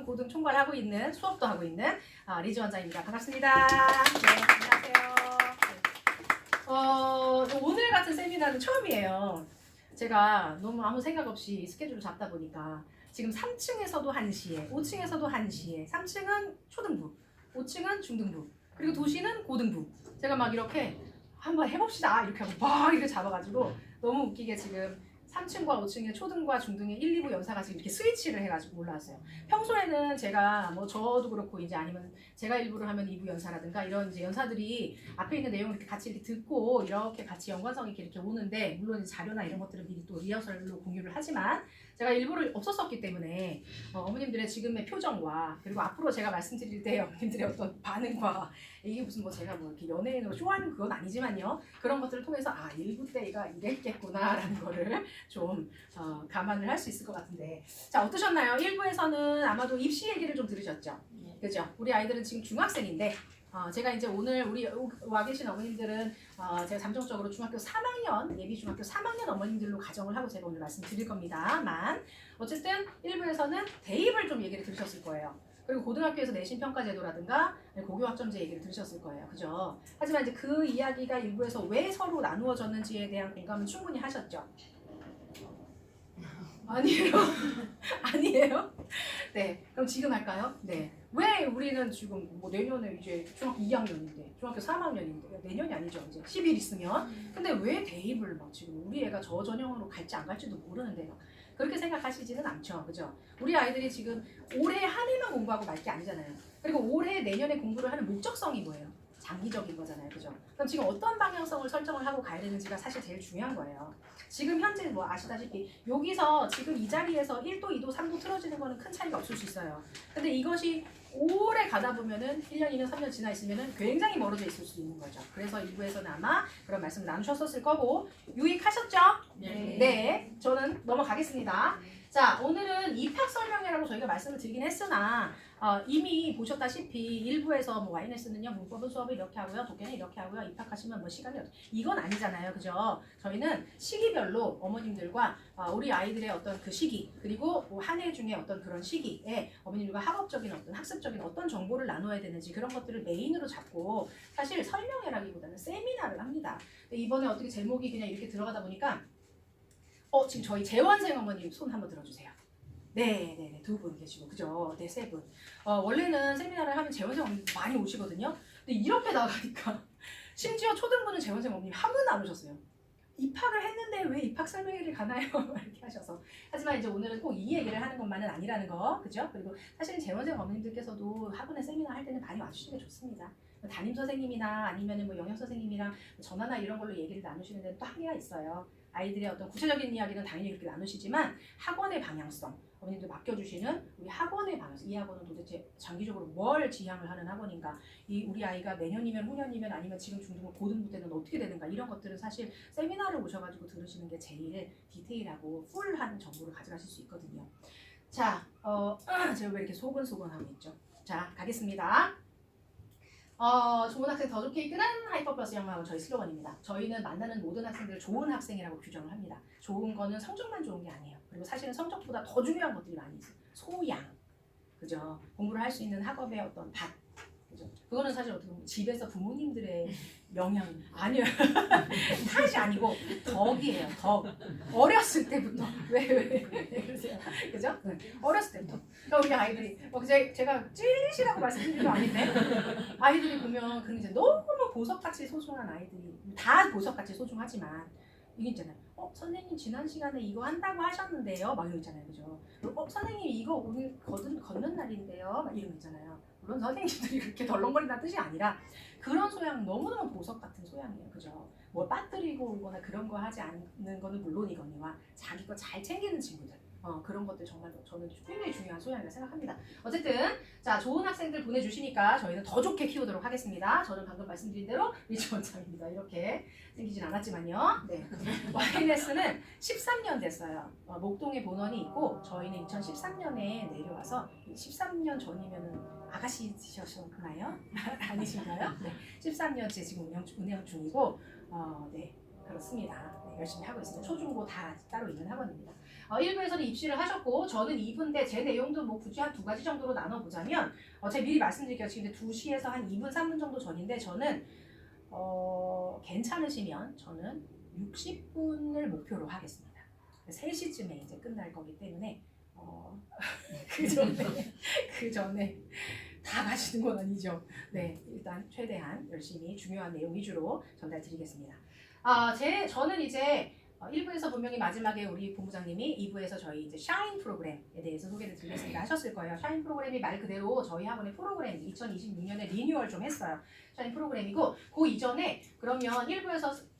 중등, 고등 총괄하고 있는 수업도 하고 있는 리즈 원장입니다. 반갑습니다. 네, 안녕하세요. 오늘 같은 세미나는 처음이에요. 제가 너무 아무 생각 없이 스케줄을 잡다 보니까 지금 3층에서도 1시에, 5층에서도 1시에, 3층은 초등부, 5층은 중등부, 그리고 도시는 고등부. 제가 막 이렇게 한번 해봅시다 이렇게 하고 막 이렇게 잡아가지고 너무 웃기게 지금 3층과 5층의 초등과 중등의 1, 2부 연사가 지금 이렇게 스위치를 해가지고 올라왔어요. 평소에는 제가 뭐 저도 그렇고 이제 아니면 제가 1부를 하면 2부 연사라든가 이런 이제 연사들이 앞에 있는 내용을 이렇게 같이 이렇게 듣고 이렇게 같이 연관성 있게 이렇게 오는데 물론 이제 자료나 이런 것들은 미리 또 리허설로 공유를 하지만 제가 일부를 없었었기 때문에 어머님들의 지금의 표정과 그리고 앞으로 제가 말씀드릴 때 어머님들의 어떤 반응과 이게 무슨 뭐 제가 뭐 이렇게 연예인으로 쇼하는 그건 아니지만요. 그런 것들을 통해서 아 1부 때 얘가 이랬겠구나라는 거를 좀 감안을 할 수 있을 것 같은데 자 어떠셨나요? 1부에서는 아마도 입시 얘기를 좀 들으셨죠? 그죠? 우리 아이들은 지금 중학생인데 제가 이제 오늘 우리 와 계신 어머님들은 제가 잠정적으로 중학교 3학년 예비 중학교 3학년 어머님들로 가정을 하고 제가 오늘 말씀드릴 겁니다만 어쨌든 1부에서는 대입을 좀 얘기를 들으셨을 거예요. 그리고 고등학교에서 내신 평가 제도라든가 고교 학점제 얘기를 들으셨을 거예요. 그죠? 하지만 이제 그 이야기가 1부에서 왜 서로 나누어졌는지에 대한 공감은 충분히 하셨죠? 아니에요? 아니에요? 네, 그럼 지금 할까요? 네. 왜 우리는 지금 뭐 내년에 이제 중학교 2학년인데 중학교 3학년인데 내년이 아니죠 이제 10일 있으면 근데 왜 대입을 막 지금 우리 애가 저 전형으로 갈지 안 갈지도 모르는데요. 그렇게 생각하시지는 않죠. 그죠? 우리 아이들이 지금 올해 한 해만 공부하고 말 게 아니잖아요. 그리고 올해 내년에 공부를 하는 목적성이 뭐예요? 장기적인 거잖아요. 그죠? 그럼 지금 어떤 방향성을 설정을 하고 가야 되는지가 사실 제일 중요한 거예요. 지금 현재 뭐 아시다시피 여기서 지금 이 자리에서 1도, 2도, 3도 틀어지는 거는 큰 차이가 없을 수 있어요. 근데 이것이 오래 가다 보면은 1년, 2년, 3년 지나 있으면은 굉장히 멀어져 있을 수 있는 거죠. 그래서 2부에서는 아마 그런 말씀 나누셨을 거고 유익하셨죠? 네. 네. 저는 넘어가겠습니다. 자, 오늘은 입학 설명회라고 저희가 말씀을 드리긴 했으나 이미 보셨다시피 1부에서 뭐 YNS는요 문법은 수업을 이렇게 하고요 독해는 이렇게 하고요 입학하시면 뭐 시간이 이건 아니잖아요. 그죠? 저희는 시기별로 어머님들과 우리 아이들의 어떤 그 시기 그리고 뭐 한 해 중에 어떤 그런 시기에 어머님들과 학업적인 어떤 학습적인 어떤 정보를 나눠야 되는지 그런 것들을 메인으로 잡고 사실 설명회라기보다는 세미나를 합니다. 근데 이번에 어떻게 제목이 그냥 이렇게 들어가다 보니까 지금 저희 재원생 어머님 손 한번 들어주세요. 네, 두 분 계시고, 그죠? 네, 세 분. 원래는 세미나를 하면 재원생 어머님 많이 오시거든요. 근데 이렇게 나가니까, 심지어 초등부는 재원생 어머님 한 분도 안 오셨어요. 입학을 했는데 왜 입학 설명회를 가나요? 이렇게 하셔서. 하지만 이제 오늘은 꼭 이 얘기를 하는 것만은 아니라는 거, 그죠? 그리고 사실 재원생 어머님들께서도 학원에 세미나 할 때는 많이 와주시는 게 좋습니다. 담임 선생님이나 아니면 뭐 영역 선생님이랑 전화나 이런 걸로 얘기를 나누시는 데는 또 한계가 있어요. 아이들의 어떤 구체적인 이야기는 당연히 그렇게 나누시지만 학원의 방향성, 어머님들 맡겨주시는 우리 학원의 방향성, 이 학원은 도대체 장기적으로 뭘 지향을 하는 학원인가, 이 우리 아이가 내년이면 후년이면 아니면 지금 중등부 고등부 때는 어떻게 되는가 이런 것들은 사실 세미나를 오셔가지고 들으시는 게 제일 디테일하고 풀한 정보를 가져가실 수 있거든요. 자, 제가 왜 이렇게 소근소근하고 있죠? 자, 가겠습니다. 좋은 학생 더 좋게 이끄는 하이퍼 플러스 영망은 저희 슬로건입니다. 저희는 만나는 모든 학생들을 좋은 학생이라고 규정을 합니다. 좋은 거는 성적만 좋은 게 아니에요. 그리고 사실은 성적보다 더 중요한 것들이 많이 있어요. 소양, 그죠? 공부를 할 수 있는 학업의 어떤 밭, 그죠? 그거는 사실 어떻게 보면 집에서 부모님들의 영향 아니에요. 탓이 아니고 덕이에요. 덕. 어렸을 때부터 왜 그러세요? 그죠? 네. 어렸을 때부터. 그러니까 우리 아이들이 제가 찔리시라고 말씀드린 거 아닌데 아이들이 보면 그런 이제 너무 보석같이 소중한 아이들이 다 보석같이 소중하지만 이게 있잖아요. 선생님 지난 시간에 이거 한다고 하셨는데요. 막 이런 거 있잖아요. 그죠? 선생님 이거 오늘 걷는 날인데요. 막 이런 거 있잖아요. 물론 선생님들이 그렇게 덜렁거린다는 뜻이 아니라 그런 소양 너무너무 보석 같은 소양이에요. 그죠? 뭘 빠뜨리고 오거나 그런 거 하지 않는 거는 물론이거니와 자기 거 잘 챙기는 친구들. 그런 것들 정말 저는 굉장히 중요한 소양이라고 생각합니다. 어쨌든 자 좋은 학생들 보내주시니까 저희는 더 좋게 키우도록 하겠습니다. 저는 방금 말씀드린 대로 리즈 원장입니다. 이렇게 생기진 않았지만요. 네. YNS는 13년 됐어요. 목동에 본원이 있고 저희는 2013년에 내려와서 13년 전이면은 아가씨셨나요? 아니신가요? 네. 13년째 지금 운영 중이고 네 그렇습니다. 네, 열심히 하고 있습니다. 초중고 다 따로 있는 학원입니다. 1부에서는 입시를 하셨고 저는 2부인데 제 내용도 뭐 굳이 한 두 가지 정도로 나눠보자면 제가 미리 말씀드릴게요. 지금 이제 2시에서 한 2분, 3분 정도 전인데 저는 괜찮으시면 저는 60분을 목표로 하겠습니다. 3시쯤에 이제 끝날 거기 때문에 그 전에 다 가시는 건 아니죠. 네, 일단 최대한 열심히 중요한 내용 위주로 전달드리겠습니다. 저는 이제 1부에서 분명히 마지막에 우리 본부장님이 2부에서 저희 이제 샤인 프로그램에 대해서 소개를 드리겠습니다 하셨을 거예요. 샤인 프로그램이 말 그대로 저희 학원의 프로그램 2026년에 리뉴얼 좀 했어요. 샤인 프로그램이고 그 이전에 그러면 1부에서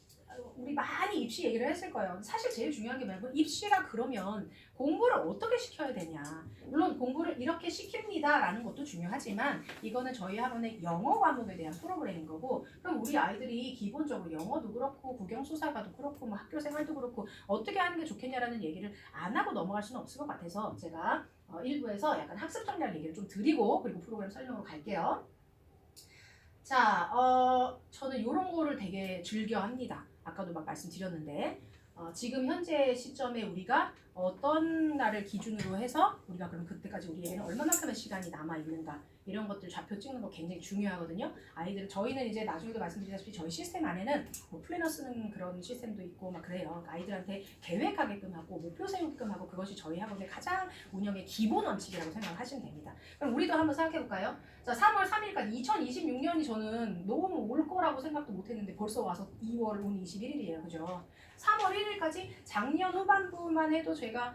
우리 많이 입시 얘기를 했을 거예요. 사실 제일 중요한 게 뭐냐면 입시가 그러면 공부를 어떻게 시켜야 되냐. 물론 공부를 이렇게 시킵니다 라는 것도 중요하지만 이거는 저희 학원의 영어 과목에 대한 프로그램인 거고 그럼 우리 아이들이 기본적으로 영어도 그렇고 국영수사가도 그렇고 뭐 학교 생활도 그렇고 어떻게 하는 게 좋겠냐라는 얘기를 안 하고 넘어갈 수는 없을 것 같아서 제가 1부에서 약간 학습 정리할 얘기를 좀 드리고 그리고 프로그램 설명으로 갈게요. 자, 저는 이런 거를 되게 즐겨합니다. 아까도 막 말씀드렸는데 지금 현재 시점에 우리가 어떤 날을 기준으로 해서 우리가 그럼 그때까지 우리에게는 얼마만큼의 시간이 남아 있는가 이런 것들 좌표 찍는 거 굉장히 중요하거든요. 아이들 저희는 이제 나중에도 말씀드리다시피 저희 시스템 안에는 뭐 플래너 쓰는 그런 시스템도 있고 막 그래요. 그러니까 아이들한테 계획하게끔 하고 목표 세우게끔 하고 그것이 저희 학원의 가장 운영의 기본 원칙이라고 생각하시면 됩니다. 그럼 우리도 한번 생각해 볼까요? 자, 3월 3일까지 2026년이 저는 너무 올 거라고 생각도 못했는데 벌써 와서 2월 오늘 21일이에요, 그죠? 3월 1일까지 작년 후반부만 해도 제가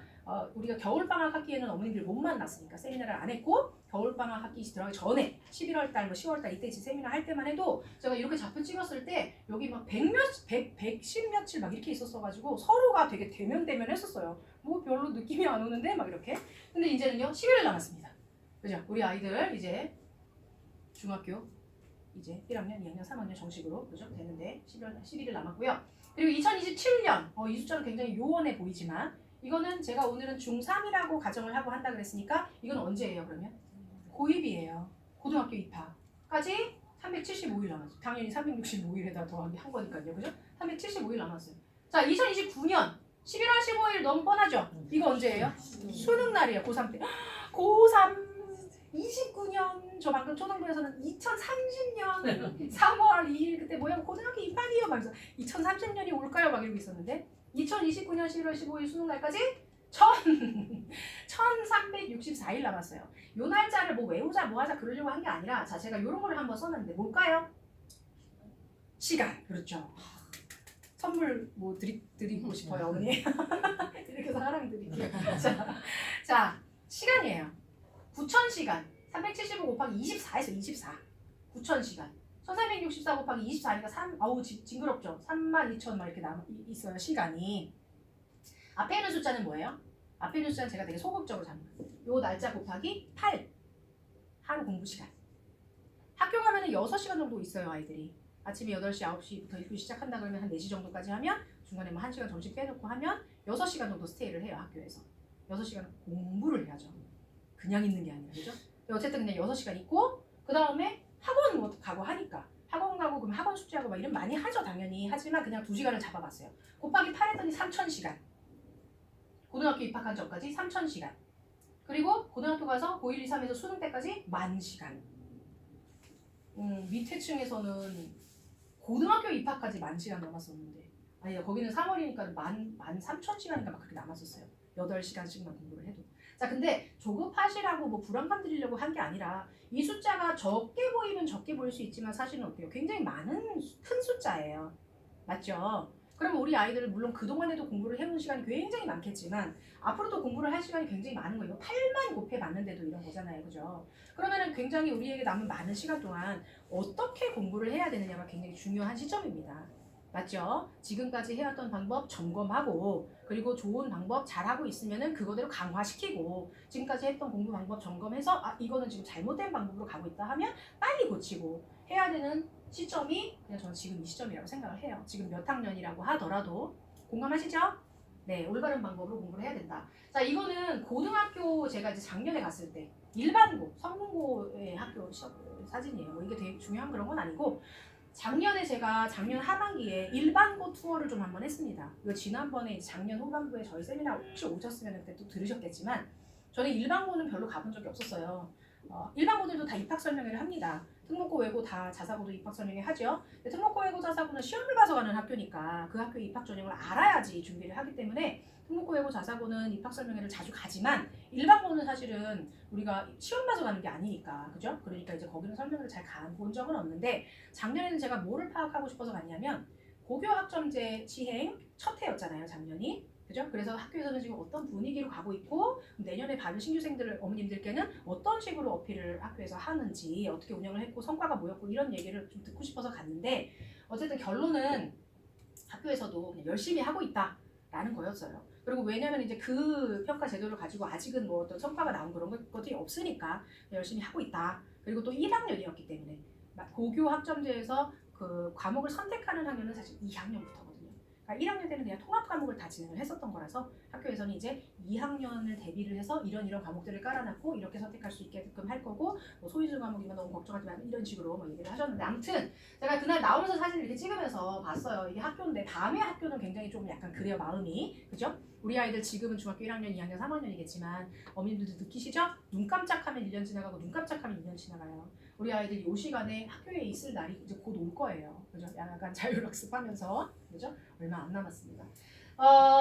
우리가 겨울방학 학기에는 어머님들 못 만났으니까 세미나를 안 했고 겨울방학 학기 들어가기 전에 11월달, 뭐 10월달 이때 세미나 할 때만 해도 제가 이렇게 좌표 찍었을 때 여기 막 110 며칠 막 이렇게 있었어가지고 서로가 되게 대면대면 했었어요. 뭐 별로 느낌이 안 오는데 막 이렇게. 근데 이제는요 11일 남았습니다. 그죠? 우리 아이들 이제 중학교 이제 1학년, 2학년, 3학년 정식으로 그죠? 되는데 11일 남았고요. 그리고 2027년 이 숫자는 굉장히 요원해 보이지만 이거는 제가 오늘은 중3이라고 가정을 하고 한다 그랬으니까 이건 언제예요 그러면? 고1이에요. 고등학교 입학까지 375일 남았어요. 당연히 365일에다 더하기 한 거니까요. 그죠? 375일 남았어요. 자, 2029년 11월 15일 너무 뻔하죠? 이거 언제예요? 수능 날이에요. 고3 때. 고3 29년 저 방금 초등부에서는 2030년 3월 2일 그때 뭐야 고등학교 입학이요 막 그래서 2030년이 올까요 막 이러고 있었는데 2029년 11월 15일 수능 날까지 1364일 남았어요. 요 날짜를 뭐 외우자 뭐 하자 그러려고 한 게 아니라 자 제가 요런 거를 한번 써놨는데 뭘까요? 시간. 그렇죠. 선물 뭐 드리고 싶어요 어머니. 이렇게 해서 하랑 드릴게요. 자 시간이에요. 9,000시간 375 곱하기 24 해서 24 9,000시간 1364 곱하기 24니까 아우 징그럽죠. 32,000 막 이렇게 있어요 시간이. 앞에 있는 숫자는 뭐예요? 앞에 있는 숫자는 제가 되게 소극적으로 잡는 거예요. 요 날짜 곱하기 8 하루 공부 시간. 학교 가면은 6시간 정도 있어요 아이들이. 아침에 8시 9시부터 일기 시작한다 그러면 한 4시 정도까지 하면 중간에 뭐 1시간 점심 빼놓고 하면 6시간 정도 스테이를 해요 학교에서. 6시간 공부를 해야죠. 그냥 있는 게 아니라 그죠? 어쨌든 그냥 6시간 있고 그 다음에 학원 뭐 가고 하니까 학원 가고 그럼 학원 숙제하고 막 이런 많이 하죠 당연히. 하지만 그냥 2시간을 잡아봤어요. 곱하기 8 했더니 3,000시간. 고등학교 입학한 전까지 3,000시간. 그리고 고등학교 가서 고1, 2, 3에서 수능 때까지 10,000시간. 밑에 층에서는 고등학교 입학까지 10,000시간 남았었는데 아니요 거기는 3월이니까 13,000시간인가 막 그렇게 남았었어요. 8시간씩만 공부를 해도. 자 근데 조급하시라고 뭐 불안감 드리려고 한 게 아니라 이 숫자가 적게 보이면 적게 보일 수 있지만 사실은 어때요? 굉장히 많은 큰 숫자예요. 맞죠? 그러면 우리 아이들은 물론 그동안에도 공부를 해본 시간이 굉장히 많겠지만 앞으로도 공부를 할 시간이 굉장히 많은 거예요. 8만 곱해봤는데도 이런 거잖아요. 그죠? 그러면은 굉장히 우리에게 남은 많은 시간 동안 어떻게 공부를 해야 되느냐가 굉장히 중요한 시점입니다. 맞죠? 지금까지 해왔던 방법 점검하고 그리고 좋은 방법 잘하고 있으면은 그거대로 강화시키고 지금까지 했던 공부 방법 점검해서 이거는 지금 잘못된 방법으로 가고 있다 하면 빨리 고치고 해야 되는 시점이 그냥 저는 지금 이 시점이라고 생각을 해요. 지금 몇 학년이라고 하더라도 공감하시죠? 네, 올바른 방법으로 공부를 해야 된다. 자, 이거는 고등학교 제가 이제 작년에 갔을 때 일반고, 성분고의 학교 사진이에요. 뭐 이게 되게 중요한 그런 건 아니고 작년 하반기에 일반고 투어를 좀 한번 했습니다. 이거 지난번에 작년 후반부에 저희 세미나 혹시 오셨으면 그때 또 들으셨겠지만 저는 일반고는 별로 가본 적이 없었어요. 일반고들도 다 입학 설명회를 합니다. 특목고 외고 다 자사고도 입학 설명회 하죠. 근데 특목고 외고 자사고는 시험을 봐서 가는 학교니까 그 학교 입학 전형을 알아야지 준비를 하기 때문에 특목고 외고 자사고는 입학 설명회를 자주 가지만 일반고는 사실은 우리가 시험 봐서 가는 게 아니니까 그죠? 그러니까 이제 거기는 설명회를 잘 본 적은 없는데 작년에는 제가 뭐를 파악하고 싶어서 갔냐면 고교 학점제 시행 첫 해였잖아요 작년이. 그죠? 그래서 학교에서는 지금 어떤 분위기로 가고 있고 내년에 받을 신규생들 어머님들께는 어떤 식으로 어필을 학교에서 하는지 어떻게 운영을 했고 성과가 뭐였고 이런 얘기를 좀 듣고 싶어서 갔는데 어쨌든 결론은 학교에서도 그냥 열심히 하고 있다라는 거였어요. 그리고 왜냐면 이제 그 평가 제도를 가지고 아직은 뭐 어떤 성과가 나온 그런 것들이 없으니까 열심히 하고 있다. 그리고 또 1학년이었기 때문에 고교 학점제에서 그 과목을 선택하는 학년은 사실 2학년부터거든요. 그러니까 1학년 때는 그냥 통합 과목을 다 진행을 했었던 거라서 학교에서는 이제 2학년을 대비를 해서 이런 과목들을 깔아놨고 이렇게 선택할 수 있게끔 할 거고 뭐 소위주 과목이면 너무 걱정하지 말고 이런 식으로 뭐 얘기를 하셨는데 아무튼 제가 그날 나오면서 사진 이렇게 찍으면서 봤어요. 이게 학교인데 밤에 학교는 굉장히 좀 약간 그래요 마음이. 그죠? 우리 아이들 지금은 중학교 1학년, 2학년, 3학년이겠지만 어머님들도 느끼시죠? 눈 깜짝하면 1년 지나가고 눈 깜짝하면 2년 지나가요. 우리 아이들이 이 시간에 학교에 있을 날이 이제 곧 올 거예요. 그죠? 약간 자율학습하면서 그죠? 얼마 안 남았습니다.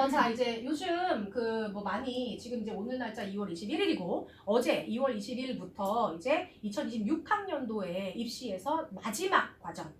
자 이제 요즘 그 뭐 많이 지금 이제 오늘 날짜 2월 21일이고 어제 2월 20일부터 이제 2026학년도에 입시에서 마지막 과정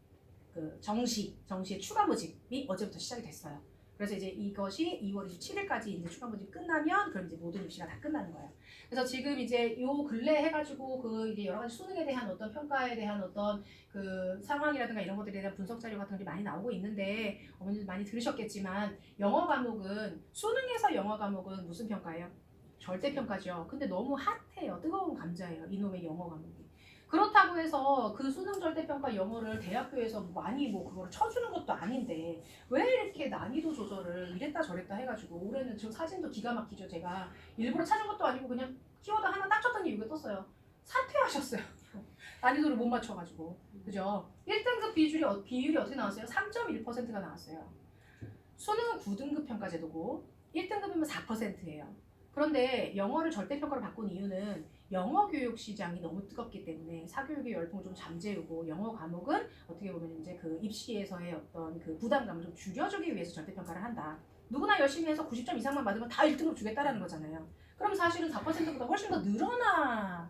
그 정시의 추가 모집이 어제부터 시작이 됐어요. 그래서 이제 이것이 2월 27일까지 이제 추가 모집 끝나면 그럼 이제 모든 입시가 다 끝나는 거예요. 그래서 지금 이제 요 근래 해가지고 그 이제 여러 가지 수능에 대한 어떤 평가에 대한 어떤 그 상황이라든가 이런 것들에 대한 분석 자료 같은 게 많이 나오고 있는데 어머니들 많이 들으셨겠지만 영어 과목은 수능에서 영어 과목은 무슨 평가예요? 절대 평가죠. 근데 너무 핫해요. 뜨거운 감자예요. 이놈의 영어 과목이. 그렇다고 해서 그 수능 절대평가 영어를 대학교에서 많이 뭐 그거를 쳐주는 것도 아닌데 왜 이렇게 난이도 조절을 이랬다 저랬다 해가지고 올해는 지금 사진도 기가 막히죠. 제가 일부러 찾은 것도 아니고 그냥 키워드 하나 딱 쳤더니 이게 떴어요. 사퇴하셨어요. 난이도를 못 맞춰가지고 그죠? 1등급 비율이 어떻게 나왔어요? 3.1%가 나왔어요. 수능은 9등급 평가 제도고 1등급이면 4%예요. 그런데 영어를 절대평가로 바꾼 이유는 영어 교육 시장이 너무 뜨겁기 때문에 사교육의 열풍을 좀 잠재우고 영어 과목은 어떻게 보면 이제 그 입시에서의 어떤 그 부담감을 좀 줄여주기 위해서 절대평가를 한다. 누구나 열심히 해서 90점 이상만 받으면 다 1등급 주겠다라는 거잖아요. 그럼 사실은 4%보다 훨씬 더 늘어나도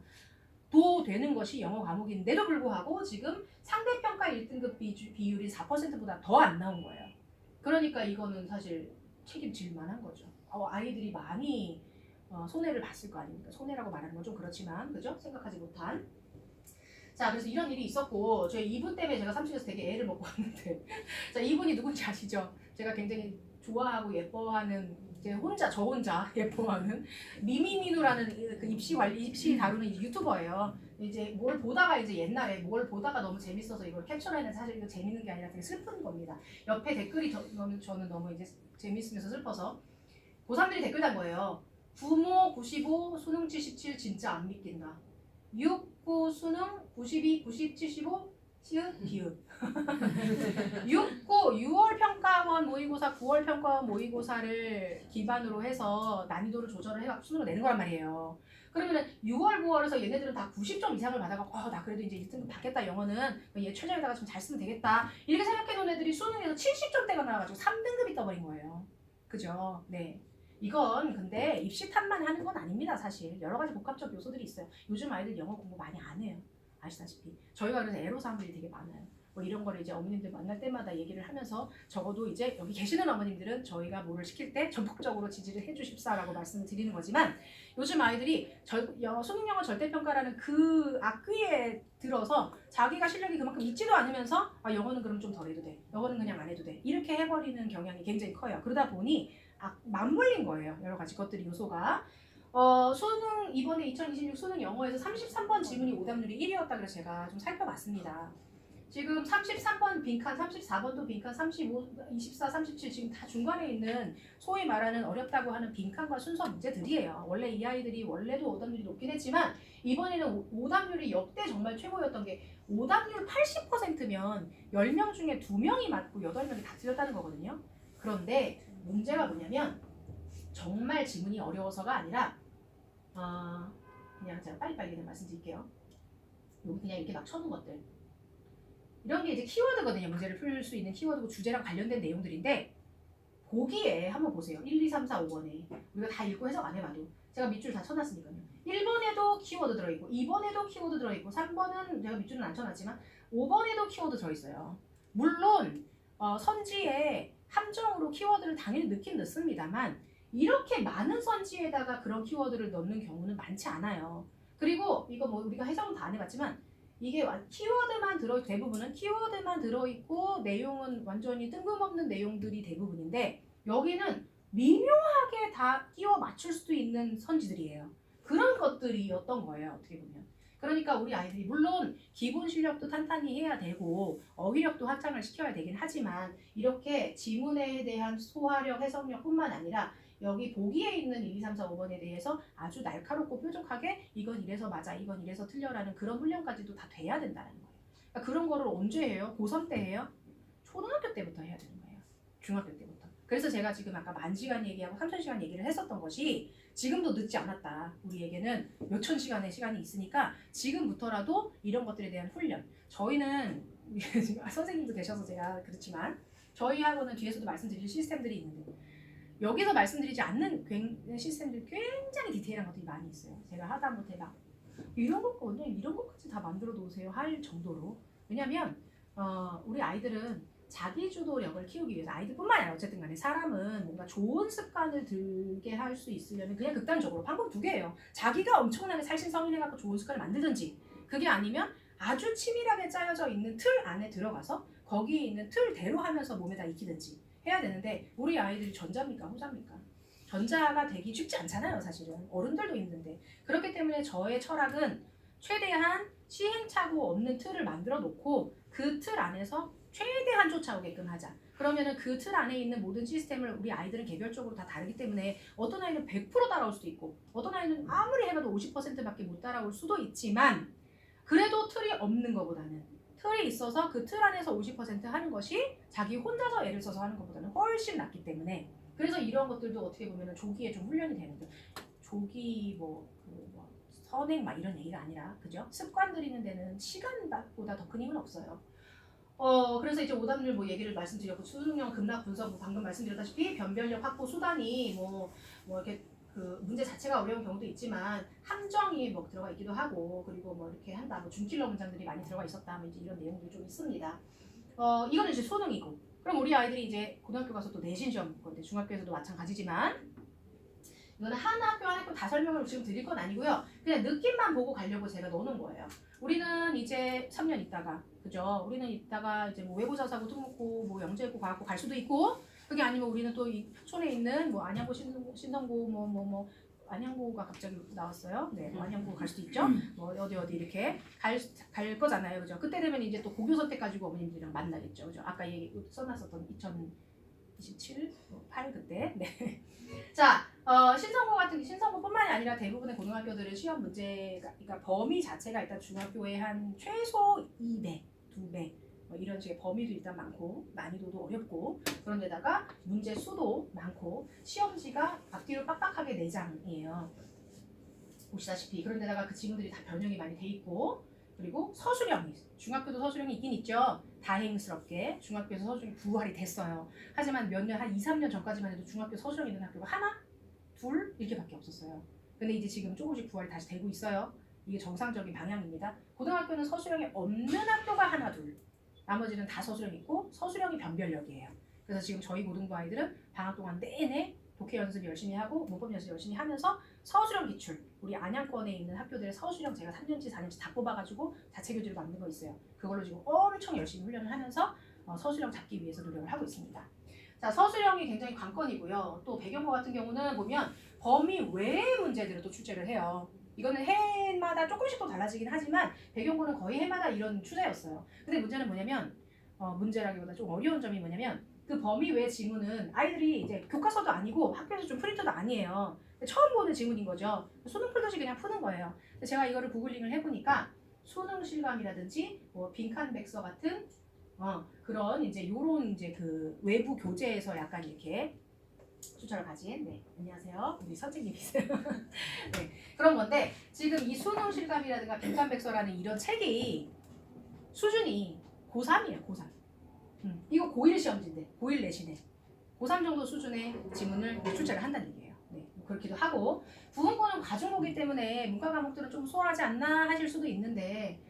되는 것이 영어 과목인데도 불구하고 지금 상대평가 1등급 비율이 4%보다 더 안 나온 거예요. 그러니까 이거는 사실 책임질 만한 거죠. 아이들이 많이 손해를 봤을 거 아닙니까? 손해라고 말하는 건 좀 그렇지만 그죠? 생각하지 못한. 자 그래서 이런 일이 있었고 저희 이분 때문에 제가 삼층에서 되게 애를 먹고 왔는데 자 이분이 누군지 아시죠? 제가 굉장히 좋아하고 예뻐하는 저 혼자 예뻐하는 미미민우라는 그 입시 다루는 유튜버예요. 이제 뭘 보다가 이제 옛날에 뭘 보다가 너무 재밌어서 이걸 캡처해내서 사실 이거 재밌는 게 아니라 되게 슬픈 겁니다. 옆에 댓글이 저는 너무 이제 재밌으면서 슬퍼서 고3들이 댓글 단 거예요. 부모 95, 수능 77 진짜 안 믿긴다. 6고 수능 92, 90, 75 시읒 비읒 6고 6월 평가원 모의고사 9월 평가원 모의고사를 기반으로 해서 난이도를 조절을 해서 수능을 내는 거란 말이에요. 그러면 6월 9월에서 얘네들은 다 90점 이상을 받아가지고 나 그래도 이제 1등급 받겠다 영어는 얘 최저에다가 좀 잘 쓰면 되겠다 이렇게 생각해 놓은 애들이 수능에서 70점대가 나와가지고 3등급이 떠버린 거예요. 그죠? 네. 이건 근데 입시 탓만 하는 건 아닙니다. 사실 여러 가지 복합적 요소들이 있어요. 요즘 아이들 영어 공부 많이 안 해요. 아시다시피 저희가 그래서 애로사항들이 되게 많아요. 뭐 이런 거를 이제 어머님들 만날 때마다 얘기를 하면서 적어도 이제 여기 계시는 어머님들은 저희가 뭐를 시킬 때 전폭적으로 지지를 해주십사라고 말씀을 드리는 거지만 요즘 아이들이 수능 영어 절대평가라는 그 악귀에 들어서 자기가 실력이 그만큼 있지도 않으면서 영어는 그럼 좀 덜 해도 돼. 영어는 그냥 안 해도 돼. 이렇게 해버리는 경향이 굉장히 커요. 그러다 보니 맞물린 거예요. 여러 가지 것들이 요소가. 수능 이번에 2026 수능 영어에서 33번 지문이 오답률이 1위였다 그래서 제가 좀 살펴봤습니다. 지금 33번 빈칸, 34번도 빈칸, 35, 24, 37 지금 다 중간에 있는 소위 말하는 어렵다고 하는 빈칸과 순서 문제들이에요. 원래 이 아이들이 원래도 오답률이 높긴 했지만 이번에는 오답률이 역대 정말 최고였던 게 오답률 80%면 10명 중에 2명이 맞고 8명이 다 틀렸다는 거거든요. 그런데 문제가 뭐냐면 정말 지문이 어려워서가 아니라 그냥 제가 빨리빨리 그냥 말씀드릴게요. 여기 그냥 이렇게 막 쳐놓은 것들 이런 게 이제 키워드거든요. 문제를 풀 수 있는 키워드고 주제랑 관련된 내용들인데 보기에 한번 보세요. 1, 2, 3, 4, 5번에 우리가 다 읽고 해석 안 해봐도 제가 밑줄 다 쳐놨으니까요. 1번에도 키워드 들어있고 2번에도 키워드 들어있고 3번은 제가 밑줄은 안 쳐놨지만 5번에도 키워드 들어있어요. 물론 선지에 함정으로 키워드를 당연히 넣긴 넣습니다만 이렇게 많은 선지에다가 그런 키워드를 넣는 경우는 많지 않아요. 그리고 이거 뭐 우리가 해석은 다 안 해봤지만 이게 키워드만 대부분은 키워드만 들어있고 내용은 완전히 뜬금없는 내용들이 대부분인데 여기는 미묘하게 다 끼워 맞출 수도 있는 선지들이에요. 그런 것들이었던 거예요. 어떻게 보면. 그러니까 우리 아이들이 물론 기본 실력도 탄탄히 해야 되고 어휘력도 확장을 시켜야 되긴 하지만 이렇게 지문에 대한 소화력, 해석력뿐만 아니라 여기 보기에 있는 1, 2, 3, 4, 5번에 대해서 아주 날카롭고 뾰족하게 이건 이래서 맞아, 이건 이래서 틀려라는 그런 훈련까지도 다 돼야 된다는 거예요. 그러니까 그런 거를 언제 해요? 고3 때 해요? 초등학교 때부터 해야 되는 거예요. 중학교 때부터. 그래서 제가 지금 아까 10,000시간 얘기하고 3,000시간 얘기를 했었던 것이 지금도 늦지 않았다. 우리에게는 몇천 시간의 시간이 있으니까 지금부터라도 이런 것들에 대한 훈련. 저희는 선생님도 계셔서 제가 그렇지만 저희 학원은 뒤에서도 말씀드릴 시스템들이 있는데 여기서 말씀드리지 않는 시스템들이 굉장히 디테일한 것들이 많이 있어요. 제가 하다못해 막 이런 것까지 다 만들어 놓으세요 할 정도로. 왜냐면 우리 아이들은 자기주도력을 키우기 위해서 아이들뿐만 아니라 어쨌든 간에 사람은 뭔가 좋은 습관을 들게 할 수 있으려면 그냥 극단적으로 방법 2개예요. 자기가 엄청나게 살신성인해갖고 좋은 습관을 만들든지 그게 아니면 아주 치밀하게 짜여져 있는 틀 안에 들어가서 거기에 있는 틀대로 하면서 몸에다 익히든지 해야 되는데 우리 아이들이 전자입니까 후자입니까? 전자가 되기 쉽지 않잖아요. 사실은 어른들도 힘든데. 그렇기 때문에 저의 철학은 최대한 시행착오 없는 틀을 만들어 놓고 그 틀 안에서 최대한 쫓아오게끔 하자. 그러면은 그 틀 안에 있는 모든 시스템을 우리 아이들은 개별적으로 다 다르기 때문에 어떤 아이는 100% 따라올 수도 있고 어떤 아이는 아무리 해봐도 50%밖에 못 따라올 수도 있지만 그래도 틀이 없는 것보다는 틀이 있어서 그 틀 안에서 50% 하는 것이 자기 혼자서 애를 써서 하는 것보다는 훨씬 낫기 때문에 그래서 이런 것들도 어떻게 보면 조기에 좀 훈련이 되는 거죠. 조기 선행 막 이런 얘기가 아니라 그죠? 습관 들이는 데는 시간보다 더 큰 힘은 없어요. 그래서 이제 오답률 뭐 얘기를 말씀드렸고 수능형 급락 분석 뭐 방금 말씀드렸다시피 변별력 확보 수단이 뭐 이렇게 그 문제 자체가 어려운 경우도 있지만 함정이 뭐 들어가 있기도 하고 그리고 뭐 이렇게 한다 뭐 중킬러 문장들이 많이 들어가 있었다 뭐 이제 이런 내용들이 좀 있습니다. 이거는 이제 수능이고 그럼 우리 아이들이 이제 고등학교 가서 또 내신 시험 볼 건데 중학교에서도 마찬가지지만 이거는 한 학교 한 학교 다 설명을 지금 드릴 건 아니고요. 그냥 느낌만 보고 가려고 제가 넣어놓은 거예요. 우리는 이제 3년 있다가 그죠? 우리는 있다가 이제 뭐 외고자사고 특목고 뭐 영재고 과학고 갈 수도 있고 그게 아니면 우리는 또 이 촌에 있는 뭐 안양고 신성고 뭐 안양고가 갑자기 나왔어요. 네, 뭐 안양고 갈 수도 있죠. 뭐 어디 이렇게 갈 거잖아요, 그죠? 그때 되면 이제 또 고교 선택 가지고 어머님들이랑 만나겠죠, 그죠? 아까 얘기 써놨었던 2027, 8 그때. 네. 자, 신성고뿐만이 아니라 대부분의 고등학교들은 시험 문제가 그러니까 범위 자체가 일단 중학교의 한 최소 2배, 2배. 뭐 이런 식의 범위도 일단 많고 난이도도 어렵고 그런데다가 문제 수도 많고 시험지가 앞뒤로 빡빡하게 4장이에요. 보시다시피 그런데다가 그 지문들이 다 변형이 많이 돼 있고 그리고 서술형이 중학교도 서술형이 있긴 있죠. 다행스럽게 중학교에서 서술형이 부활이 됐어요. 하지만 몇 년 한 2, 3년 전까지만 해도 중학교 서술형 있는 학교가 하나, 둘 이렇게밖에 없었어요. 근데 이제 지금 조금씩 부활이 다시 되고 있어요. 이게 정상적인 방향입니다. 고등학교는 서술형이 없는 학교가 하나, 둘. 나머지는 다 서술형 있고 서술형이 변별력이에요. 그래서 지금 저희 고등부 아이들은 방학 동안 내내 독해 연습 열심히 하고 문법 연습 열심히 하면서 서술형 기출 우리 안양권에 있는 학교들의 서술형 제가 3년치 4년치 다 뽑아가지고 자체 교재로 만든 거 있어요. 그걸로 지금 엄청 열심히 훈련을 하면서 서술형 잡기 위해서 노력을 하고 있습니다. 자, 서술형이 굉장히 관건이고요. 또 배경고 같은 경우는 보면 범위 외의 문제들을 또 출제를 해요. 이거는 해마다 조금씩 또 달라지긴 하지만 배경고는 거의 해마다 이런 추세였어요. 근데 문제는 뭐냐면 문제라기보다 좀 어려운 점이 뭐냐면 그 범위 외 지문은 아이들이 이제 교과서도 아니고 학교에서 좀 프린터도 아니에요. 처음 보는 지문인 거죠. 수능 풀듯이 그냥 푸는 거예요. 제가 이거를 구글링을 해보니까 수능 실감이라든지 뭐 빈칸 백서 같은 그런 이제 요런 이제 그 외부 교재에서 약간 이렇게 수철을 가진 안녕하세요 우리 선생님이세요. 네, 그런 건데 지금 이 수능 실감이라든가 빈칸 백서라는 이런 책이 수준이 고3이에요. 고3. 이거 고1 시험지인데 고1 내신에 고3 정도 수준의 지문을 출제를 한다는 얘기예요. 네, 그렇기도 하고 부분고는 과중고기 때문에 문과 과목들은 좀 수월하지 않나 하실 수도 있는데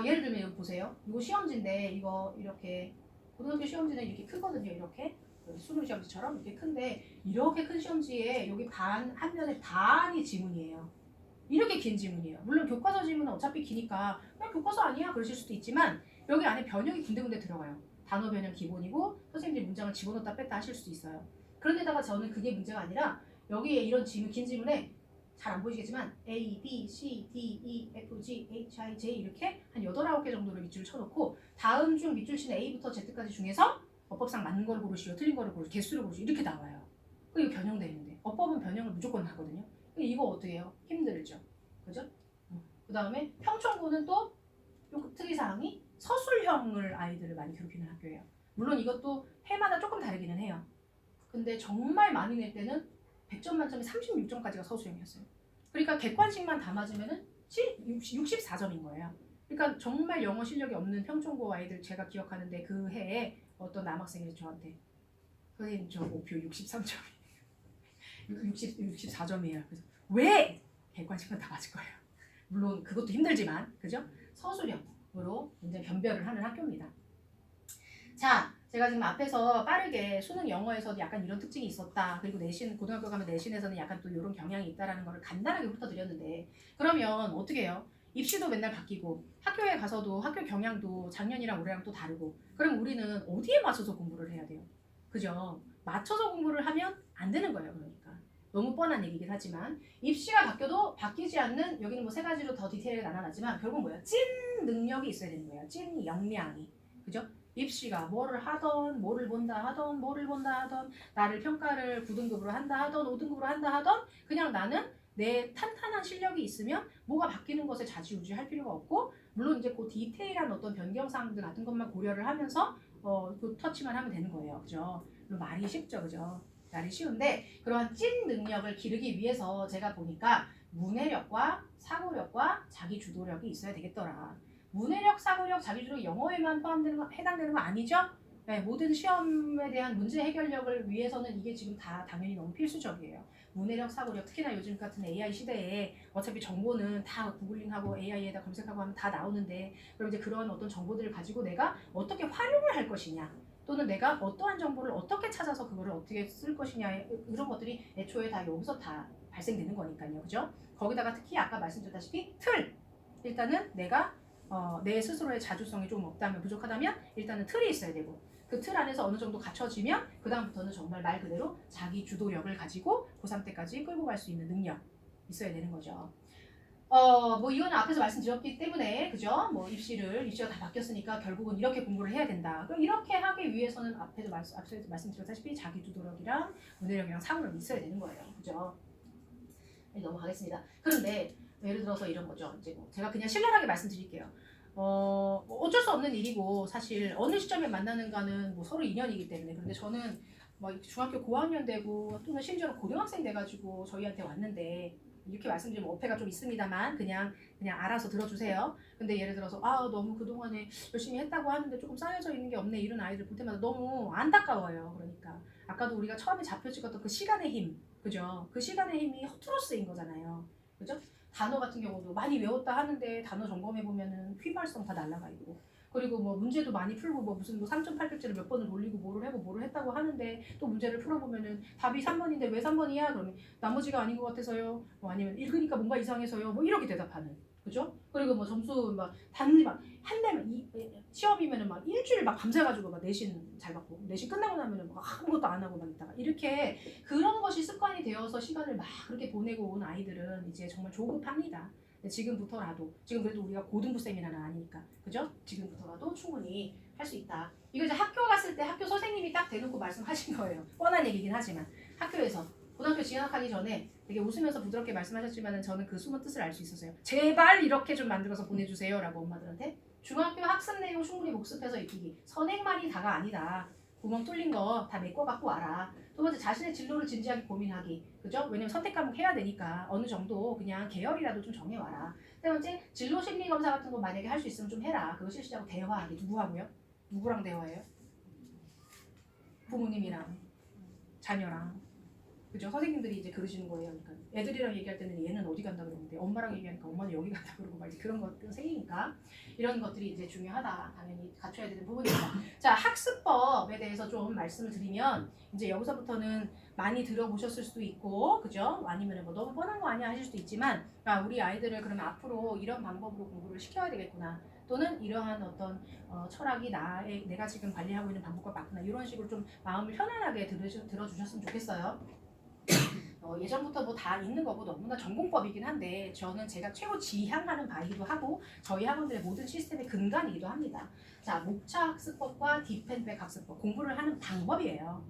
예를 들면 여기 보세요. 이거 시험지인데 이거 이렇게 고등학교 시험지는 이렇게 크거든요. 이렇게 수능 시험지처럼 이렇게 큰데 이렇게 큰 시험지에 여기 한 면에 반이 지문이에요. 이렇게 긴 지문이에요. 물론 교과서 지문은 어차피 기니까 그냥 교과서 아니야 그러실 수도 있지만 여기 안에 변형이 군데군데 들어가요. 단어 변형 기본이고 선생님들이 문장을 집어넣었다 뺐다 하실 수도 있어요. 그런데다가 저는 그게 문제가 아니라 여기에 이런 지문, 긴 지문에 잘 안 보이시겠지만 A, B, C, D, E, F, G, H, I, J 이렇게 한 8, 9개 정도를 밑줄을 쳐놓고 다음 중 밑줄 치는 A부터 Z까지 중에서 어법상 맞는 걸 고르시오, 틀린 걸 고르시오, 개수를 고르시오 이렇게 나와요. 이거 변형되어 있는데 어법은 변형을 무조건 하거든요. 이거 어떻게 해요? 힘들죠. 그죠? 그 다음에 평청고는 또 특이사항이 서술형을 아이들을 많이 괴롭히는 학교예요. 물론 이것도 해마다 조금 다르기는 해요. 근데 정말 많이 낼 때는 100점 만점에 36점까지가 서술형이었어요. 그러니까 객관식만 다 맞으면은 64점인 거예요. 그러니까 정말 영어 실력이 없는 평촌고 아이들 제가 기억하는데 그 해에 어떤 남학생이 저한테 선생님 저 목표 63점이에요. 64점이에요. 그래서 왜? 객관식만 다 맞을 거예요. 물론 그것도 힘들지만 그죠? 서술형으로 이제 변별을 하는 학교입니다. 자, 제가 지금 앞에서 빠르게 수능 영어에서도 약간 이런 특징이 있었다. 그리고 내신 고등학교 가면 내신에서는 약간 또 이런 경향이 있다라는 거를 간단하게 훑어드렸는데 그러면 어떻게 해요? 입시도 맨날 바뀌고 학교에 가서도 학교 경향도 작년이랑 올해랑 또 다르고 그럼 우리는 어디에 맞춰서 공부를 해야 돼요? 그죠? 맞춰서 공부를 하면 안 되는 거예요. 그러니까 너무 뻔한 얘기긴 하지만 입시가 바뀌어도 바뀌지 않는 여기는 뭐 세 가지로 더 디테일하게 나눠놨지만 결국 뭐예요? 찐 능력이 있어야 되는 거예요. 찐 역량이. 그죠? 입시가 뭐를 하던 뭐를 본다 하던 뭐를 본다 하던 나를 평가를 9등급으로 한다 하던 5등급으로 한다 하던 그냥 나는 내 탄탄한 실력이 있으면 뭐가 바뀌는 것에 좌지우지할 필요가 없고 물론 이제 그 디테일한 어떤 변경사항들 같은 것만 고려를 하면서 그 터치만 하면 되는 거예요. 그죠? 말이 쉽죠. 그죠? 말이 쉬운데 그러한 찐 능력을 기르기 위해서 제가 보니까 문해력과 사고력과 자기주도력이 있어야 되겠더라. 문해력, 사고력, 자기주도 영어에만 해당되는 거 아니죠? 네, 모든 시험에 대한 문제 해결력을 위해서는 이게 지금 다 당연히 너무 필수적이에요. 문해력, 사고력, 특히나 요즘 같은 AI 시대에 어차피 정보는 다 구글링하고 AI에다 검색하고 하면 다 나오는데 그럼 이제 그런 어떤 정보들을 가지고 내가 어떻게 활용을 할 것이냐 또는 내가 어떠한 정보를 어떻게 찾아서 그거를 어떻게 쓸 것이냐 이런 것들이 애초에 다 여기서 다 발생되는 거니까요. 그죠? 거기다가 특히 아까 말씀드렸다시피 틀! 일단은 내가 내 스스로의 자주성이 좀 없다면 부족하다면 일단은 틀이 있어야 되고 그 틀 안에서 어느 정도 갖춰지면 그 다음부터는 정말 말 그대로 자기 주도력을 가지고 고3 때까지 끌고 갈 수 있는 능력 있어야 되는 거죠. 뭐 이거는 앞에서 말씀드렸기 때문에 그죠? 뭐 입시가 다 바뀌었으니까 결국은 이렇게 공부를 해야 된다. 그럼 이렇게 하기 위해서는 앞에서 말씀드렸다시피 자기 주도력이랑 문해력이랑 사고력이 있어야 되는 거예요. 그죠? 넘어가겠습니다. 그런데 예를 들어서 이런 거죠. 이제 뭐 제가 그냥 신랄하게 말씀드릴게요. 뭐 어쩔 수 없는 일이고 사실 어느 시점에 만나는가는 뭐 서로 인연이기 때문에 그런데 저는 뭐 중학교 고학년 되고 또는 심지어 고등학생 돼가지고 저희한테 왔는데 이렇게 말씀드리면 어폐가 좀 있습니다만 그냥 알아서 들어주세요. 근데 예를 들어서 너무 그동안에 열심히 했다고 하는데 조금 쌓여져 있는 게 없네 이런 아이들 볼 때마다 너무 안타까워요. 그러니까 아까도 우리가 처음에 잡혀 찍었던 그 시간의 힘 그죠? 그 시간의 힘이 허투루 쓰인 거잖아요. 그죠? 단어 같은 경우도 많이 외웠다 하는데 단어 점검해 보면은 휘발성 다 날라가 있고 그리고 뭐 문제도 많이 풀고 뭐 무슨 뭐 3.800제를 몇 번을 돌리고 뭐를 하고 뭐를 했다고 하는데 또 문제를 풀어보면은 답이 3번인데 왜 3번이야? 그러면 나머지가 아닌 것 같아서요. 뭐 아니면 읽으니까 뭔가 이상해서요. 뭐 이렇게 대답하는. 그죠? 그리고 뭐 점수 막 단지 막 한 대만 시험이면은 막 일주일 막 밤새가지고 막 내신 잘 받고 내신 끝나고 나면은 막 아무것도 안 하고 막 있다가 이렇게 그런 것이 습관이 되어서 시간을 막 그렇게 보내고 온 아이들은 이제 정말 조급합니다. 지금부터라도 지금 그래도 우리가 고등부 세미나는 아니니까 그죠? 지금부터라도 충분히 할 수 있다. 이거 이제 학교 갔을 때 학교 선생님이 딱 대놓고 말씀하신 거예요. 뻔한 얘기긴 하지만 학교에서 고등학교 진학하기 전에 되게 웃으면서 부드럽게 말씀하셨지만 저는 그 숨은 뜻을 알 수 있었어요. 제발 이렇게 좀 만들어서 보내주세요 라고 엄마들한테. 중학교 학습 내용 충분히 복습해서 익히기. 선행만이 다가 아니다. 구멍 뚫린 거 다 메꿔갖고 와라. 두 번째, 자신의 진로를 진지하게 고민하기. 그죠? 왜냐면 선택 과목 해야 되니까 어느 정도 그냥 계열이라도 좀 정해와라. 세 번째, 진로 심리 검사 같은 거 만약에 할 수 있으면 좀 해라. 그거 실시하고 대화하기. 누구하고요? 누구랑 대화해요? 부모님이랑 자녀랑. 그죠? 선생님들이 이제 그러시는 거예요. 그러니까 애들이랑 얘기할 때는 얘는 어디 간다 그러는데 엄마랑 얘기하니까 엄마는 여기 간다 그러고 막 이제 그런 것들 생기니까 이런 것들이 이제 중요하다. 당연히 갖춰야 되는 부분입니다. 자, 학습법에 대해서 좀 말씀을 드리면 이제 여기서부터는 많이 들어보셨을 수도 있고, 그죠? 아니면 뭐 너무 뻔한 거 아니야 하실 수도 있지만, 아, 우리 아이들을 그러면 앞으로 이런 방법으로 공부를 시켜야 되겠구나. 또는 이러한 어떤 철학이 내가 지금 관리하고 있는 방법과 맞구나. 이런 식으로 좀 마음을 편안하게 들어주셨으면 좋겠어요. 예전부터 뭐 다 있는 거고 너무나 전공법이긴 한데 저는 제가 최고 지향하는 바이기도 하고 저희 학원들의 모든 시스템의 근간이기도 합니다. 자, 목차 학습법과 딥앤백 학습법 공부를 하는 방법이에요.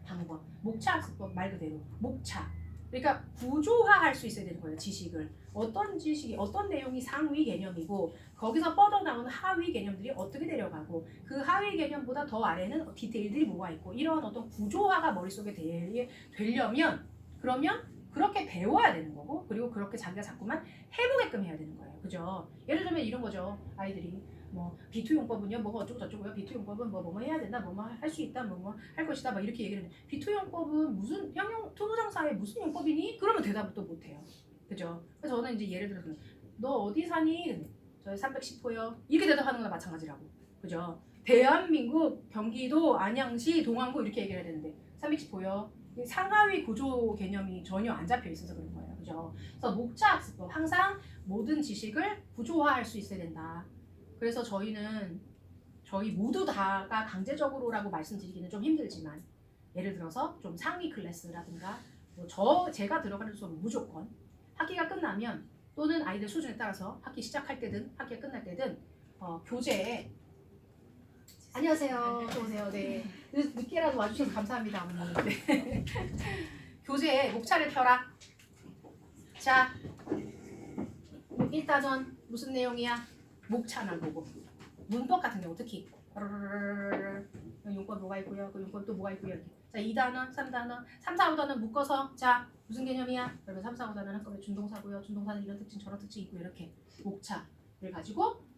방법. 목차 학습법 말 그대로 목차. 그러니까 구조화할 수 있어야 되는 거예요. 지식을. 어떤 지식이 어떤 내용이 상위 개념이고 거기서 뻗어나오는 하위 개념들이 어떻게 내려가고 그 하위 개념보다 더 아래는 디테일들이 뭐가 있고 이런 어떤 구조화가 머릿속에 되려면 그러면 그렇게 배워야 되는 거고 그리고 그렇게 자기가 자꾸만 해보게끔 해야 되는 거예요. 그죠? 예를 들면 이런 거죠. 아이들이 뭐 B2 용법은요 뭐가 어쩌고 저쩌고요. B2 용법은 뭐 해야 된다 뭐 할 수 있다 뭐 할 것이다 막 이렇게 얘기를 해. B2 용법은 무슨 형용 투부정사의 무슨 용법이니? 그러면 대답을 또 못해요. 그죠? 그래서 저는 이제 예를 들어서 너 어디 사니? 저 310호요. 이렇게 대답하는 거나 마찬가지라고. 그죠? 대한민국 경기도 안양시 동안구 이렇게 얘기를 해야 되는데 310호요. 상하위 구조 개념이 전혀 안 잡혀 있어서 그런 거예요. 그죠? 그래서 목차 학습법 항상 모든 지식을 구조화할 수 있어야 된다. 그래서 저희 모두 다가 강제적으로라고 말씀드리기는 좀 힘들지만 예를 들어서 좀 상위 클래스라든가 제가 들어가는 수업은 무조건 학기가 끝나면 또는 아이들 수준에 따라서 학기 시작할 때든 학기가 끝날 때든 교재에 안녕하세요. 어서오세요. 네. 늦게라도 와주셔서 감사합니다. 어머니. 네. 교재에 목차를 펴라. 자, 1단원 무슨 내용이야? 목차만 보고. 문법 같은 경우 특히 용법 뭐가 있고요. 그 용법 또 뭐가 있고요. 이렇게. 자, 2단원, 3단원, 3, 4, 5단원 묶어서 자, 무슨 개념이야? 그러면 3, 4, 5단원 한꺼번에 준동사고요. 준동사는 이런 특징 저런 특징 있고 이렇게 목차를 가지고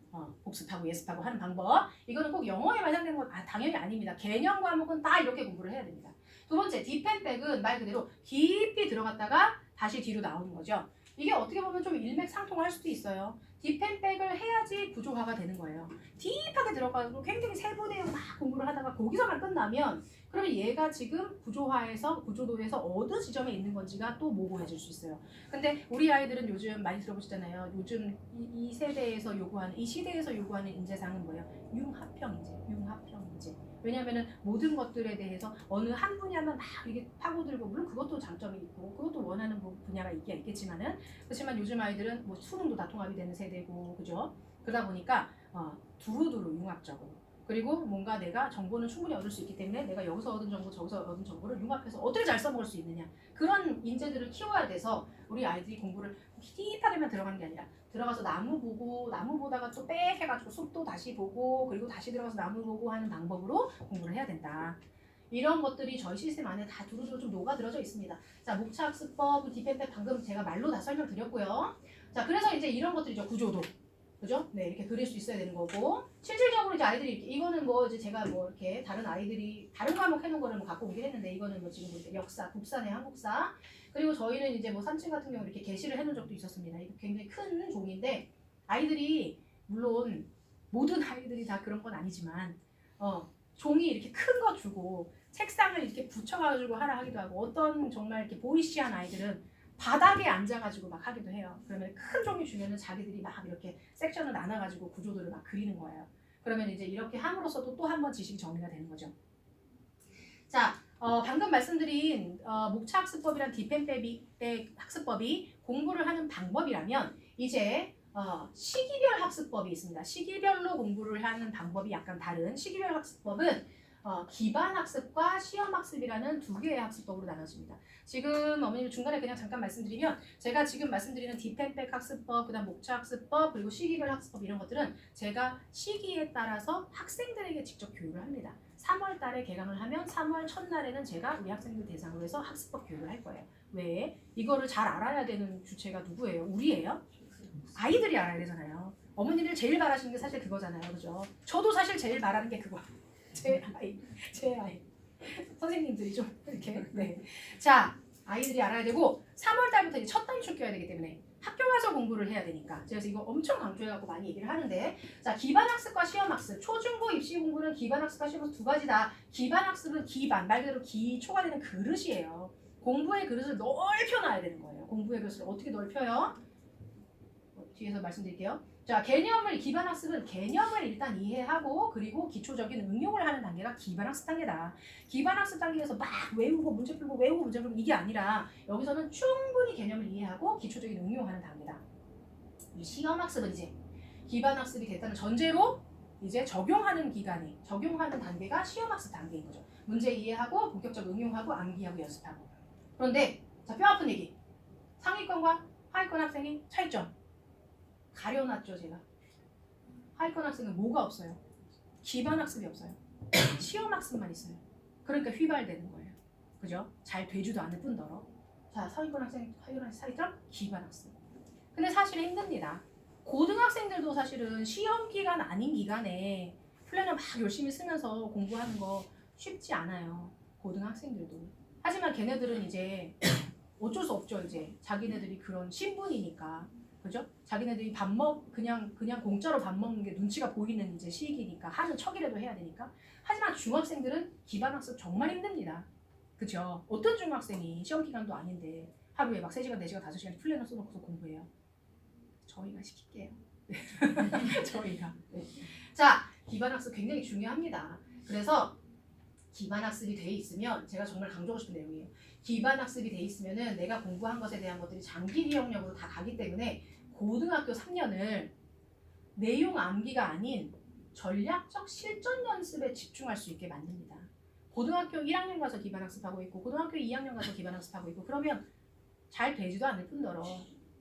복습하고 예습하고 하는 방법. 이거는 꼭 영어에만 해당되는 건 당연히 아닙니다. 개념 과목은 다 이렇게 공부를 해야 됩니다. 두 번째, 딥앤백은 말 그대로 깊이 들어갔다가 다시 뒤로 나오는 거죠. 이게 어떻게 보면 좀 일맥상통할 수도 있어요. 딥앤백을 해야지 구조화가 되는 거예요. 딥하게 들어가고 굉장히 세부 내용 막 공부를 하다가 거기서만 끝나면 그러면 얘가 지금 구조도에서 어느 지점에 있는 건지가 또 모호해질 수 있어요. 근데 우리 아이들은 요즘 많이 들어보시잖아요. 요즘 이 세대에서 요구하는 이 시대에서 요구하는 인재상은 뭐예요? 융합형 인재. 왜냐하면은 모든 것들에 대해서 어느 한 분야만 막 이게 파고들고 물론 그것도 장점이 있고 그것도 원하는 분야가 있겠지만은 그렇지만 요즘 아이들은 뭐 수능도 다 통합이 되는 세대고 그죠? 그러다 보니까 두루두루 융합적으로 그리고 뭔가 내가 정보는 충분히 얻을 수 있기 때문에 내가 여기서 얻은 정보 저기서 얻은 정보를 융합해서 어떻게 잘 써먹을 수 있느냐 그런 인재들을 키워야 돼서 우리 아이들이 공부를 딥하게만 들어가는 게 아니라 들어가서 나무 보다가 또 빽 해가지고 숲도 다시 보고 그리고 다시 들어가서 나무 보고 하는 방법으로 공부를 해야 된다. 이런 것들이 저희 시스템 안에 다 두루두루 좀 녹아들어져 있습니다. 자, 목차학습법, 딥앤백 방금 제가 말로 다 설명드렸고요. 자, 그래서 이제 이런 것들이죠. 구조도. 그죠? 네, 이렇게 그릴 수 있어야 되는 거고 실질적으로 이제 아이들이 이거는 뭐 이제 제가 뭐 이렇게 다른 아이들이 다른 과목 해놓은 거를 뭐 갖고 오긴 했는데 이거는 뭐 지금 보니까 역사, 국사네 한국사 그리고 저희는 이제 뭐 3층 같은 경우 이렇게 게시를 해놓은 적도 있었습니다. 이거 굉장히 큰 종인데 아이들이 물론 모든 아이들이 다 그런 건 아니지만 종이 이렇게 큰 거 주고 책상을 이렇게 붙여가지고 하라 하기도 하고 어떤 정말 이렇게 보이시한 아이들은 바닥에 앉아가지고 막 하기도 해요. 그러면 큰 종이 주면은 자기들이 막 이렇게 섹션을 나눠가지고 구조도를 막 그리는 거예요. 그러면 이제 이렇게 함으로써도 또 한 번 지식이 정리가 되는 거죠. 자, 방금 말씀드린 목차학습법이란 디펜백 학습법이 공부를 하는 방법이라면 이제 시기별 학습법이 있습니다. 시기별로 공부를 하는 방법이 약간 다른 시기별 학습법은 기반학습과 시험학습이라는 두 개의 학습법으로 나눠집니다. 지금 어머님 중간에 그냥 잠깐 말씀드리면 제가 지금 말씀드리는 디펜백 학습법, 그다음 목차학습법, 그리고 시기별 학습법 이런 것들은 제가 시기에 따라서 학생들에게 직접 교육을 합니다. 3월 달에 개강을 하면 3월 첫날에는 제가 우리 학생들 대상으로 해서 학습법 교육을 할 거예요. 왜? 이거를 잘 알아야 되는 주체가 누구예요? 우리예요? 아이들이 알아야 되잖아요. 어머니들 제일 바라시는 게 사실 그거잖아요. 그죠? 저도 사실 제일 바라는 게 그거. 제 아이. 선생님들이 좀 이렇게. 네. 자, 아이들이 알아야 되고 3월 달부터 이제 첫 단축 껴야 되기 때문에 학교 가서 공부를 해야 되니까 그래서 이거 엄청 강조해갖고 많이 얘기를 하는데 자 기반학습과 시험학습 초중고 입시 공부는 기반학습과 시험학습 두 가지다. 기반학습은 기반 말 그대로 기초가 되는 그릇이에요. 공부의 그릇을 넓혀놔야 되는 거예요. 공부의 그릇을 어떻게 넓혀요? 뒤에서 말씀드릴게요. 자 개념을 기반학습은 개념을 일단 이해하고 그리고 기초적인 응용을 하는 단계가 기반학습 단계다. 기반학습 단계에서 막 외우고 문제 풀고 이게 아니라 여기서는 충분히 개념을 이해하고 기초적인 응용하는 단계다. 이 시험학습은 이제 기반학습이 됐다는 전제로 이제 적용하는 단계가 시험학습 단계인 거죠. 문제 이해하고 본격적 응용하고 암기하고 연습하고. 그런데 자 뼈아픈 얘기. 상위권과 하위권 학생이 차이점. 가려놨죠 제가. 하위권 학생은 뭐가 없어요? 기반학습이 없어요. 시험학습만 있어요. 그러니까 휘발되는 거예요. 그죠? 잘 되지도 않을 뿐더러. 자 하위권 학생 차이점 기반학습. 근데 사실 힘듭니다. 고등학생들도 사실은 시험 기간 아닌 기간에 플랜을 막 열심히 쓰면서 공부하는 거 쉽지 않아요. 고등학생들도. 하지만 걔네들은 이제 어쩔 수 없죠. 이제 자기네들이 그런 신분이니까. 그죠? 자기네들이 그냥 공짜로 밥 먹는 게 눈치가 보이는 이제 시기니까 하는 척이라도 해야 되니까. 하지만 중학생들은 기반학습 정말 힘듭니다. 그죠? 어떤 중학생이 시험 기간도 아닌데 하루에 막 3시간, 4시간, 5시간 플랜을 써놓고서 공부해요. 저희가 시킬게요. 저희가. 네. 자, 기반학습 굉장히 중요합니다. 그래서 기반학습이 돼 있으면 제가 정말 강조하고 싶은 내용이에요. 기반학습이 돼 있으면은 내가 공부한 것에 대한 것들이 장기 기억력으로 다 가기 때문에 고등학교 3년을 내용 암기가 아닌 전략적 실전 연습에 집중할 수 있게 만듭니다. 고등학교 1학년 가서 기반학습하고 있고 고등학교 2학년 가서 기반학습하고 있고 그러면 잘 되지도 않을 뿐더러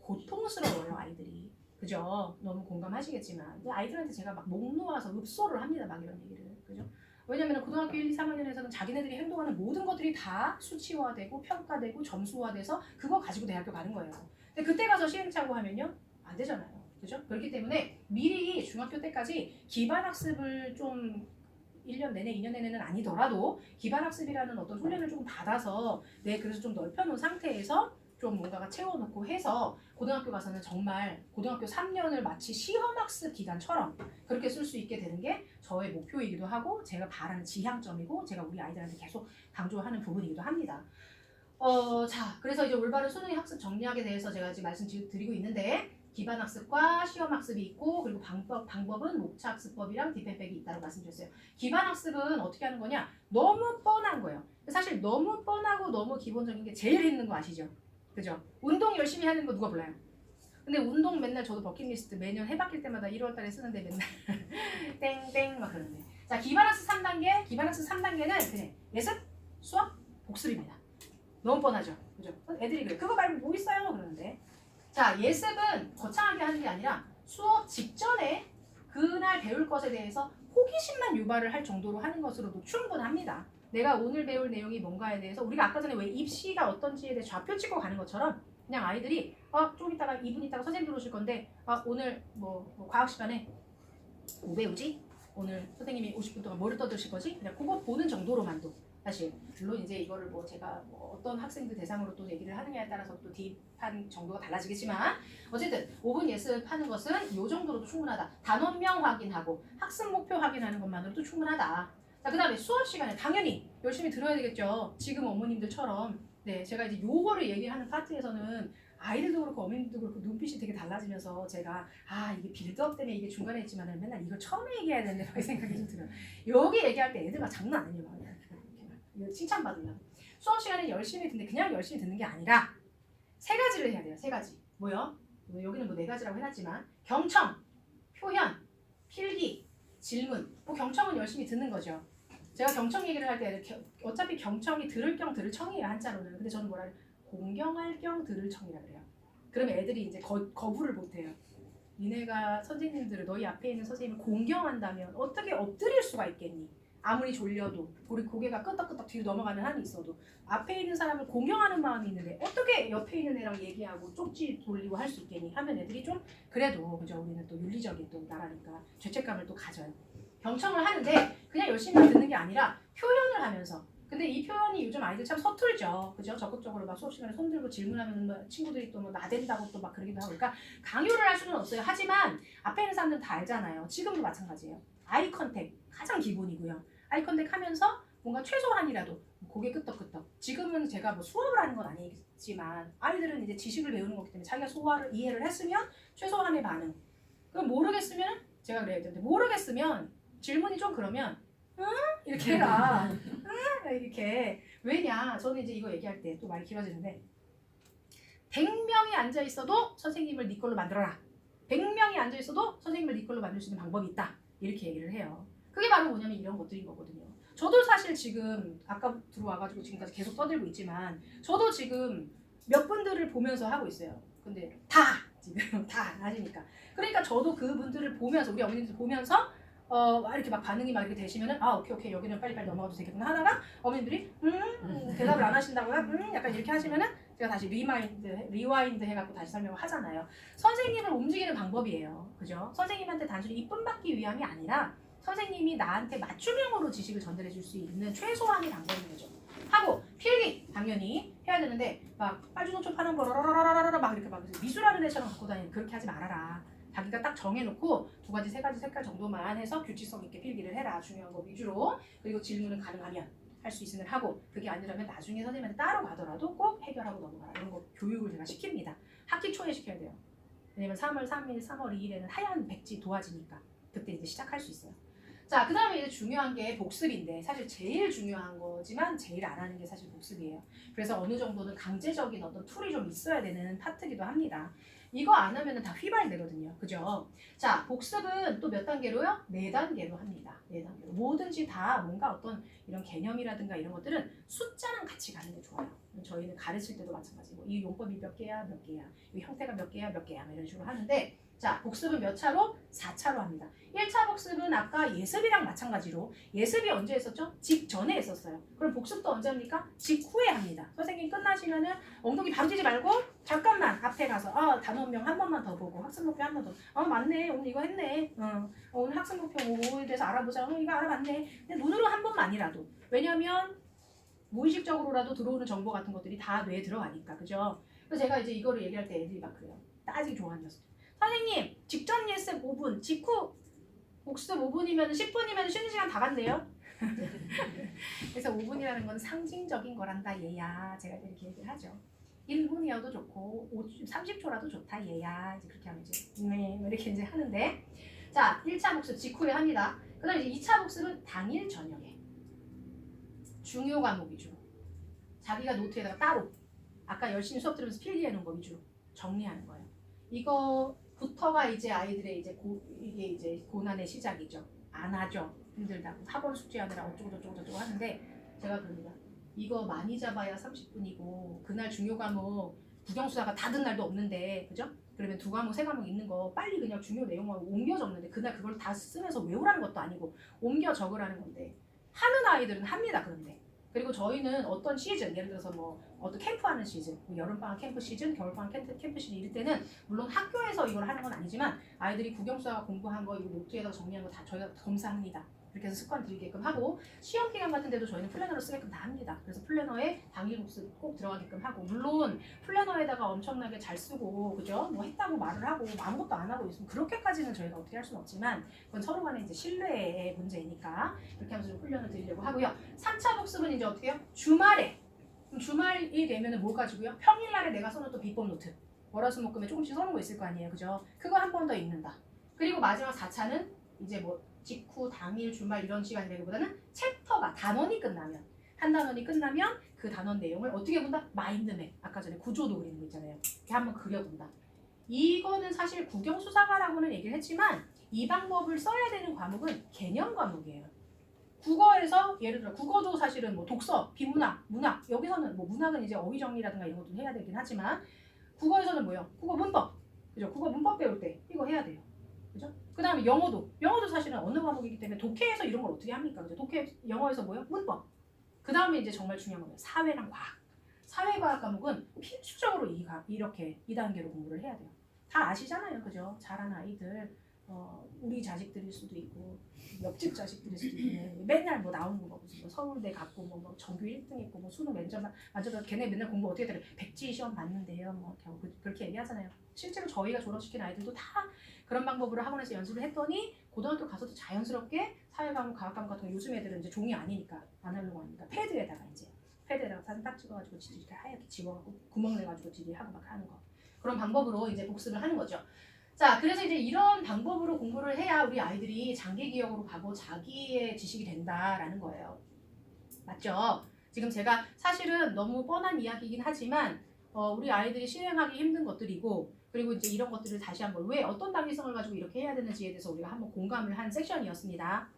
고통스러워요 아이들이. 그죠? 너무 공감하시겠지만 근데 아이들한테 제가 막 목 놓아서 읍소를 합니다. 막 이런 얘기를. 그죠? 왜냐면 고등학교 1, 2, 3학년에서는 자기네들이 행동하는 모든 것들이 다 수치화되고 평가되고 점수화돼서 그거 가지고 대학교 가는 거예요. 근데 그때 가서 시행착오 하면요 안 되잖아요. 그죠? 그렇기 때문에 미리 중학교 때까지 기반학습을 좀 1년 내내, 2년 내내는 아니더라도 기반학습이라는 어떤 훈련을 조금 받아서 그래서 좀 넓혀놓은 상태에서 좀 뭔가가 채워놓고 해서 고등학교 가서는 정말 고등학교 3년을 마치 시험학습 기간처럼 그렇게 쓸 수 있게 되는 게 저의 목표이기도 하고 제가 바라는 지향점이고 제가 우리 아이들한테 계속 강조하는 부분이기도 합니다. 자, 그래서 이제 올바른 수능의 학습 정리학에 대해서 제가 지금 말씀드리고 있는데 기반학습과 시험학습이 있고 그리고 방법은 목차학습법이랑 디펜백이 있다고 말씀드렸어요. 기반학습은 어떻게 하는 거냐? 너무 뻔한 거예요. 사실 너무 뻔하고 너무 기본적인 게 제일 힘든 거 아시죠? 그죠? 운동 열심히 하는 거 누가 몰라요? 근데 운동 맨날 저도 버킷리스트 매년 해바뀔 때마다 1월 달에 쓰는데 맨날 땡땡 막 그러는데 자 기반학습 3단계는 그냥 예습, 수업, 복습입니다. 너무 뻔하죠? 그죠? 애들이 그래 그거 말고 뭐 있어요? 그러는데 자 예습은 거창하게 하는 게 아니라 수업 직전에 그날 배울 것에 대해서 호기심만 유발을 할 정도로 하는 것으로도 충분합니다. 내가 오늘 배울 내용이 뭔가에 대해서 우리가 아까 전에 왜 입시가 어떤지에 대해 좌표 찍고 가는 것처럼 그냥 아이들이 좀 이따가 2분 있다가 선생님 들어오실 건데 오늘 뭐 과학 시간에 뭐 배우지? 오늘 선생님이 50분 동안 뭐를 떠드실 거지? 그냥 그거 보는 정도로만도 사실 물론 이제 이거를 뭐 제가 뭐 어떤 학생들 대상으로 또 얘기를 하느냐에 따라서 또 딥한 정도가 달라지겠지만 어쨌든 5분 예습하는 것은 이 정도로도 충분하다. 단원명 확인하고 학습 목표 확인하는 것만으로도 충분하다. 자, 그 다음에 수업 시간에 당연히 열심히 들어야 되겠죠. 지금 어머님들처럼 제가 이제 요거를 얘기하는 파트에서는 아이들도 그렇고 어머님도 그렇고 눈빛이 되게 달라지면서 제가 이게 빌드업 때문에 이게 중간에 있지만은 맨날 이걸 처음에 얘기해야 되는데 막 생각이 좀 들어요. 여기 얘기할 때 애들 막 장난 아니에요. 막 이렇게 칭찬받으면 수업 시간에 열심히 듣는데 그냥 열심히 듣는 게 아니라 세 가지를 해야 돼요. 세 가지. 뭐요? 여기는 뭐 네 가지라고 해놨지만 경청, 표현, 필기, 질문. 뭐 경청은 열심히 듣는 거죠. 제가 경청 얘기를 할 때 어차피 경청이 들을 경 들을 청이에요 한자로는. 근데 저는 뭐라 공경할 경 들을 청이라 그래요. 그러면 애들이 이제 거부를 못해요. 니네가 선생님들을 너희 앞에 있는 선생님을 공경한다면 어떻게 엎드릴 수가 있겠니? 아무리 졸려도 우리 고개가 끄덕끄덕 뒤로 넘어가는 한이 있어도 앞에 있는 사람을 공경하는 마음이 있는데 어떻게 옆에 있는 애랑 얘기하고 쪽지 돌리고 할 수 있겠니? 하면 애들이 좀 그래도 그죠? 우리는 또 윤리적인 또 나라니까 죄책감을 또 가져요. 경청을 하는데 그냥 열심히 듣는 게 아니라 표현을 하면서 근데 이 표현이 요즘 아이들 참 서툴죠. 그죠? 적극적으로 막 수업 시간에 손 들고 질문하면 뭐 친구들이 또 뭐 나댄다고 또 막 그러기도 하고 그러니까 강요를 할 수는 없어요. 하지만 앞에 있는 사람들은 다 알잖아요. 지금도 마찬가지예요. 아이 컨택 가장 기본이고요. 아이 컨택 하면서 뭔가 최소한이라도 고개 끄덕끄덕. 지금은 제가 뭐 수업을 하는 건 아니지만 아이들은 이제 지식을 배우는 거기 때문에 자기가 소화를 이해를 했으면 최소한의 반응. 그럼 모르겠으면 제가 그래야 되는데 모르겠으면 질문이 좀 그러면 이렇게 해라. 이렇게. 왜냐? 저는 이제 이거 얘기할 때 또 말이 길어지는데 100명이 앉아 있어도 선생님을 네 걸로 만들어라. 100명이 앉아 있어도 선생님을 네 걸로 만들 수 있는 방법이 있다. 이렇게 얘기를 해요. 그게 바로 뭐냐면 이런 것들인 거거든요. 저도 사실 지금 아까 들어와가지고 지금까지 계속 떠들고 있지만 저도 지금 몇 분들을 보면서 하고 있어요. 근데 다 지금 다 하시니까. 그러니까 저도 그분들을 보면서 우리 어머님들 보면서 이렇게 막 반응이 막 이렇게 되시면은 오케이 여기는 빨리빨리 넘어가도 되겠구나 하다가 어머님들이 대답을 안 하신다고요? 약간 이렇게 하시면은 제가 다시 리와인드 해갖고 다시 설명을 하잖아요. 선생님을 움직이는 방법이에요. 그죠? 선생님한테 단순히 이쁨 받기 위함이 아니라 선생님이 나한테 맞춤형으로 지식을 전달해 줄 수 있는 최소한의 방법인 거죠. 하고 필기 당연히 해야 되는데 막 빨주노초 파는 거 라라라라라 막 이렇게 막 미술하는 애처럼 갖고 다니는 그렇게 하지 말아라. 자기가 딱 정해놓고 2가지 3가지 색깔 정도만 해서 규칙성 있게 필기를 해라. 중요한 거 위주로. 그리고 질문은 가능하면 할 수 있으면 하고 그게 아니라면 나중에 선생님한테 따로 가더라도 꼭 해결하고 넘어가라. 이런 거 교육을 제가 시킵니다. 학기 초에 시켜야 돼요. 왜냐면 3월 3일, 3월 2일에는 하얀 백지 도화지니까 그때 이제 시작할 수 있어요. 자, 그 다음에 이제 중요한 게 복습인데 사실 제일 중요한 거지만 제일 안 하는 게 사실 복습이에요. 그래서 어느 정도는 강제적인 어떤 툴이 좀 있어야 되는 파트기도 합니다. 이거 안 하면 다 휘발되거든요. 그죠? 자, 복습은 또 몇 단계로요? 4단계로 합니다. 4단계로. 뭐든지 다 뭔가 어떤 이런 개념이라든가 이런 것들은 숫자랑 같이 가는 게 좋아요. 저희는 가르칠 때도 마찬가지고 이 용법이 몇 개야, 몇 개야. 이 형태가 몇 개야, 몇 개야. 이런 식으로 하는데 자, 복습은 몇 차로? 4차로 합니다. 1차 복습은 아까 예습이랑 마찬가지로 예습이 언제 했었죠? 직전에 했었어요. 그럼 복습도 언제 합니까? 직후에 합니다. 선생님 끝나시면은 엉덩이 바로 뛰지 말고 잠깐만 앞에 가서 단원명 한 번만 더 보고 학습목표 한 번 더. 맞네. 오늘 이거 했네. 오늘 학습목표 뭐에 대해서 알아보자. 이거 알아봤네. 근데 눈으로 한 번만이라도. 왜냐면 무의식적으로라도 들어오는 정보 같은 것들이 다 뇌에 들어가니까. 그죠? 그래서 제가 이제 이거를 얘기할 때 애들이 막 그래요. 따지기 좋아하는 녀석. 선생님 직전 예습 5분, 직후 복습 5분이면 10분이면 쉬는 시간 다 간대요. 그래서 5분이라는 건 상징적인 거란다 얘야. 제가 이렇게 얘기를 하죠. 1분이어도 좋고 30초라도 좋다 얘야. 이제 그렇게 하면 이제 이렇게 이제 하는데 자 1차 복습 직후에 합니다. 그다음에 이제 2차 복습은 당일 저녁에 중요 과목 위주로 자기가 노트에다가 따로 아까 열심히 수업 들으면서 필기해 놓은 거 위주로 정리하는 거예요. 이거부터가 이제 아이들의 이게 이제 고난의 시작이죠. 안 하죠. 힘들다고 학원 숙제하느라 어쩌고 하는데 제가 그럽니다. 이거 많이 잡아야 30분이고 그날 중요 과목 국영수사가 다 든 날도 없는데 그죠? 그러면 2과목 3과목 있는 거 빨리 그냥 중요 내용만 옮겨 적는데 그날 그걸 다 쓰면서 외우라는 것도 아니고 옮겨 적으라는 건데 하는 아이들은 합니다. 그런데 그리고 저희는 어떤 시즌, 예를 들어서 뭐 어떤 캠프하는 시즌, 여름방학 캠프 시즌, 겨울방학 캠프 시즌 이럴 때는 물론 학교에서 이걸 하는 건 아니지만 아이들이 국영수사가 공부한 거 이거 노트에다가 정리한 거 다 저희가 검사합니다. 그렇게 해서 습관 들이게끔 하고 시험 기간 같은 데도 저희는 플래너를 쓰게끔 다 합니다. 그래서 플래너에 당일 복습 꼭 들어가게끔 하고 물론 플래너에다가 엄청나게 잘 쓰고 그죠? 뭐 했다고 말을 하고 아무것도 안 하고 있으면 그렇게까지는 저희가 어떻게 할 수는 없지만 그건 서로 간에 이제 신뢰의 문제이니까 그렇게 하면서 좀 훈련을 드리려고 하고요. 3차 복습은 이제 어떻게 해요? 주말에 주말이 되면은 뭐 가지고요? 평일날에 내가 써놓은 또 비법 노트 월화수목금에 조금씩 써놓은 거 있을 거 아니에요. 그죠? 그거 한 번 더 읽는다. 그리고 마지막 4차는 이제 뭐 직후, 당일, 주말 이런 시간이 되기보다는 챕터가 단원이 끝나면 한 단원이 끝나면 그 단원 내용을 어떻게 본다? 마인드맵. 아까 전에 구조도 그리는 거 있잖아요. 이렇게 한번 그려본다. 이거는 사실 국영수사과라고는 얘기를 했지만 이 방법을 써야 되는 과목은 개념 과목이에요. 국어에서 예를 들어 국어도 사실은 뭐 독서, 비문학, 문학 여기서는 뭐 문학은 이제 어휘 정리라든가 이런 것도 해야 되긴 하지만 국어에서는 뭐예요? 국어 문법. 그죠? 국어 문법 배울 때 이거 해야 돼요. 그죠? 그다음에 영어도 사실은 언어 과목이기 때문에 독해에서 이런 걸 어떻게 합니까? 그죠? 독해 영어에서 뭐예요? 문법. 그다음에 이제 정말 중요한 거예요. 사회랑 과학. 사회과학 과목은 필수적으로 이렇게 2단계로 공부를 해야 돼요. 다 아시잖아요. 그죠? 잘하는 아이들 우리 자식들일 수도 있고 옆집 자식들일 수도 있고 맨날 뭐 나오는 거 무슨 뭐 서울대 갔고 뭐 전교 1등 했고 뭐 수능 면접 맞아도 걔네 맨날 공부 어떻게 돼? 백지 시험 봤는데요. 뭐 그렇게 얘기하잖아요. 실제로 저희가 졸업시킨 아이들도 다 그런 방법으로 학원에서 연습을 했더니 고등학교 가서도 자연스럽게 사회 과목, 과학 과목 같은 거 요즘 애들은 이제 종이 아니니까 아날로그 하니까 패드에다가 사진 딱 찍어가지고 이렇게 하얗게 지워가지고 구멍 내가지고 하고 막 하는 거 그런 방법으로 이제 복습을 하는 거죠. 자, 그래서 이제 이런 방법으로 공부를 해야 우리 아이들이 장기 기억으로 가고 자기의 지식이 된다라는 거예요. 맞죠? 지금 제가 사실은 너무 뻔한 이야기이긴 하지만 우리 아이들이 실행하기 힘든 것들이고 그리고 이제 이런 것들을 다시 한번 왜 어떤 당위성을 가지고 이렇게 해야 되는지에 대해서 우리가 한번 공감을 한 섹션이었습니다.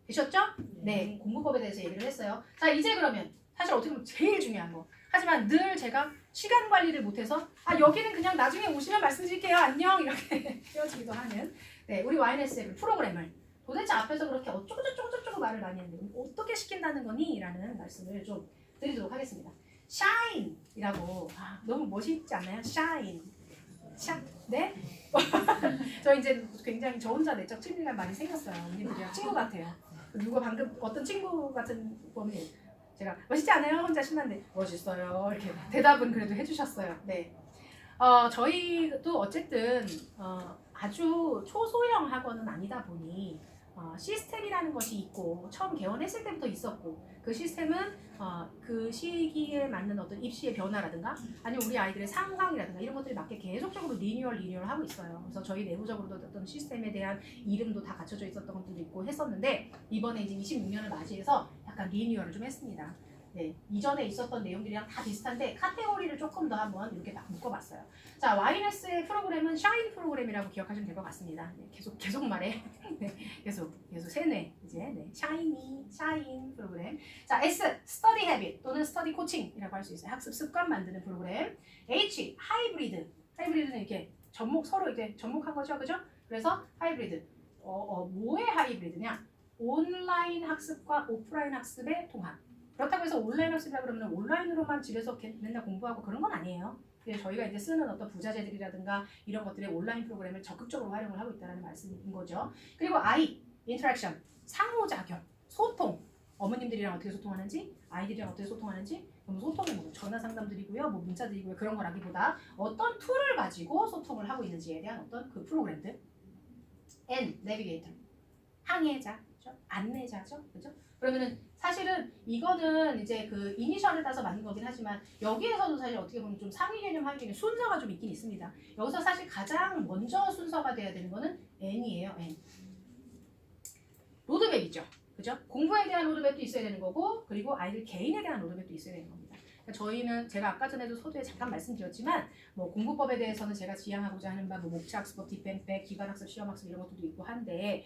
되셨죠? 네, 공부법에 대해서 얘기를 했어요. 자, 이제 그러면 사실 어떻게 보면 제일 중요한 거. 하지만 늘 제가 시간 관리를 못해서 여기는 그냥 나중에 오시면 말씀드릴게요. 안녕 이렇게 헤어지기도 하는 네, 우리 YNSF 프로그램을 도대체 앞에서 그렇게 어쩌고저쩌고 말을 많이 했는데 어떻게 시킨다는 거니? 라는 말씀을 좀 드리도록 하겠습니다. 샤인이라고 너무 멋있지 않나요? 샤인. 네? 저 이제 굉장히 저 혼자 내적 친밀감 많이 생겼어요. 언니들이랑 친구 같아요. 누가 방금 어떤 친구 같은 분이 제가 멋있지 않아요? 혼자 신났는데 멋있어요. 이렇게 대답은 그래도 해주셨어요. 네. 저희도 어쨌든 아주 초소형 학원은 아니다 보니 시스템이라는 것이 있고 처음 개원했을 때부터 있었고 그 시스템은 그 시기에 맞는 어떤 입시의 변화라든가 아니면 우리 아이들의 상황이라든가 이런 것들이 맞게 계속적으로 리뉴얼 하고 있어요. 그래서 저희 내부적으로도 어떤 시스템에 대한 이름도 다 갖춰져 있었던 것들도 있고 했었는데 이번에 이제 26년을 맞이해서 약간 리뉴얼을 좀 했습니다. 네, 이전에 있었던 내용들이랑 다 비슷한데 카테고리를 조금 더 한번 이렇게 막 묶어봤어요. 자, YNS의 프로그램은 샤인 프로그램이라고 기억하시면 될 것 같습니다. 네, 계속 말해. 네, 계속 세뇌 이제 샤인 프로그램. 자, S 스터디 헤빗 또는 스터디 코칭이라고 할 수 있어요. 학습 습관 만드는 프로그램. H 하이브리드는 이렇게 서로 이렇게 접목한 거죠, 그죠? 그래서 하이브리드. 뭐의 하이브리드냐? 온라인 학습과 오프라인 학습의 통합. 그렇다고 해서 온라인 학습이라 그러면 온라인으로만 집에서 맨날 공부하고 그런 건 아니에요. 저희가 이제 쓰는 어떤 부자재들이라든가 이런 것들의 온라인 프로그램을 적극적으로 활용을 하고 있다는 말씀인 거죠. 그리고 I, 인터랙션, 상호작용, 소통. 어머님들이랑 어떻게 소통하는지, 아이들이랑 어떻게 소통하는지, 그럼 소통은 뭐 전화 상담들이고요, 뭐 문자들이고요, 그런 거라기보다 어떤 툴을 가지고 소통을 하고 있는지에 대한 어떤 그 프로그램들. N, 내비게이터, 항해자, 그렇죠? 안내자죠, 그렇죠? 그러면은 사실은 이거는 이제 그 이니셜을 따서 만든 거긴 하지만 여기에서도 사실 어떻게 보면 좀 상위 개념, 하위 개념 순서가 좀 있긴 있습니다. 여기서 사실 가장 먼저 순서가 돼야 되는 거는 N이에요. N. 로드맵이죠. 그죠? 공부에 대한 로드맵도 있어야 되는 거고 그리고 아이들 개인에 대한 로드맵도 있어야 되는 겁니다. 저희는 제가 아까 전에도 소두에 잠깐 말씀드렸지만 뭐 공부법에 대해서는 제가 지향하고자 하는 바 뭐 목차학습법, 뒷뱀백, 기반학습, 시험학습 이런 것들도 있고 한데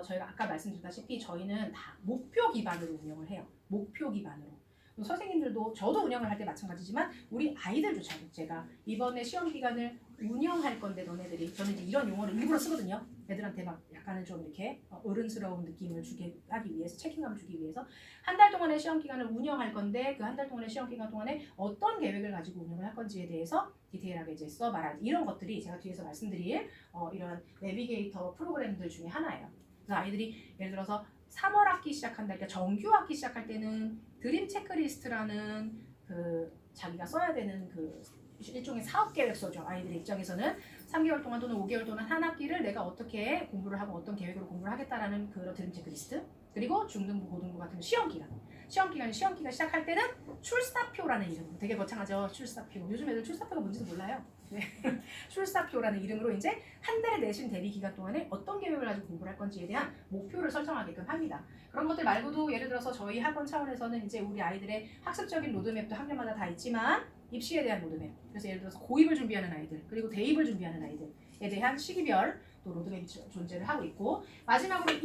저희가 아까 말씀드렸다시피 저희는 다 목표 기반으로 운영을 해요. 목표 기반으로. 선생님들도 저도 운영을 할 때 마찬가지지만 우리 아이들조차도 제가 이번에 시험 기간을 운영할 건데 너네들이 저는 이제 이런 용어를 일부러 쓰거든요. 애들한테 막 약간은 좀 이렇게 어른스러운 느낌을 주게 하기 위해서 책임감을 주기 위해서 한 달 동안의 시험 기간을 운영할 건데 그 한 달 동안의 시험 기간 동안에 어떤 계획을 가지고 운영을 할 건지에 대해서 디테일하게 이제 써말하기 이런 것들이 제가 뒤에서 말씀드릴 이런 내비게이터 프로그램들 중에 하나예요. 그래서 아이들이 예를 들어서 3월 학기 시작한다. 그러니까 정규 학기 시작할 때는 드림 체크리스트라는 그 자기가 써야 되는 그 일종의 사업 계획서죠. 아이들의 입장에서는 3개월 동안 또는 5개월 동안 한 학기를 내가 어떻게 공부를 하고 어떤 계획으로 공부를 하겠다라는 그런 드림 체크리스트. 그리고 중등부, 고등부 같은 시험 기간 시작할 때는 출사표라는 이름. 되게 거창하죠. 출사표. 요즘 애들 출사표가 뭔지도 몰라요. 네. 출사표라는 이름으로 이제 한 달에 내신 대비 기간 동안에 어떤 계획을 가지고 공부를 할 건지에 대한 목표를 설정하게끔 합니다. 그런 것들 말고도 예를 들어서 저희 학원 차원에서는 이제 우리 아이들의 학습적인 로드맵도 학년마다 다 있지만 입시에 대한 로드맵, 그래서 예를 들어서 고입을 준비하는 아이들, 그리고 대입을 준비하는 아이들에 대한 시기별 또 로드맵이 존재를 하고 있고, 마지막으로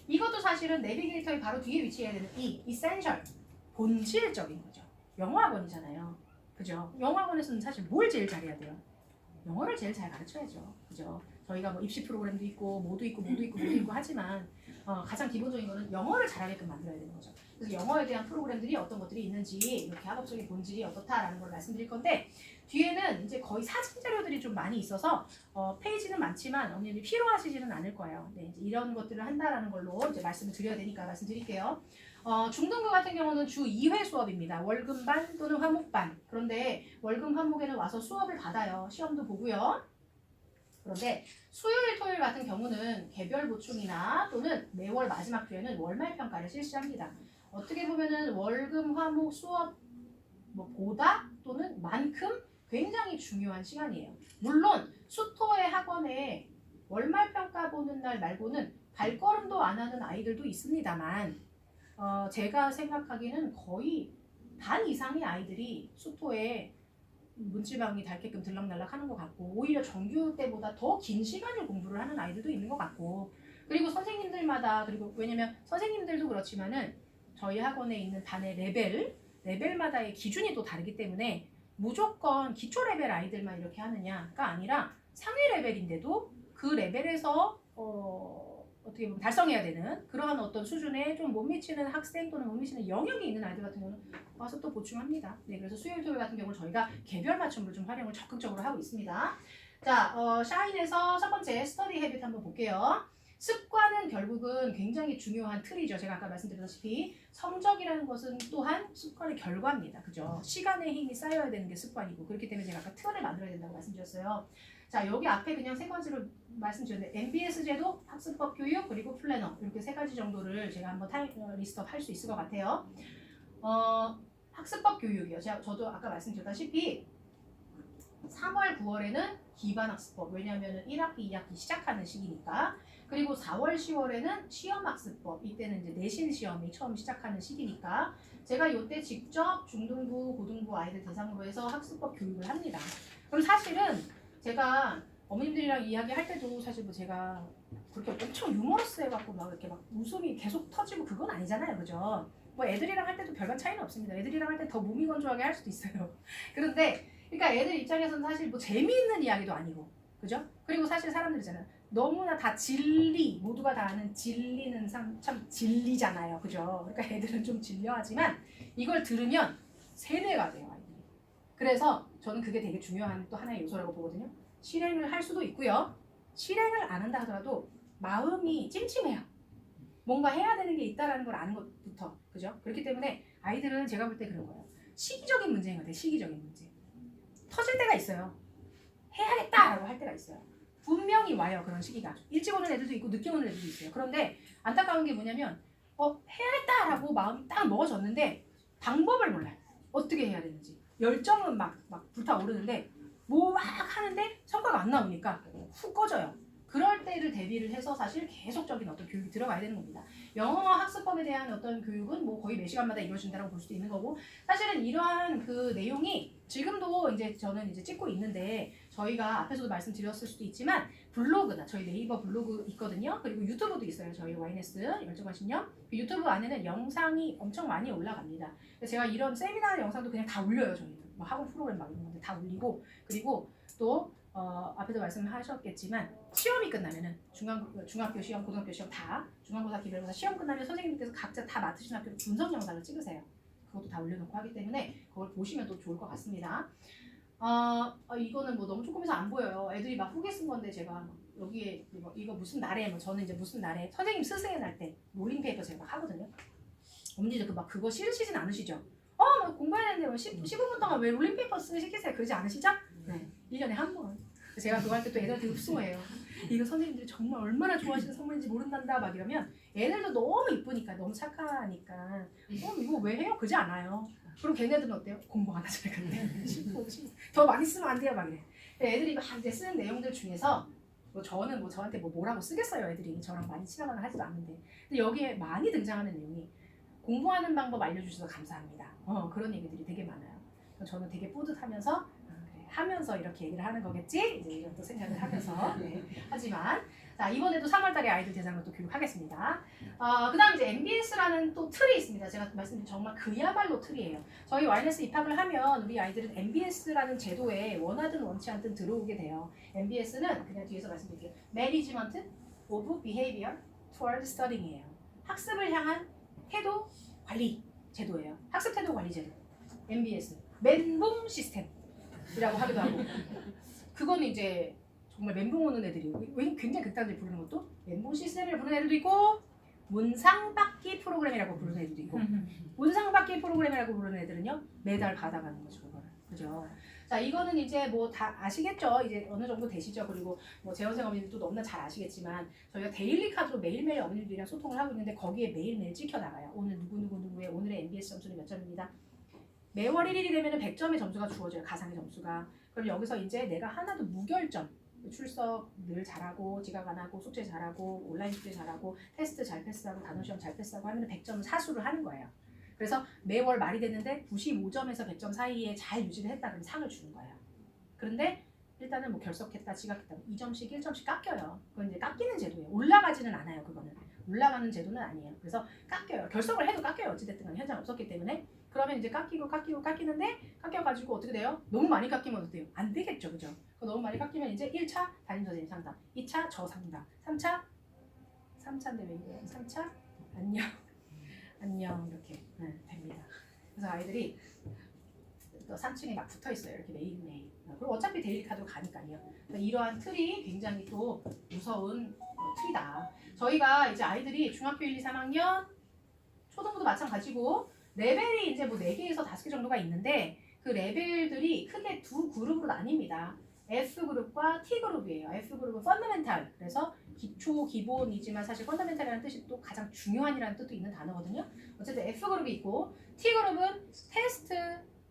이것도 사실은 내비게이터의 바로 뒤에 위치해야 되는 essential, 본질적인 거죠. 영어학원이잖아요. 그죠? 영어학원에서는 사실 뭘 제일 잘해야 돼요? 영어를 제일 잘 가르쳐야죠. 그죠? 저희가 뭐 입시 프로그램도 있고 모두 있고 하지만 가장 기본적인 거는 영어를 잘하게끔 만들어야 되는 거죠. 그래서 영어에 대한 프로그램들이 어떤 것들이 있는지, 이렇게 학업적인 본질이 어떻다라는 걸 말씀드릴 건데, 뒤에는 이제 거의 사진 자료들이 좀 많이 있어서 페이지는 많지만 어머님이 필요하시지는 않을 거예요. 네, 이제 이런 것들을 한다라는 걸로 이제 말씀을 드려야 되니까 말씀드릴게요. 중등부 같은 경우는 주 2회 수업입니다. 월금반 또는 화목반. 그런데 월금 화목에는 와서 수업을 받아요. 시험도 보고요. 그런데 수요일, 토요일 같은 경우는 개별 보충이나 또는 매월 마지막 주에는 월말 평가를 실시합니다. 어떻게 보면은 월금 화목 수업 보다 또는 만큼 굉장히 중요한 시간이에요. 물론 수토의 학원에 월말 평가 보는 날 말고는 발걸음도 안 하는 아이들도 있습니다만, 제가 생각하기는 거의 반 이상의 아이들이 수토에 문지방이 닳게끔 들락날락 하는 것 같고, 오히려 정규 때보다 더 긴 시간을 공부를 하는 아이들도 있는 것 같고, 그리고 선생님들마다, 그리고 왜냐면 선생님들도 그렇지만은 저희 학원에 있는 반의 레벨마다의 기준이 또 다르기 때문에 무조건 기초 레벨 아이들만 이렇게 하느냐가 아니라 상위 레벨인데도 그 레벨에서 어떻게 보면 달성해야 되는 그러한 어떤 수준에 좀 못 미치는 학생 또는 못 미치는 영역이 있는 아이들 같은 경우는 와서 또 보충합니다. 네, 그래서 수요일, 토요일 같은 경우는 저희가 개별 맞춤으로 좀 활용을 적극적으로 하고 있습니다. 자, 샤인에서 첫 번째 스터디 헤빗 한번 볼게요. 습관은 결국은 굉장히 중요한 틀이죠. 제가 아까 말씀드렸다시피 성적이라는 것은 또한 습관의 결과입니다. 그죠? 시간의 힘이 쌓여야 되는 게 습관이고, 그렇기 때문에 제가 아까 틀을 만들어야 된다고 말씀드렸어요. 자, 여기 앞에 그냥 세 가지로 말씀드렸는데 MBS 제도, 학습법 교육, 그리고 플래너, 이렇게 세 가지 정도를 제가 한번 리스트업 할 수 있을 것 같아요. 학습법 교육이요. 저도 아까 말씀드렸다시피 3월, 9월에는 기반학습법, 왜냐하면 1학기, 2학기 시작하는 시기니까. 그리고 4월, 10월에는 시험학습법, 이때는 이제 내신 시험이 처음 시작하는 시기니까 제가 이때 직접 중등부, 고등부 아이들 대상으로 해서 학습법 교육을 합니다. 그럼 사실은 제가 어머님들이랑 이야기할 때도 사실 뭐 제가 그렇게 엄청 유머러스 해갖고 막 이렇게 막 웃음이 계속 터지고 그건 아니잖아요. 그죠? 뭐 애들이랑 할 때도 별반 차이는 없습니다. 애들이랑 할 때 더 몸이 건조하게 할 수도 있어요. 그런데 그러니까 애들 입장에서는 사실 뭐 재미있는 이야기도 아니고, 그죠? 그리고 사실 사람들이잖아요. 너무나 다 진리, 모두가 다 아는 진리는 참 진리잖아요. 그죠? 그러니까 애들은 좀 질려하지만 이걸 들으면 세뇌가 돼요, 아이들이. 그래서 저는 그게 되게 중요한 또 하나의 요소라고 보거든요. 실행을 할 수도 있고요. 실행을 안 한다 하더라도 마음이 찜찜해요. 뭔가 해야 되는 게 있다라는 걸 아는 것부터. 그죠? 그렇기 때문에 아이들은 제가 볼 때 그런 거예요. 시기적인 문제인 것 같아요. 시기적인 문제. 터질 때가 있어요. 해야겠다라고 할 때가 있어요. 분명히 와요. 그런 시기가. 일찍 오는 애들도 있고 늦게 오는 애들도 있어요. 그런데 안타까운 게 뭐냐면 해야겠다라고 마음이 딱 먹어졌는데 방법을 몰라요. 어떻게 해야 되는지. 열정은 막 불타오르는데 뭐 막 하는데 성과가 안 나오니까 훅 꺼져요. 그럴 때를 대비를 해서 사실 계속적인 어떤 교육이 들어가야 되는 겁니다. 영어 학습법에 대한 어떤 교육은 뭐 거의 매 시간마다 이루어진다고 볼 수도 있는 거고, 사실은 이러한 그 내용이 지금도 이제 저는 이제 찍고 있는데 저희가 앞에서도 말씀드렸을 수도 있지만 블로그나 저희 네이버 블로그 있거든요. 그리고 유튜브도 있어요. 저희 와이네스 열정하신요. 그 유튜브 안에는 영상이 엄청 많이 올라갑니다. 제가 이런 세미나 영상도 그냥 다 올려요. 저희는 뭐 학원 프로그램 막 이런 건데 다 올리고, 그리고 또 앞에도 말씀하셨겠지만 시험이 끝나면은 중학교 시험, 고등학교 시험 다 중간고사, 기말고사 시험 끝나면 선생님께서 각자 다 맡으신 학교로 분석 영상을 찍으세요. 그것도 다 올려놓고 하기 때문에 그걸 보시면 또 좋을 것 같습니다. 이거는 뭐 너무 조금해서 안 보여요. 애들이 막 후기 쓴 건데 제가 여기에 이거 무슨 날에 저는 이제 무슨 날에 선생님 스승의 날 때 롤링페이퍼 제가 막 하거든요. 어머니들 그거 싫으시진 않으시죠? 공부해야 되는데 15분 동안 왜 롤링페이퍼 시키세요? 그러지 않으시죠? 네. 1년에 한 번. 제가 그거 할 때 또 애들한테 흡수해요. 이거 선생님들이 정말 얼마나 좋아하시는 선물인지 모른단다 막 이러면 애들도 너무 이쁘니까, 너무 착하니까 이거 왜 해요? 그러지 않아요. 그리고 걔네들은 어때요? 공부 안 하잖아요. 근데 더 많이 쓰면 안 돼요 막 이래. 애들이 막 이제 쓰는 내용들 중에서 뭐 저는 뭐 저한테 뭐라고 쓰겠어요. 애들이 저랑 많이 친하거나 하지도 않는데. 근데 여기에 많이 등장하는 내용이 공부하는 방법 알려주셔서 감사합니다. 그런 얘기들이 되게 많아요. 저는 되게 뿌듯하면서 그래, 하면서 이렇게 얘기를 하는 거겠지? 이제 이런 또 생각을 하면서 네. 하지만 자 이번에도 3월달에 아이들 대상으로 또 교육하겠습니다. 그다음 이제 MBS라는 또 틀이 있습니다. 제가 말씀드린 정말 그야말로 틀이에요. 저희 와이너스 입학을 하면 우리 아이들은 MBS라는 제도에 원하든 원치 않든 들어오게 돼요. MBS는 그냥 뒤에서 말씀드릴게요. Management of Behavior Toward Studying이에요. 학습을 향한 태도 관리 제도예요. 학습 태도 관리 제도. MBS. 멘붕 시스템이라고 하기도 하고. 그거는 이제 정말 멘붕 오는 애들이 굉장히 극단적으로 부르는 것도 멘붕 시스템을 부르는 애들도 있고 문상받기 프로그램이라고 부르는 애들도 있고 문상받기 프로그램이라고 부르는 애들은요 매달 받아가는 거죠 그거를. 그죠? 자 이거는 이제 뭐 다 아시겠죠? 이제 어느 정도 되시죠? 그리고 뭐 재원생 어머니들도 너무나 잘 아시겠지만 저희가 데일리 카드로 매일매일 어머니들이랑 소통을 하고 있는데 거기에 매일매일 찍혀 나가요. 오늘 누구누구의 오늘의 MBS 점수는 몇 점입니다. 매월 1일이 되면 100점의 점수가 주어져요. 가상의 점수가. 그럼 여기서 이제 내가 하나도 무결점 출석 늘 잘하고 지각 안 하고 숙제 잘하고 온라인 숙제 잘하고 테스트 잘 패스하고 단어 시험 잘 패스하고 하면 100점 사수를 하는 거예요. 그래서 매월 말이 됐는데 95점에서 100점 사이에 잘 유지를 했다 그러면 상을 주는 거예요. 그런데 일단은 뭐 결석했다 지각했다 2점씩 1점씩 깎여요. 그건 이제 깎이는 제도예요. 올라가지는 않아요. 그거는 올라가는 제도는 아니에요. 그래서 깎여요. 결석을 해도 깎여요. 어찌됐든 간에 현장 없었기 때문에. 그러면 이제 깎이는데 깎여가지고 어떻게 돼요? 너무 많이 깎이면 어떻게 돼요? 안 되겠죠. 그죠? 너무 많이 깎이면 이제 1차 담임선생님 상담, 2차 저 상담, 3차인데 왜 이래요? 3차 안녕 이렇게 됩니다. 그래서 아이들이 또 3층에 막 붙어 있어요. 이렇게 매일매일. 그리고 어차피 데일리 카드로 가니까요. 이러한 틀이 굉장히 또 무서운 틀이다. 저희가 이제 아이들이 중학교 1, 2, 3학년 초등부도 마찬가지고 레벨이 이제 뭐 4개에서 5개 정도가 있는데 그 레벨들이 크게 두 그룹으로 나뉩니다. F그룹과 T그룹이에요. F그룹은 펀더멘탈. 그래서 기초, 기본이지만 사실 펀더멘탈이라는 뜻이 또 가장 중요한이라는 뜻도 있는 단어거든요. 어쨌든 F그룹이 있고 T그룹은 테스트,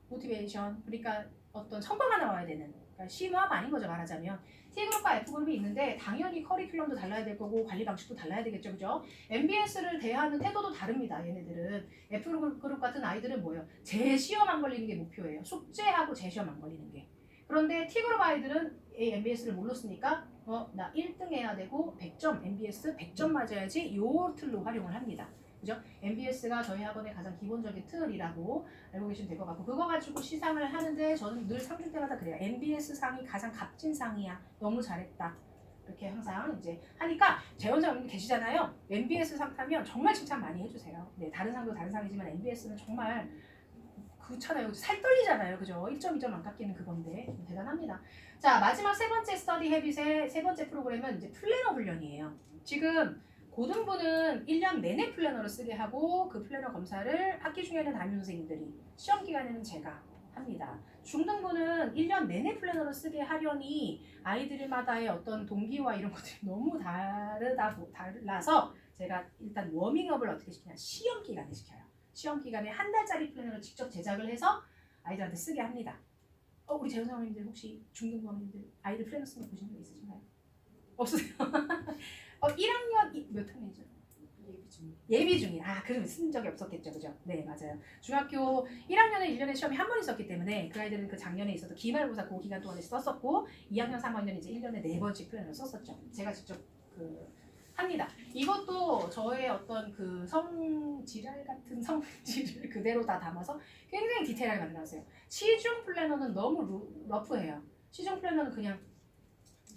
모티베이션. 그러니까 어떤 성과가 나와야 되는 그러니까 심화가 아닌 거죠 말하자면. T그룹과 F그룹이 있는데 당연히 커리큘럼도 달라야 될 거고 관리 방식도 달라야 되겠죠. 그죠? MBS를 대하는 태도도 다릅니다. 얘네들은. F그룹 같은 아이들은 뭐예요? 재시험 안 걸리는 게 목표예요. 숙제하고 재시험 안 걸리는 게. 그런데 T그룹 아이들은 MBS를 몰랐으니까 나 1등 해야 되고 100점 MBS 100점 맞아야지 요 틀로 활용을 합니다. 그죠? MBS가 저희 학원의 가장 기본적인 틀이라고 알고 계시면 될 것 같고 그거 가지고 시상을 하는데 저는 늘 상 줄 때마다 그래요. MBS 상이 가장 값진 상이야. 너무 잘했다. 이렇게 항상 이제 하니까 재원장님 계시잖아요. MBS 상 타면 정말 칭찬 많이 해주세요. 네, 다른 상도 다른 상이지만 MBS는 정말 그렇잖아요. 살 떨리잖아요. 그죠? 1점, 2점 안 깎이는 그건데 대단합니다. 자, 마지막 세 번째 스터디 헤빗의 세 번째 프로그램은 이제 플래너 훈련이에요. 지금 고등부는 1년 내내 플래너를 쓰게 하고 그 플래너 검사를 학기 중에는 담임 선생님들이 시험 기간에는 제가 합니다. 중등부는 1년 내내 플래너를 쓰게 하려니 아이들마다의 어떤 동기와 이런 것들이 너무 달라서 제가 일단 워밍업을 어떻게 시키냐 시험 기간에 시켜요. 시험 기간에 한 달짜리 플래너를 직접 제작을 해서 아이들한테 쓰게 합니다. 우리 재원사님들 혹시 중등부 학년들 아이들 플래너 쓰는 거 보신 적 있으신가요? 없으세요? 1학년 몇 학년이죠? 예비 중인. 그럼 쓴 적이 없었겠죠, 그죠? 네, 맞아요. 중학교 1학년에 1년에 시험이 한 번 있었기 때문에 그 아이들은 그 작년에 있어서 기말고사 그 기간 동안에 썼었고 2학년, 3학년 이제 1년에 4번씩 플래너를 썼었죠. 제가 직접 합니다. 이것도 저의 어떤 그 성지랄 같은 성질을 그대로 다 담아서 굉장히 디테일하게 만들어놨어요. 시중 플래너는 너무 러프해요. 시중 플래너는 그냥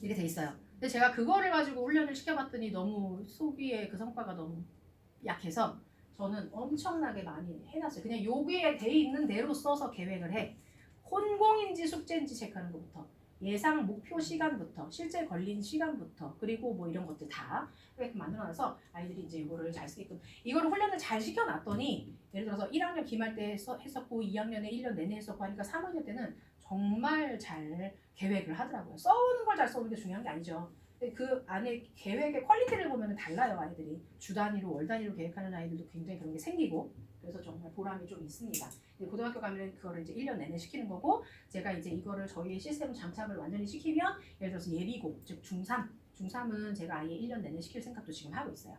이렇게 돼 있어요. 근데 제가 그거를 가지고 훈련을 시켜봤더니 너무 소비의 그 성과가 너무 약해서 저는 엄청나게 많이 해놨어요. 그냥 여기에 돼 있는 대로 써서 계획을 해. 혼공인지 숙제인지 체크하는 것부터 예상 목표 시간부터 실제 걸린 시간부터 그리고 뭐 이런 것들 다 이렇게 만들어놔서 아이들이 이제 이거를 잘 쓰게끔 이거를 훈련을 잘 시켜놨더니 예를 들어서 1학년 기말 때 했었고 2학년에 1년 내내 했었고 하니까 3학년 때는 정말 잘 계획을 하더라고요. 써오는 걸 잘 써오는 게 중요한 게 아니죠. 근데 그 안에 계획의 퀄리티를 보면 달라요. 아이들이 주 단위로 월 단위로 계획하는 아이들도 굉장히 그런 게 생기고 그래서 정말 보람이 좀 있습니다. 고등학교 가면 그거를 이제 1년 내내 시키는 거고 제가 이제 이거를 저희의 시스템 장착을 완전히 시키면 예를 들어서 예비고 즉 중3은 제가 아예 1년 내내 시킬 생각도 지금 하고 있어요.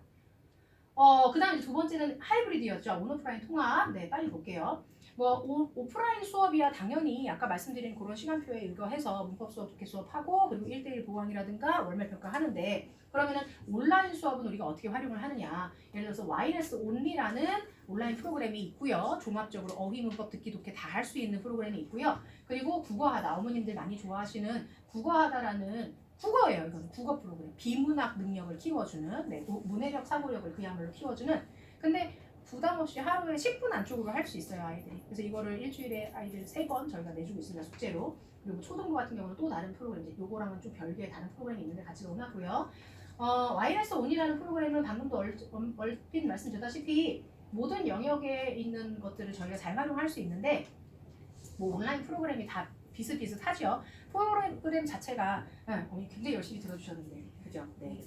그 다음에 두 번째는 하이브리드였죠. 온오프라인 통합. 네, 빨리 볼게요. 뭐 오프라인 수업이야 당연히 아까 말씀드린 그런 시간표에 의거해서 문법 수업, 독해 수업하고 그리고 1대1 보강이라든가 월말 평가 하는데 그러면은 온라인 수업은 우리가 어떻게 활용을 하느냐. 예를 들어서 YNS 온리라는 온라인 프로그램이 있고요. 종합적으로 어휘, 문법, 듣기, 독해 다 할 수 있는 프로그램이 있고요. 그리고 국어하다 어머님들 많이 좋아하시는 국어하다라는 국어예요. 이건 국어 프로그램. 비문학 능력을 키워주는 네, 문해력, 사고력을 그야말로 키워주는 근데 부담 없이 하루에 10분 안쪽으로 할 수 있어요. 아이들이. 그래서 이거를 일주일에 아이들 3번 저희가 내주고 있습니다. 숙제로. 그리고 초등부 같은 경우는 또 다른 프로그램 이제 요거랑은 좀 별개의 다른 프로그램이 있는데 같이 넣어놨고요. YNS 온이라는 프로그램은 방금도 얼핏 말씀드렸다시피 모든 영역에 있는 것들을 저희가 잘 활용할 수 있는데 뭐 온라인 프로그램이 다 비슷비슷하죠. 프로그램 자체가 굉장히 열심히 들어주셨는데 그죠? 네.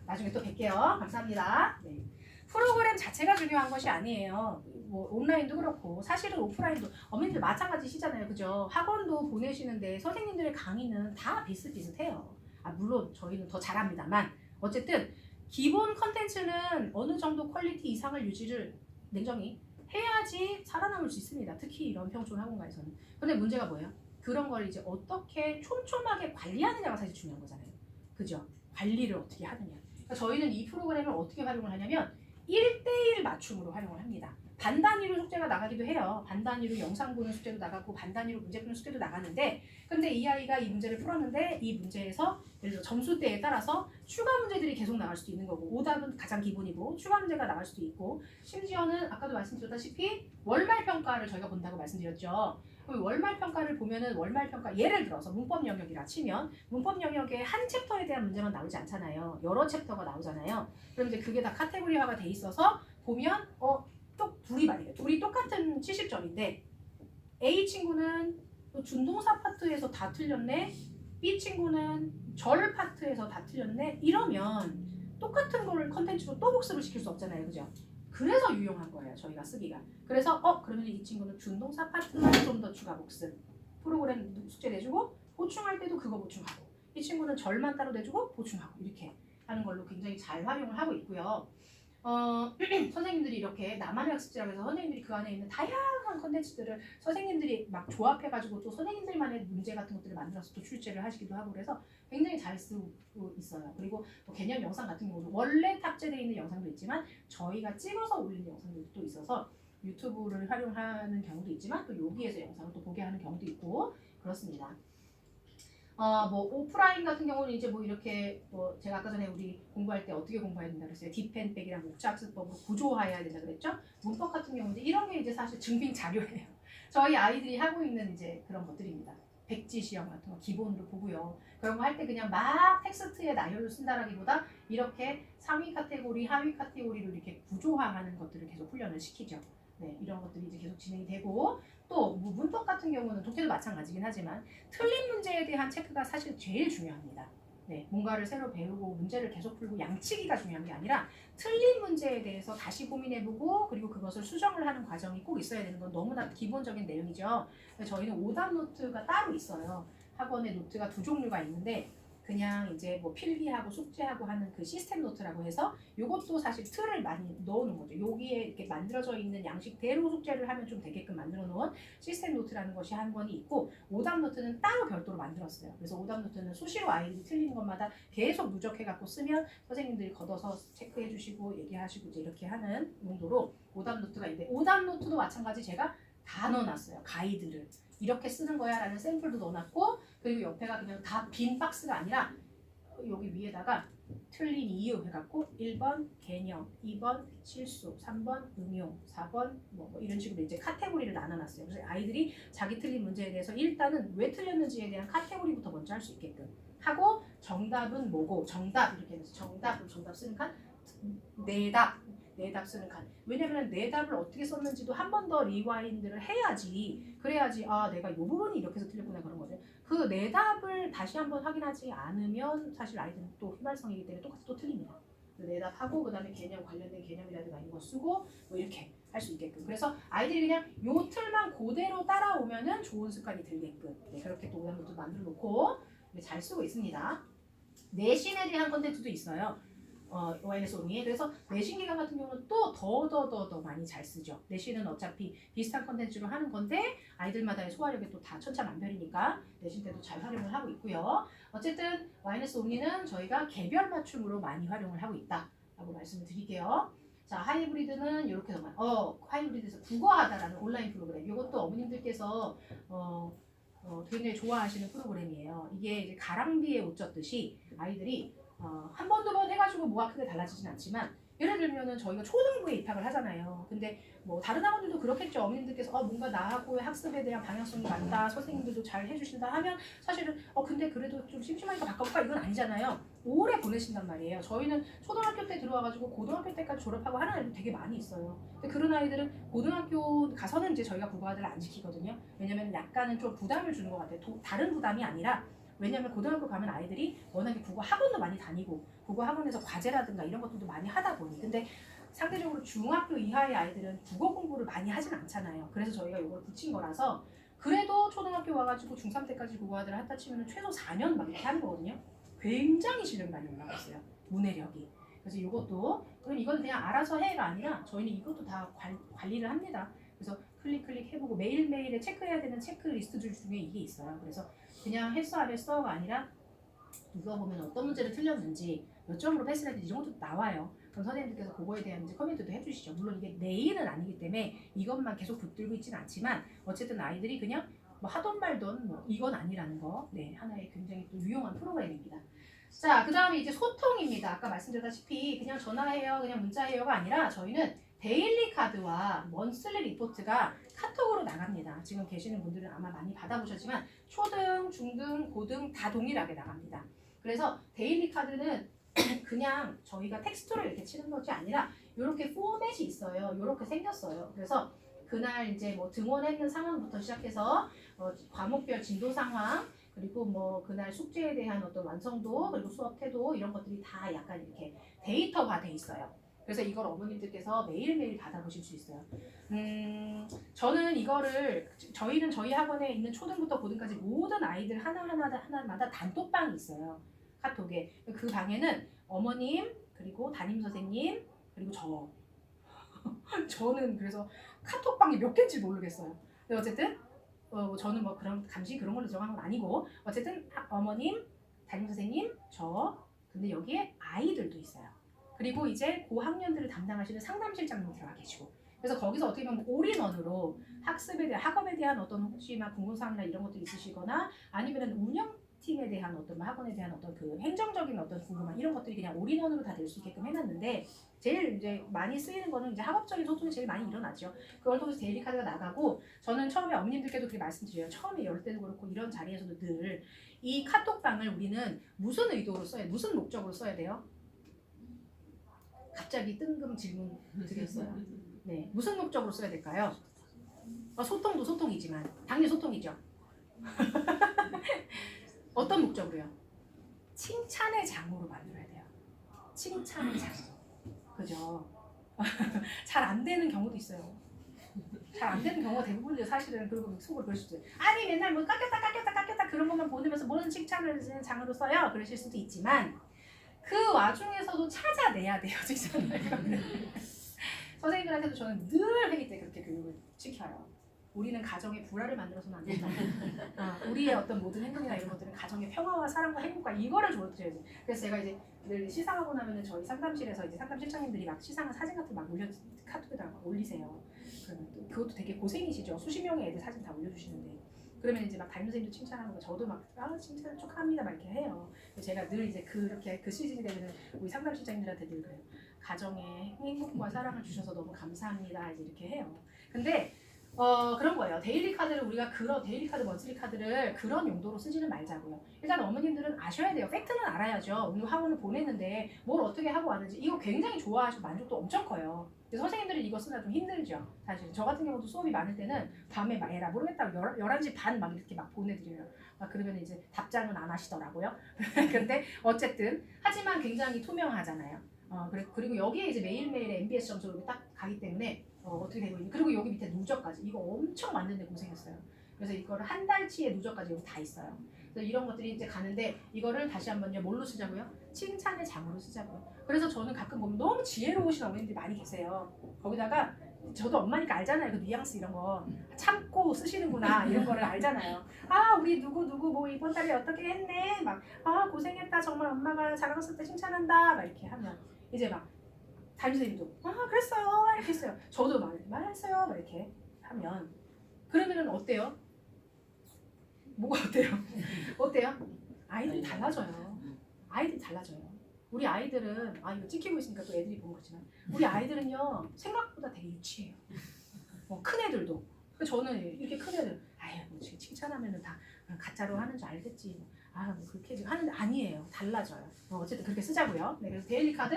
나중에 또 뵐게요. 감사합니다. 네. 프로그램 자체가 중요한 것이 아니에요. 뭐 온라인도 그렇고 사실은 오프라인도 어머님들 마찬가지시잖아요. 그죠? 학원도 보내시는데 선생님들의 강의는 다 비슷비슷해요. 물론 저희는 더 잘합니다만 어쨌든 기본 컨텐츠는 어느 정도 퀄리티 이상을 유지를 냉정히 해야지 살아남을 수 있습니다. 특히 이런 평촌 학원가에서는. 근데 문제가 뭐예요? 그런 걸 이제 어떻게 촘촘하게 관리하느냐가 사실 중요한 거잖아요. 그죠? 관리를 어떻게 하느냐. 그러니까 저희는 이 프로그램을 어떻게 활용을 하냐면 1대1 맞춤으로 활용을 합니다. 반 단위로 숙제가 나가기도 해요. 반 단위로 영상 보는 숙제도 나가고 반 단위로 문제 푸는 숙제도 나가는데 근데 이 아이가 이 문제를 풀었는데 이 문제에서 예를 들어 점수대에 따라서 추가 문제들이 계속 나갈 수도 있는 거고 오답은 가장 기본이고 추가 문제가 나갈 수도 있고 심지어는 아까도 말씀드렸다시피 월말 평가를 저희가 본다고 말씀드렸죠. 그럼 월말 평가를 보면은 월말 평가 예를 들어서 문법 영역이라 치면 문법 영역에 한 챕터에 대한 문제만 나오지 않잖아요. 여러 챕터가 나오잖아요. 그럼 이제 그게 다 카테고리화가 돼 있어서 보면 둘이 말이에요. 둘이 똑같은 70점인데 A 친구는 준동사 파트에서 다 틀렸네. B 친구는 절 파트에서 다 틀렸네. 이러면 똑같은 거를 컨텐츠로 또 복습을 시킬 수 없잖아요. 그죠? 그래서 유용한 거예요. 저희가 쓰기가. 그래서 그러면 이 친구는 준동사 파트만 좀 더 추가 복습. 프로그램 숙제 내주고 보충할 때도 그거 보충하고 이 친구는 절만 따로 내주고 보충하고 이렇게 하는 걸로 굉장히 잘 활용을 하고 있고요. 선생님들이 이렇게 나만의 학습지라고 해서 선생님들이 그 안에 있는 다양한 컨텐츠들을 선생님들이 막 조합해가지고 또 선생님들만의 문제 같은 것들을 만들어서 또 출제를 하시기도 하고 그래서 굉장히 잘 쓰고 있어요. 그리고 또 개념 영상 같은 경우도 원래 탑재되어 있는 영상도 있지만 저희가 찍어서 올리는 영상들도 또 있어서 유튜브를 활용하는 경우도 있지만 또 여기에서 영상을 또 보게 하는 경우도 있고 그렇습니다. 뭐 오프라인 같은 경우는 이제 뭐 이렇게 뭐 제가 아까 전에 우리 공부할 때 어떻게 공부해야 된다 그랬어요. 딥앤백이랑 목자학습법으로 구조화해야 된다 그랬죠. 문법 같은 경우는 이런 게 이제 사실 증빙 자료예요. 저희 아이들이 하고 있는 이제 그런 것들입니다. 백지 시험 같은 거 기본으로 보고요. 그런 거 할 때 그냥 막 텍스트에 나열을 쓴다라기보다 이렇게 상위 카테고리, 하위 카테고리로 이렇게 구조화하는 것들을 계속 훈련을 시키죠. 네, 이런 것들이 이제 계속 진행이 되고 또 문법 같은 경우는 독해도 마찬가지긴 하지만 틀린 문제에 대한 체크가 사실 제일 중요합니다. 네, 뭔가를 새로 배우고 문제를 계속 풀고 양치기가 중요한 게 아니라 틀린 문제에 대해서 다시 고민해보고 그리고 그것을 수정을 하는 과정이 꼭 있어야 되는 건 너무나 기본적인 내용이죠. 저희는 오답 노트가 따로 있어요. 학원에 노트가 두 종류가 있는데 그냥 이제 뭐 필기하고 숙제하고 하는 그 시스템 노트라고 해서 이것도 사실 틀을 많이 넣어놓은 거죠. 여기에 이렇게 만들어져 있는 양식대로 숙제를 하면 좀 되게끔 만들어 놓은 시스템 노트라는 것이 한 권이 있고 오답 노트는 따로 별도로 만들었어요. 그래서 오답 노트는 수시로 아이들이 틀리는 것마다 계속 누적해 갖고 쓰면 선생님들이 걷어서 체크해 주시고 얘기하시고 이제 이렇게 하는 용도로 오답 노트가 있는데 오답 노트도 마찬가지 제가 다 넣어놨어요. 가이드를. 이렇게 쓰는 거야 라는 샘플도 넣어놨고 그리고 옆에가 그냥 다 빈 박스가 아니라 여기 위에다가 틀린 이유 해갖고 1번 개념, 2번 실수, 3번 응용, 4번 뭐 이런 식으로 이제 카테고리를 나눠놨어요. 그래서 아이들이 자기 틀린 문제에 대해서 일단은 왜 틀렸는지에 대한 카테고리부터 먼저 할 수 있게끔 하고 정답은 뭐고 정답 이렇게 해서 정답 쓰는 칸 내답 쓰는 칸. 왜냐면 내답을 어떻게 썼는지도 한 번 더 리와인드를 해야지. 그래야지 내가 이 부분이 이렇게 해서 틀렸구나 그런 거죠. 그 그 네 답을 다시 한번 확인하지 않으면 사실 아이들은 또 휘발성이기 때문에 똑같이 또 틀립니다. 네 답하고 그다음에 개념 관련된 개념이라든가 이런 거 쓰고 뭐 이렇게 할 수 있게끔. 그래서 아이들이 그냥 요 틀만 그대로 따라오면은 좋은 습관이 들게끔 네, 그렇게 또 오답노트 만들어 놓고 네, 잘 쓰고 있습니다. 내신에 대한 컨텐츠도 있어요. YNS 온리. 그래서 내신 기간 같은 경우는 또 더 많이 잘 쓰죠. 내신은 어차피 비슷한 컨텐츠로 하는 건데 아이들마다의 소화력이 또 다 천차만별이니까 내신 때도 잘 활용을 하고 있고요. 어쨌든 YNS 온리는 저희가 개별 맞춤으로 많이 활용을 하고 있다라고 말씀을 드릴게요. 자, 하이브리드는 이렇게 하이브리드에서 국어하다라는 온라인 프로그램. 이것도 어머님들께서 굉장히 좋아하시는 프로그램이에요. 이게 이제 가랑비에 옷 젖듯이 아이들이 한 번, 두 번 해가지고 뭐가 크게 달라지진 않지만 예를 들면은 저희가 초등부에 입학을 하잖아요. 근데 뭐 다른 학원들도 그렇겠죠. 어머님들께서 뭔가 나하고의 학습에 대한 방향성이 맞다. 선생님들도 잘 해주신다 하면 사실은 근데 그래도 좀 심심하니까 바꿔볼까? 이건 아니잖아요. 오래 보내신단 말이에요. 저희는 초등학교 때 들어와가지고 고등학교 때까지 졸업하고 하는 아이들 되게 많이 있어요. 근데 그런 아이들은 고등학교 가서는 이제 저희가 국어학을 안 시키거든요. 왜냐면 약간은 좀 부담을 주는 것 같아요. 다른 부담이 아니라 왜냐면 고등학교 가면 아이들이 워낙에 국어 학원도 많이 다니고 국어 학원에서 과제라든가 이런 것들도 많이 하다 보니 근데 상대적으로 중학교 이하의 아이들은 국어 공부를 많이 하진 않잖아요. 그래서 저희가 이걸 붙인 거라서 그래도 초등학교 와가지고 중3 때까지 국어학을 한다 치면 최소 4년 막 이렇게 하는 거거든요. 굉장히 실력이 많이 올라가 있어요. 문해력이. 그래서 이것도 그럼 이건 그냥 알아서 해가 아니라 저희는 이것도 다 관리를 합니다. 그래서 클릭 해보고 매일매일에 체크해야 되는 체크리스트들 중에 이게 있어요. 그래서 그냥 했어 안 했어가 아니라 누가 보면 어떤 문제를 틀렸는지 몇 점으로 패스를 했는지 이런 것도 나와요. 그럼 선생님들께서 그거에 대한 이제 커멘트도 해주시죠. 물론 이게 내일은 아니기 때문에 이것만 계속 붙들고 있지는 않지만 어쨌든 아이들이 그냥 뭐 하던 말던 뭐 이건 아니라는 거 네, 하나의 굉장히 또 유용한 프로그램입니다. 자, 그 다음에 이제 소통입니다. 아까 말씀드렸다시피 그냥 전화해요, 그냥 문자해요가 아니라 저희는 데일리 카드와 먼슬리 리포트가 카톡으로 나갑니다. 지금 계시는 분들은 아마 많이 받아보셨지만 초등, 중등, 고등 다 동일하게 나갑니다. 그래서 데일리 카드는 그냥 저희가 텍스트로 이렇게 치는 것이 아니라 이렇게 포맷이 있어요. 이렇게 생겼어요. 그래서 그날 이제 뭐 등원했는 상황부터 시작해서 과목별 진도 상황 그리고 뭐 그날 숙제에 대한 어떤 완성도 그리고 수업 태도 이런 것들이 다 약간 이렇게 데이터화 돼 있어요. 그래서 이걸 어머님들께서 매일매일 받아보실 수 있어요. 저는 이거를 저희는 저희 학원에 있는 초등부터 고등까지 모든 아이들 하나마다 단톡방이 있어요. 카톡에. 그 방에는 어머님 그리고 담임 선생님 그리고 저는 그래서 카톡방이 몇 개인지 모르겠어요. 근데 어쨌든 저는 뭐 그런 감시 그런 걸로 들어간 건 아니고 어쨌든 어머님, 담임 선생님, 근데 여기에 아이들도 있어요. 그리고 이제 고학년들을 담당하시는 상담실장님 들어가 계시고 그래서 거기서 어떻게 보면 올인원으로 학습에 대한 학업에 대한 어떤 혹시 막 궁금사항이나 이런 것들이 있으시거나 아니면 운영팀에 대한 어떤 학원에 대한 어떤 그 행정적인 어떤 궁금한 이런 것들이 그냥 올인원으로 다 될 수 있게끔 해놨는데 제일 이제 많이 쓰이는 거는 이제 학업적인 소통이 제일 많이 일어나죠. 그걸 통해서 데일리 카드가 나가고 저는 처음에 어머님들께도 그렇게 말씀드려요. 처음에 열 때도 그렇고 이런 자리에서도 늘 이 카톡방을 우리는 무슨 의도로 써야 무슨 목적으로 써야 돼요? 갑자기 뜬금 질문 드렸어요. 네, 무슨 목적으로 써야 될까요? 소통도 소통이지만 당연히 소통이죠. 어떤 목적으로요? 칭찬의 장으로 만들어야 돼요. 칭찬의 장. 그죠? 잘 안 되는 경우도 있어요. 잘 안 되는 경우가 대부분이죠. 사실은 그리고 속으로 그럴 수도 있어요. 아니 맨날 뭐 깎였다 그런 것만 보내면서 뭐는 칭찬을 장으로 써요. 그러실 수도 있지만 그 와중에서도 찾아내야 돼요. 선생님들한테도 저는 늘 회의 때 그렇게 교육을 시켜요. 우리는 가정의 불화를 만들어서는 안 된다. 우리의 어떤 모든 행동이나 이런 것들은 가정의 평화와 사랑과 행복과 이거를 조력해야 돼. 그래서 제가 이제 늘 시상하고 나면은 저희 상담실에서 이제 상담실장님들이 막 시상한 사진 같은 막 카톡에다가 막 올리세요. 그러면 또 그것도 되게 고생이시죠. 수십 명의 애들 사진 다 올려주시는데. 그러면 이제 막 담임 선생님도 칭찬하는 거 저도 막 칭찬 축하합니다 막 이렇게 해요. 제가 늘 이제 그렇게 그 시즌이 되면 우리 상담실장님들한테 늘 그래요. 가정에 행복과 사랑을 주셔서 너무 감사합니다 이제 이렇게 해요. 근데 그런 거예요. 데일리 카드를 우리가 그런 데일리 카드, 먼슬리 카드를 그런 용도로 쓰지는 말자고요. 일단 어머님들은 아셔야 돼요. 팩트는 알아야죠. 오늘 학원을 보냈는데 뭘 어떻게 하고 왔는지 이거 굉장히 좋아하시고 만족도 엄청 커요. 근데 선생님들은 이거 쓰느라 좀 힘들죠. 사실 저 같은 경우도 수업이 많을 때는 밤에 막 에라 모르겠다고 11시 반 막 이렇게 막 보내드려요. 그러면 이제 답장은 안 하시더라고요. 근데 어쨌든 하지만 굉장히 투명하잖아요. 그리고 여기에 이제 매일매일의 MBS 점수가 딱 가기 때문에 어떻게 되고 있니? 그리고 여기 밑에 누적까지 이거 엄청 만드는데 고생했어요. 그래서 이거를 한 달치의 누적까지 여기 다 있어요. 그래서 이런 것들이 이제 가는데 이거를 다시 한번요 뭘로 쓰자고요? 칭찬의 장으로 쓰자고요. 그래서 저는 가끔 보면 너무 지혜로우신 어머님들이 많이 계세요. 거기다가 저도 엄마니까 알잖아요. 그 뉘앙스 이런 거 참고 쓰시는구나 이런 거를 알잖아요. 아 우리 누구 뭐 이번 달에 어떻게 했네 막 고생했다 정말 엄마가 자랑스럽게 칭찬한다 막 이렇게 하면 이제 막 담임선생님도 그랬어요 이렇게 했어요. 저도 말했어요 막 이렇게 하면 그러면은 어때요? 뭐가 어때요? 어때요? 아이들이 달라져요. 아이들이 달라져요. 우리 아이들은 이거 찍히고 있으니까 또 애들이 본 거지만 우리 아이들은요 생각보다 되게 유치해요. 큰 애들도. 저는 이렇게 큰 애들 뭐 칭찬하면은 다 가짜로 하는 줄 알겠지. 뭐 그렇게 하는데 아니에요. 달라져요. 어쨌든 그렇게 쓰자고요. 네, 그래서 데일리 카드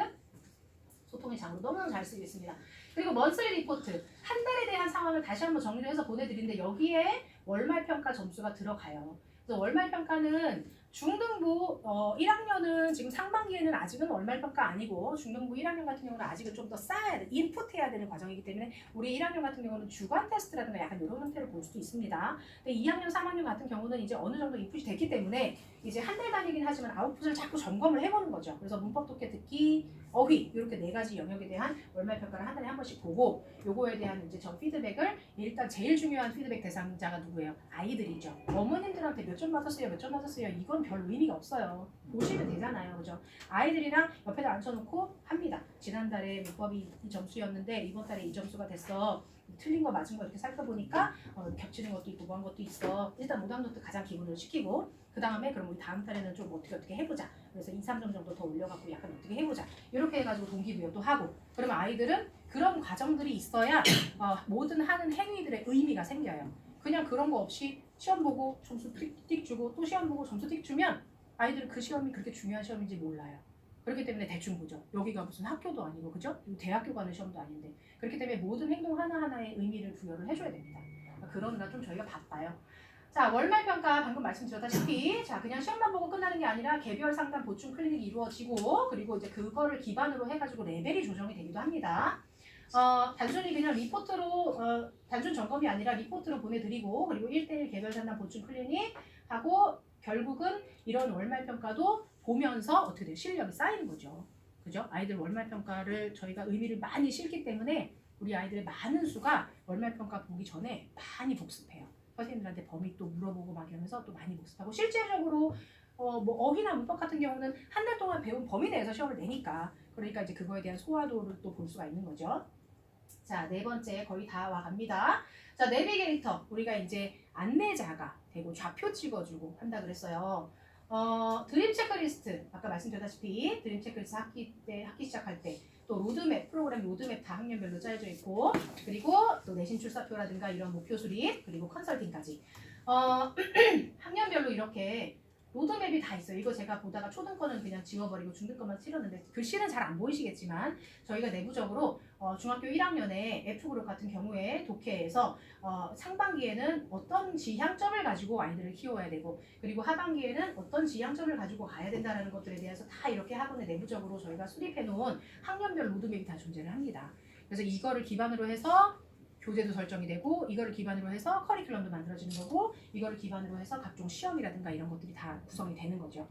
소통의 장으로 너무너무 잘 쓰고 있습니다. 그리고 먼슬리 리포트 한 달에 대한 상황을 다시 한번 정리를 해서 보내드리는데 여기에 월말 평가 점수가 들어가요. 그래서 월말 평가는 중등부 1학년은 지금 상반기에는 아직은 월말 평가 아니고 중등부 1학년 같은 경우는 아직은 좀 더 쌓아야 돼. 인풋해야 되는 과정이기 때문에 우리 1학년 같은 경우는 주간 테스트라든가 약간 이런 형태를 볼 수도 있습니다. 근데 2학년, 3학년 같은 경우는 이제 어느 정도 인풋이 됐기 때문에 이제 한 달 단위긴 하지만 아웃풋을 자꾸 점검을 해보는 거죠. 그래서 문법 독해 듣기, 어휘 이렇게 4가지 영역에 대한 월말 평가를 한 달에 한 번씩 보고 요거에 대한 이제 저 피드백을 일단 제일 중요한 피드백 대상자가 누구예요? 아이들이죠. 어머님들한테 몇 점 맞았어요, 몇 점 맞았어요 이건 별 의미가 없어요. 보시면 되잖아요, 그죠? 아이들이랑 옆에다 앉혀놓고 합니다. 지난달에 문법이 이 점수였는데 이번 달에 이 점수가 됐어. 틀린 거 맞은 거 이렇게 살펴보니까 겹치는 것도 있고 뭐 한 것도 있어. 일단 오답노트 가장 기본으로 시키고 그 다음에 그럼 우리 다음 달에는 좀 어떻게 해보자. 그래서 2, 3점 정도 더 올려갖고 약간 어떻게 해보자. 이렇게 해가지고 동기부여도 하고 그러면 아이들은 그런 과정들이 있어야 모든 하는 행위들의 의미가 생겨요. 그냥 그런 거 없이 시험 보고 점수 띡 주고 또 시험 보고 점수 띡 주면 아이들은 그 시험이 그렇게 중요한 시험인지 몰라요. 그렇기 때문에 대충 보죠. 여기가 무슨 학교도 아니고 그죠? 대학교 가는 시험도 아닌데 그렇기 때문에 모든 행동 하나하나에 의미를 부여를 해줘야 됩니다. 그러느라 좀 저희가 바빠요. 자, 월말 평가 방금 말씀드렸다시피 자 그냥 시험만 보고 끝나는 게 아니라 개별 상담 보충 클리닉이 이루어지고 그리고 이제 그거를 기반으로 해가지고 레벨이 조정이 되기도 합니다. 단순히 그냥 리포트로 단순 점검이 아니라 리포트로 보내드리고 그리고 1대1 개별 상담 보충 클리닉 하고 결국은 이런 월말 평가도 보면서 어떻게 돼요? 실력이 쌓이는 거죠. 그죠? 아이들 월말 평가를 저희가 의미를 많이 실기 때문에 우리 아이들의 많은 수가 월말 평가 보기 전에 많이 복습해요. 선생님들한테 범위 또 물어보고 막 이러면서 또 많이 복습하고 실제적으로 뭐 어휘나 문법 같은 경우는 한 달 동안 배운 범위 내에서 시험을 내니까 그러니까 이제 그거에 대한 소화도를 또 볼 수가 있는 거죠. 자, 4번째 거의 다 와갑니다. 자, 내비게이터 우리가 이제 안내자가 되고 좌표 찍어주고 한다 그랬어요. 드림 체크리스트 아까 말씀드렸다시피 드림 체크리스트 학기 시작할 때 또 로드맵 프로그램 로드맵 다 학년별로 짜여져 있고 그리고 또 내신 출사표라든가 이런 목표 수립 그리고 컨설팅까지 학년별로 이렇게 로드맵이 다 있어요. 이거 제가 보다가 초등 거는 그냥 지워버리고 중등 거만 칠했는데 글씨는 잘 안 보이시겠지만 저희가 내부적으로 중학교 1학년에 F그룹 같은 경우에 독해에서 상반기에는 어떤 지향점을 가지고 아이들을 키워야 되고 그리고 하반기에는 어떤 지향점을 가지고 가야 된다는 것들에 대해서 다 이렇게 학원에 내부적으로 저희가 수립해 놓은 학년별 로드맵이 다 존재를 합니다. 그래서 이거를 기반으로 해서 교재도 설정이 되고 이거를 기반으로 해서 커리큘럼도 만들어지는 거고 이거를 기반으로 해서 각종 시험이라든가 이런 것들이 다 구성이 되는 거죠.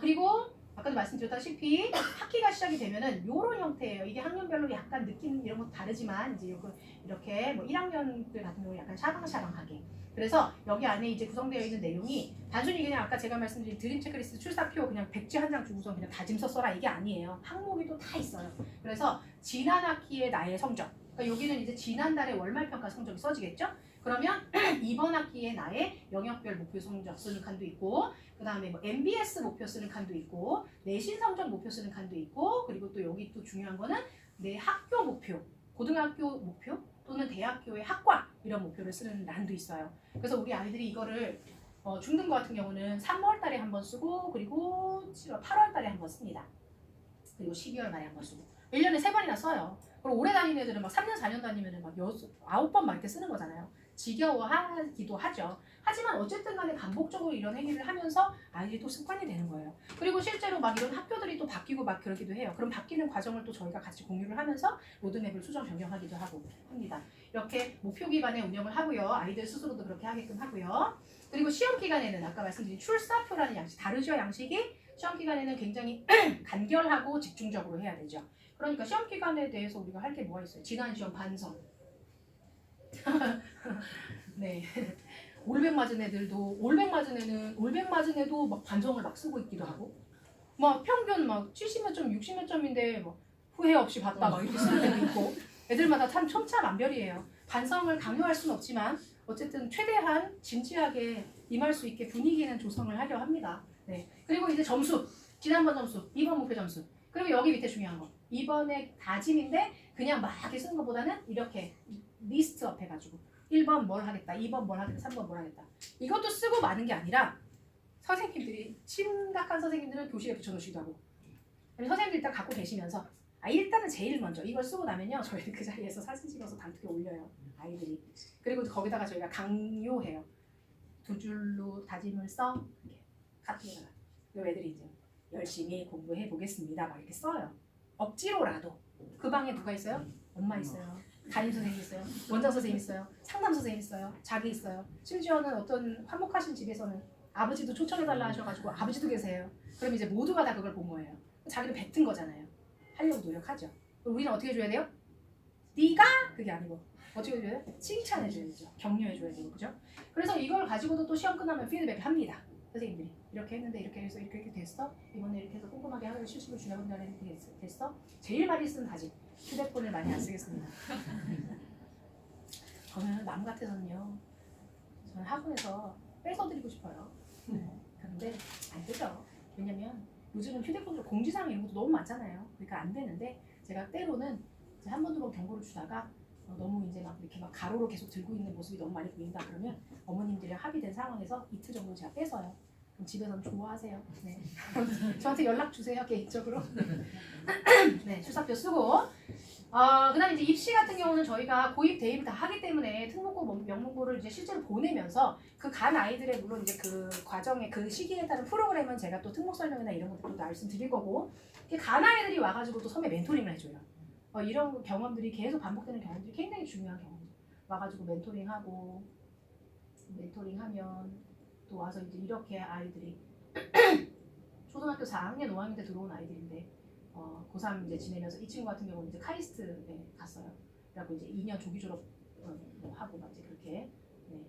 그리고 아까도 말씀드렸다시피 학기가 시작이 되면은 이런 형태예요. 이게 학년별로 약간 느낌 이런 것도 다르지만 이제 이렇게 뭐 1학년들 같은 경우 약간 샤방샤방하게 그래서 여기 안에 이제 구성되어 있는 내용이 단순히 그냥 아까 제가 말씀드린 드림 체크리스트 출사표 그냥 백지 한 장 주고서 그냥 다짐서 써라 이게 아니에요. 항목이 또 다 있어요. 그래서 지난 학기의 나의 성적 그러니까 여기는 이제 지난달에 월말평가 성적이 써지겠죠? 그러면 이번 학기에 나의 영역별 목표 성적 쓰는 칸도 있고 그 다음에 뭐 MBS 목표 쓰는 칸도 있고 내신 성적 목표 쓰는 칸도 있고 그리고 또 여기 또 중요한 거는 내 학교 목표 고등학교 목표 또는 대학교의 학과 이런 목표를 쓰는 난도 있어요. 그래서 우리 아이들이 이거를 중등부 같은 경우는 3월 달에 한 번 쓰고 그리고 7월, 8월 달에 한 번 씁니다. 그리고 12월 말에 한 번 쓰고 1년에 3번이나 써요. 그리고 오래 다니는 애들은 막 3년, 4년 다니면은 막 9번 막 이렇게 쓰는 거잖아요. 지겨워하기도 하죠. 하지만 어쨌든 간에 반복적으로 이런 행위를 하면서 아이들이 또 습관이 되는 거예요. 그리고 실제로 막 이런 학교들이 또 바뀌고 막 그러기도 해요. 그럼 바뀌는 과정을 또 저희가 같이 공유를 하면서 로드맵을 수정 변경하기도 하고 합니다. 이렇게 목표 기반의 운영을 하고요. 아이들 스스로도 그렇게 하게끔 하고요. 그리고 시험 기간에는 아까 말씀드린 출사표라는 양식, 다르죠 양식이? 시험 기간에는 굉장히 간결하고 집중적으로 해야 되죠. 그러니까 시험 기간에 대해서 우리가 할 게 뭐가 있어요? 지난 시험 반성. 네. 올백 맞은 애들도 올백 맞은 애도 막 반성을 막 쓰고 있기도 하고 막 평균 막 70몇 점, 60몇 점인데 뭐 후회 없이 봤다 막 이렇게 쓰는 애도 있고 애들마다 참 천차만별이에요. 반성을 강요할 수는 없지만 어쨌든 최대한 진지하게 임할 수 있게 분위기는 조성을 하려 합니다. 네. 그리고 이제 점수, 지난번 점수, 이번 목표 점수. 그리고 여기 밑에 중요한 거. 이번에 다짐인데 그냥 막 이렇게 쓰는 것보다는 이렇게 리스트업 해가지고 1번 뭘 하겠다, 2번 뭘 하겠다, 3번 뭘 하겠다. 이것도 쓰고 마는 게 아니라 선생님들이 심각한 선생님들은 교실에 붙여놓으시기도 하고 선생님들 일단 갖고 계시면서 일단은 제일 먼저 이걸 쓰고 나면요 저희는 그 자리에서 사진 찍어서 단톡에 올려요 아이들이. 그리고 거기다가 저희가 강요해요. 2줄로 다짐을 써 이렇게 카톡에다가. 그리고 애들이 이제 열심히 공부해 보겠습니다 막 이렇게 써요. 억지로라도. 그 방에 누가 있어요? 엄마 있어요. 담임 선생님 있어요. 원장 선생님 있어요. 상담 선생님 있어요. 자기 있어요. 심지어는 어떤 화목하신 집에서는 아버지도 초청해달라 하셔가지고 아버지도 계세요. 그럼 이제 모두가 다 그걸 본 거예요. 자기도 뱉은 거잖아요. 하려고 노력하죠. 우리는 어떻게 해줘야 돼요? 네가 그게 아니고 어떻게 해줘야 돼요? 칭찬해줘야 되죠. 격려해줘야 되고 그죠? 그래서 이걸 가지고도 또 시험 끝나면 피드백을 합니다. 선생님들이 이렇게 했는데 이렇게 해서 이렇게 됐어? 이번에 이렇게 해서 꼼꼼하게 하고 실습을 줄여본다 했는데 됐어? 제일 많이 쓴 다짐. 휴대폰을 많이 안 쓰겠습니다. 저는 마음 같아서는요. 저는 학원에서 뺏어드리고 싶어요. 그런데 안 되죠. 왜냐면 요즘은 휴대폰으로 공지사항 이런 것도 너무 많잖아요. 그러니까 안 되는데 제가 때로는 이제 한 번 두 번 경고를 주다가 너무 이제 막 이렇게 막 가로로 계속 들고 있는 모습이 너무 많이 보인다 그러면 어머님들이 합의된 상황에서 이틀 정도 제가 뺏어요. 그럼 집에서는 좋아하세요. 네. 저한테 연락 주세요 개인적으로. 네, 출사표 쓰고. 그다음 이제 입시 같은 경우는 저희가 고입 대입을 다 하기 때문에 특목고 명문고를 이제 실제로 보내면서 그 간 아이들의 물론 이제 그 과정의 그 시기에 따른 프로그램은 제가 또 특목 설명이나 이런 것도 말씀드릴 거고 간 아이들이 와가지고 또 선배 멘토링을 해줘요. 이런 경험들이 계속 반복되는 경험들이 굉장히 중요한 경험이죠. 와가지고 멘토링하면 또 와서 이제 이렇게 아이들이 초등학교 4학년, 5학년 때 들어온 아이들인데 고3 이제 지내면서 이 친구 같은 경우는 이제 카이스트에 갔어요. 그래갖고 이제 2년 조기 졸업 하고 막 이제 그렇게 네.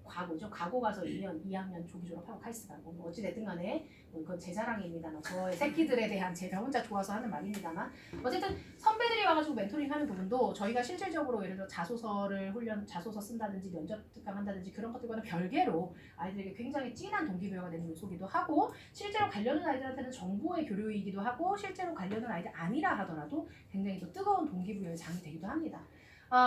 과고죠. 과고 가서 2학년 조기 졸업하고 카이스트 가고 뭐 어찌됐든 간에 그건 제 자랑입니다만 저의 새끼들에 대한 제가 혼자 좋아서 하는 말입니다만 어쨌든 선배들이 와가지고 멘토링하는 부분도 저희가 실질적으로 예를 들어 자소서 쓴다든지 면접 특강 한다든지 그런 것들과는 별개로 아이들에게 굉장히 진한 동기부여가 되는 요소기도 하고 실제로 관련된 아이들한테는 정보의 교류이기도 하고 실제로 관련된 아이들 아니라 하더라도 굉장히 또 뜨거운 동기부여의 장이 되기도 합니다.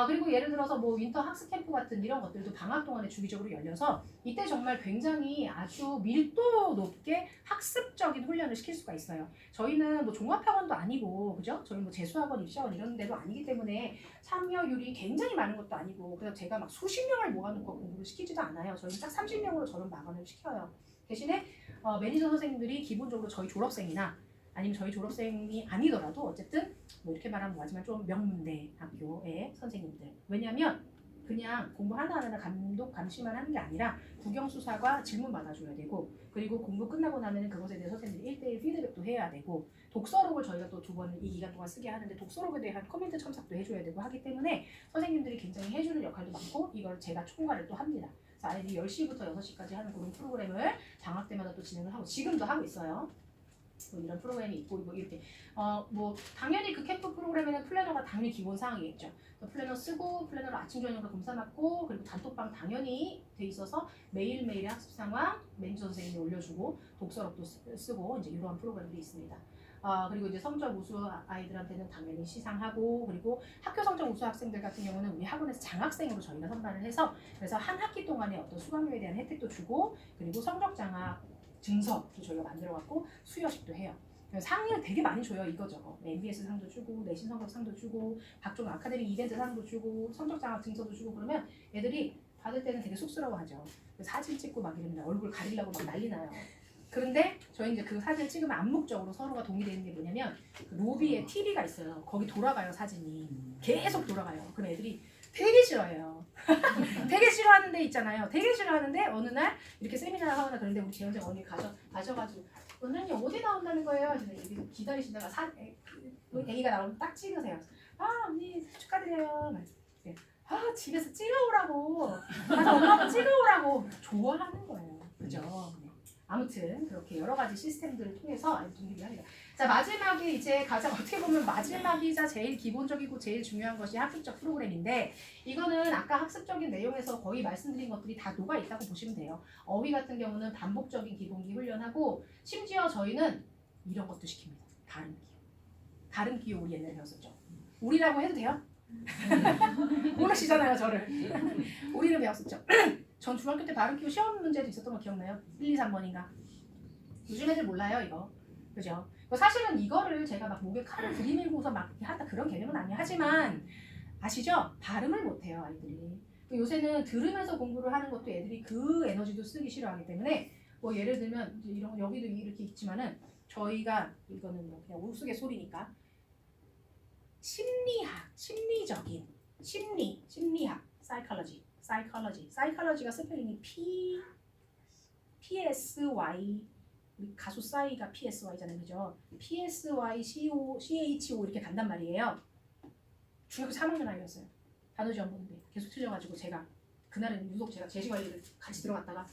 그리고 예를 들어서 뭐 윈터 학습 캠프 같은 이런 것들도 방학 동안에 주기적으로 열려서 이때 정말 굉장히 아주 밀도 높게 학습적인 훈련을 시킬 수가 있어요. 저희는 뭐 종합학원도 아니고 그죠? 저희 뭐 재수학원, 입시학원 이런 데도 아니기 때문에 참여율이 굉장히 많은 것도 아니고 그래서 제가 막 수십 명을 모아놓고 공부를 시키지도 않아요. 저희는 딱 30명으로 저는 마감을 시켜요. 대신에 매니저 선생님들이 기본적으로 저희 졸업생이나 아니면 저희 졸업생이 아니더라도 어쨌든 뭐 이렇게 말하면 뭐하지만 좀 명문대 학교의 선생님들. 왜냐하면 그냥 공부 하나하나 감독 감시만 하는 게 아니라 국영수사과 질문 받아줘야 되고 그리고 공부 끝나고 나면 그것에 대해 선생님들이 1대1 피드백도 해야 되고 독서록을 저희가 또 2번 이 기간 동안 쓰게 하는데 독서록에 대한 코멘트 첨삭도 해줘야 되고 하기 때문에 선생님들이 굉장히 해주는 역할도 많고 이걸 제가 총괄을 또 합니다. 그래서 아이들이 10시부터 6시까지 하는 그런 프로그램을 방학 때마다 또 진행을 하고 지금도 하고 있어요. 뭐 이런 프로그램이 있고 뭐 이렇게 뭐 당연히 그 캠프 프로그램에는 플래너가 당연히 기본 사항이겠죠. 플래너 쓰고 플래너로 아침 저녁으로 검사 받고 그리고 단톡방 당연히 돼 있어서 매일매일의 학습 상황 매니저 선생님이 올려주고 독서록도 쓰고 이제 이러한 프로그램도 있습니다. 그리고 이제 성적 우수 아이들한테는 당연히 시상하고, 그리고 학교 성적 우수 학생들 같은 경우는 우리 학원에서 장학생으로 저희가 선발을 해서, 그래서 한 학기 동안에 어떤 수강료에 대한 혜택도 주고, 그리고 성적 장학 증서도 저희가 만들어갖고 수여식도 해요. 상을 되게 많이 줘요. 이거저거. MBS 상도 주고, 내신 성적 상도 주고, 각종 아카데미 이벤트 상도 주고, 성적 장학 증서도 주고. 그러면 애들이 받을 때는 되게 쑥스러워하죠. 사진 찍고 막 이러면 얼굴 가리려고 막 난리 나요. 그런데 저희 이제 그 사진을 찍으면 암묵적으로 서로가 동의되는 게 뭐냐면, 그 로비에 TV가 있어요. 거기 돌아가요, 사진이. 계속 돌아가요. 그럼 애들이 되게 싫어해요. 되게 싫어하는 데 있잖아요. 되게 싫어하는데 어느 날 이렇게 세미나를 하거나 그런데 우리 재현생 언니 가셔가지고 원장님 어디 나온다는 거예요? 이렇게 기다리시다가 애기가 나오면 딱 찍으세요. 아 언니 축하드려요. 집에서 찍어오라고. 가서 엄마가 찍어오라고. 좋아하는 거예요. 그죠? 아무튼 그렇게 여러 가지 시스템들을 통해서 아이들이 합니다. 자, 마지막에 이제 가장 어떻게 보면 마지막이자 제일 기본적이고 제일 중요한 것이 학습적 프로그램인데, 이거는 아까 학습적인 내용에서 거의 말씀드린 것들이 다 녹아 있다고 보시면 돼요. 어휘 같은 경우는 반복적인 기본기 훈련하고, 심지어 저희는 이런 것도 시킵니다. 발음기호 우리 옛날에 배웠었죠. 우리라고 해도 돼요? 모르시잖아요, 저를. 우리는 배웠었죠. 전 중학교 때 발음기호 시험 문제도 있었던 거 기억나요? 1, 2, 3번인가? 요즘 애들 몰라요, 이거. 그죠? 사실은 이거를 제가 막 목에 칼을 들이밀고서 막 이렇게 한다 그런 개념은 아니에요. 하지만 아시죠? 발음을 못해요, 아이들이. 요새는 들으면서 공부를 하는 것도 애들이 그 에너지도 쓰기 싫어하기 때문에, 뭐 예를 들면 이런 여기도 이렇게 있지만은 저희가 이거는 뭐 그냥 우스갯소리니까 심리학, 심리적인 심리학, psychology가 스펠링이 PSY, 우리 가수 싸이가 PSY잖아요, 그죠? PSYCHO 이렇게 간단 말이에요. 중학교 3학년 아이였어요. 단어 지원 보는데 계속 틀려가지고 제가 그날은 유독 제가 제시 관리를 같이 들어갔다가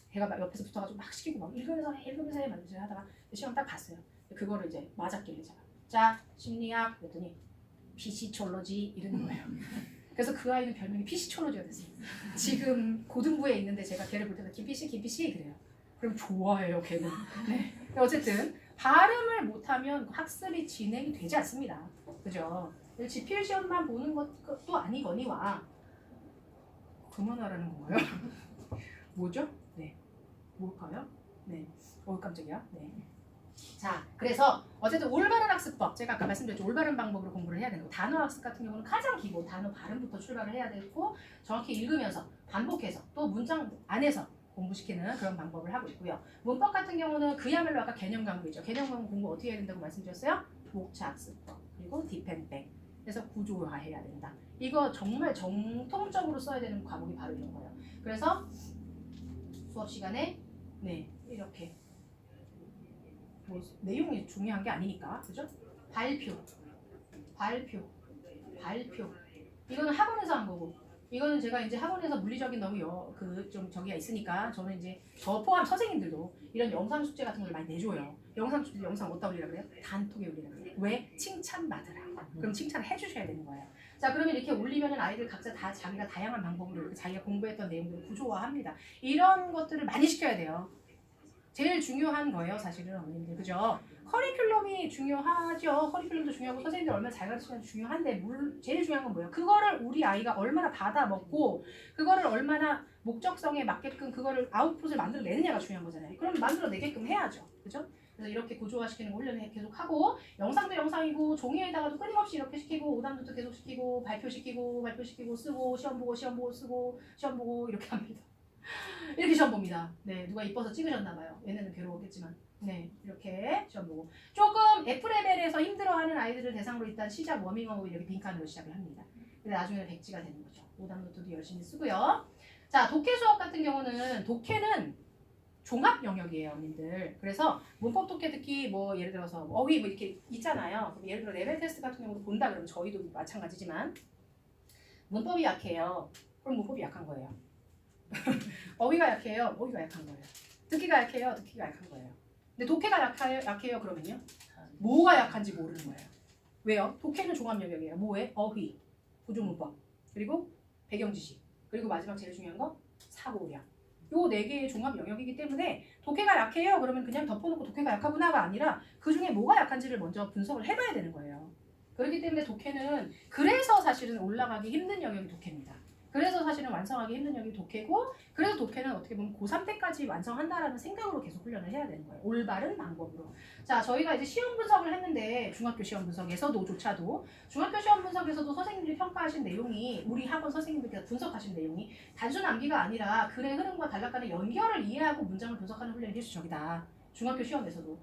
걔가 막 옆에서 붙어가지고 막 시키고 막 읽으면서 해 만들어서 하다가 시험 딱 봤어요. 그거를 이제 맞았길래 제가 자 심리학 그랬더니 피시촐로지 이러는 거예요. 그래서 그 아이는 별명이 피시촐로지가 됐어요. 지금 고등부에 있는데 제가 걔를 볼 때마다 김피시 그래요. 그럼 좋아해요, 걔는. 네. 어쨌든 발음을 못하면 학습이 진행이 되지 않습니다. 그죠? 지필 시험만 보는 것도 아니거니와 그만하라는 건가요? 뭐죠? 네. 뭘까요? 네. 깜짝이야. 네. 자, 그래서 어쨌든 올바른 학습법, 제가 아까 말씀드렸죠. 올바른 방법으로 공부를 해야 되는 거. 단어 학습 같은 경우는 가장 기본 단어 발음부터 출발을 해야 되고, 정확히 읽으면서 반복해서 또 문장 안에서 공부시키는 그런 방법을 하고 있고요. 문법 같은 경우는 그야말로 아까 개념 강구이죠. 개념 강구 공부 어떻게 해야 된다고 말씀드렸어요? 목차 학습법, 그리고 디펜백. 그래서 구조화해야 된다. 이거 정말 정통적으로 써야 되는 과목이 바로 이런 거예요. 그래서 수업 시간에 네 이렇게 뭐 내용이 중요한 게 아니니까, 그죠? 발표. 이거는 학원에서 한 거고, 이거는 제가 이제 학원에서 물리적인 너무 좀 저기가 있으니까 저는 이제 저 포함 선생님들도 이런 영상 숙제 같은 걸 많이 내줘요. 영상 어디다 올리라 그래요? 단톡에 올리라 그래요. 왜? 칭찬받으라고. 그럼 칭찬을 해주셔야 되는 거예요. 자, 그러면 이렇게 올리면은 아이들 각자 다 자기가 다양한 방법으로 이렇게 자기가 공부했던 내용들을 구조화합니다. 이런 것들을 많이 시켜야 돼요. 제일 중요한 거예요, 사실은 어머님들, 그죠? 커리큘럼이 중요하죠. 커리큘럼도 중요하고 선생님들 얼마나 잘 가르치는 중요한데 제일 중요한 건 뭐예요? 그거를 우리 아이가 얼마나 받아먹고 그거를 얼마나 목적성에 맞게끔 그거를 아웃풋을 만들어내느냐가 중요한 거잖아요. 그럼 만들어내게끔 해야죠, 그죠? 그래서 이렇게 구조화시키는 거 훈련을 계속 하고, 영상도 영상이고 종이에다가도 끊임없이 이렇게 시키고, 오답노트 계속 시키고, 발표시키고 쓰고, 시험 보고 쓰고, 시험 보고 이렇게 합니다. 이렇게 시험 봅니다. 네, 누가 이뻐서 찍으셨나봐요. 얘네는 괴로웠겠지만. 네, 이렇게 시험 보고. 조금 F레벨에서 힘들어하는 아이들을 대상으로 일단 시작 워밍업을 이렇게 빈칸으로 시작을 합니다. 근데 나중에는 백지가 되는 거죠. 오답노트도 열심히 쓰고요. 자, 독해 수업 같은 경우는 독해는 종합 영역이에요, 언니들. 그래서 문법 독해 듣기 뭐 예를 들어서 어휘 뭐 이렇게 있잖아요. 그럼 예를 들어 레벨 테스트 같은 경우도 본다 그러면 저희도 마찬가지지만 문법이 약해요. 그럼 문법이 약한 거예요. 어휘가 약해요. 어휘가 약한 거예요. 듣기가 약해요. 듣기가 약한 거예요. 근데 독해가 약해요. 그러면요. 뭐가 약한지 모르는 거예요. 왜요? 독해는 종합 영역이에요. 뭐에? 어휘, 구조문법, 그리고 배경지식, 그리고 마지막 제일 중요한 거 사고력. 요 네 개의 종합 영역이기 때문에 독해가 약해요. 그러면 그냥 덮어놓고 독해가 약하구나가 아니라 그 중에 뭐가 약한지를 먼저 분석을 해봐야 되는 거예요. 그렇기 때문에 독해는 그래서 사실은 올라가기 힘든 영역이 독해입니다. 그래서 사실은 완성하기 힘든 영역이 독해고 그래서 독해는 어떻게 보면 고3 때까지 완성한다라는 생각으로 계속 훈련을 해야 되는 거예요. 올바른 방법으로. 자, 저희가 이제 시험 분석을 했는데 중학교 시험 분석에서도 중학교 시험 분석에서도 선생님들이 평가하신 내용이 우리 학원 선생님들께서 분석하신 내용이 단순 암기가 아니라 글의 흐름과 단락간의 연결을 이해하고 문장을 분석하는 훈련이 필수적이다. 중학교 시험에서도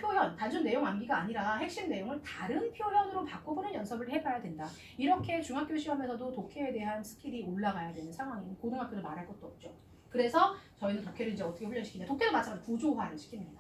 표현, 단순 내용 암기가 아니라 핵심 내용을 다른 표현으로 바꿔보는 연습을 해봐야 된다. 이렇게 중학교 시험에서도 독해에 대한 스킬이 올라가야 되는 상황이고 고등학교는 말할 것도 없죠. 그래서 저희는 독해를 이제 어떻게 훈련시키냐. 독해도 마찬가지로 구조화를 시킵니다.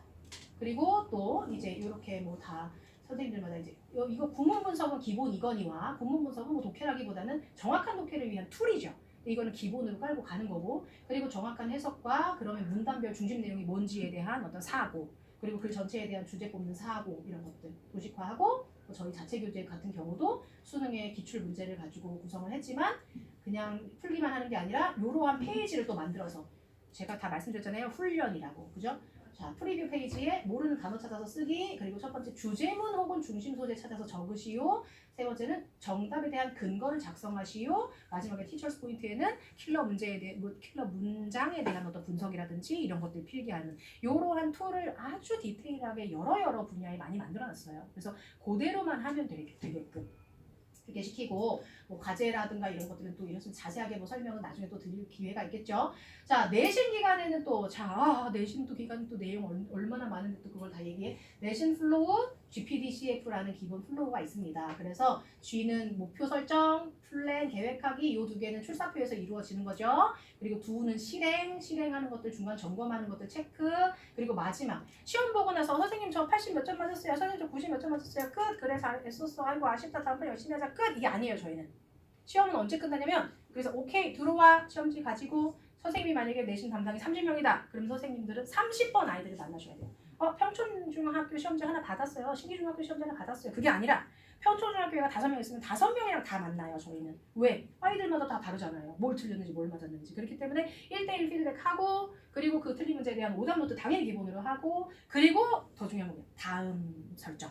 그리고 또 이제 이렇게 뭐 다 선생님들마다 이제 이거 구문 분석은 기본 이거니와 구문 분석은 뭐 독해라기보다는 정확한 독해를 위한 툴이죠. 이거는 기본으로 깔고 가는 거고 그리고 정확한 해석과 그러면 문단별 중심 내용이 뭔지에 대한 어떤 사고 그리고 그 전체에 대한 주제 뽑는 사고 이런 것들 도식화하고 저희 자체 교재 같은 경우도 수능의 기출 문제를 가지고 구성을 했지만 그냥 풀기만 하는 게 아니라 이러한 페이지를 또 만들어서 제가 다 말씀드렸잖아요. 훈련이라고. 그죠? 자, 프리뷰 페이지에 모르는 단어 찾아서 쓰기 그리고 첫 번째 주제문 혹은 중심 소재 찾아서 적으시오. 세 번째는 정답에 대한 근거를 작성하시오. 마지막에 티처스 포인트에는 킬러 문제에 대해 킬러 문장에 대한 어떤 분석이라든지 이런 것들 필기하는 이러한 툴을 아주 디테일하게 여러 분야에 많이 만들어놨어요. 그래서 그대로만 하면 되게끔 그렇게 시키고 뭐 과제라든가 이런 것들은 또 이런 식으로 자세하게 뭐 설명은 나중에 또 드릴 기회가 있겠죠. 자, 내신 기간에는 또 내신도 기간 또 내용 얼마나 많은데 또 그걸 다 얘기해. 내신 플로우, GPDCF라는 기본 플로우가 있습니다. 그래서 G는 목표 설정, 플랜, 계획하기 이 두 개는 출사표에서 이루어지는 거죠. 그리고 2는 실행하는 것들 중간 점검하는 것들 체크 그리고 마지막 시험 보고 나서 선생님 저 80 몇 점 맞았어요. 선생님 저 90 몇 점 맞았어요. 끝. 그래 잘했었어. 아이고 아쉽다. 다음번에 열심히 하자. 끝. 이게 아니에요 저희는. 시험은 언제 끝나냐면 그래서 오케이 들어와 시험지 가지고 선생님이 만약에 내신 담당이 30명이다. 그럼 선생님들은 30번 아이들을 만나셔야 돼요. 평촌중학교 시험지 하나 받았어요. 신기중학교 시험지 하나 받았어요. 그게 아니라 평촌중학교가 5명 있으면 5명이랑 다 만나요 저희는. 왜? 아이들마다 다 다르잖아요. 뭘 틀렸는지 뭘 맞았는지. 그렇기 때문에 1대1 피드백하고 그리고 그 틀린 문제에 대한 오답 노트 당연히 기본으로 하고 그리고 더 중요한 건 다음 설정.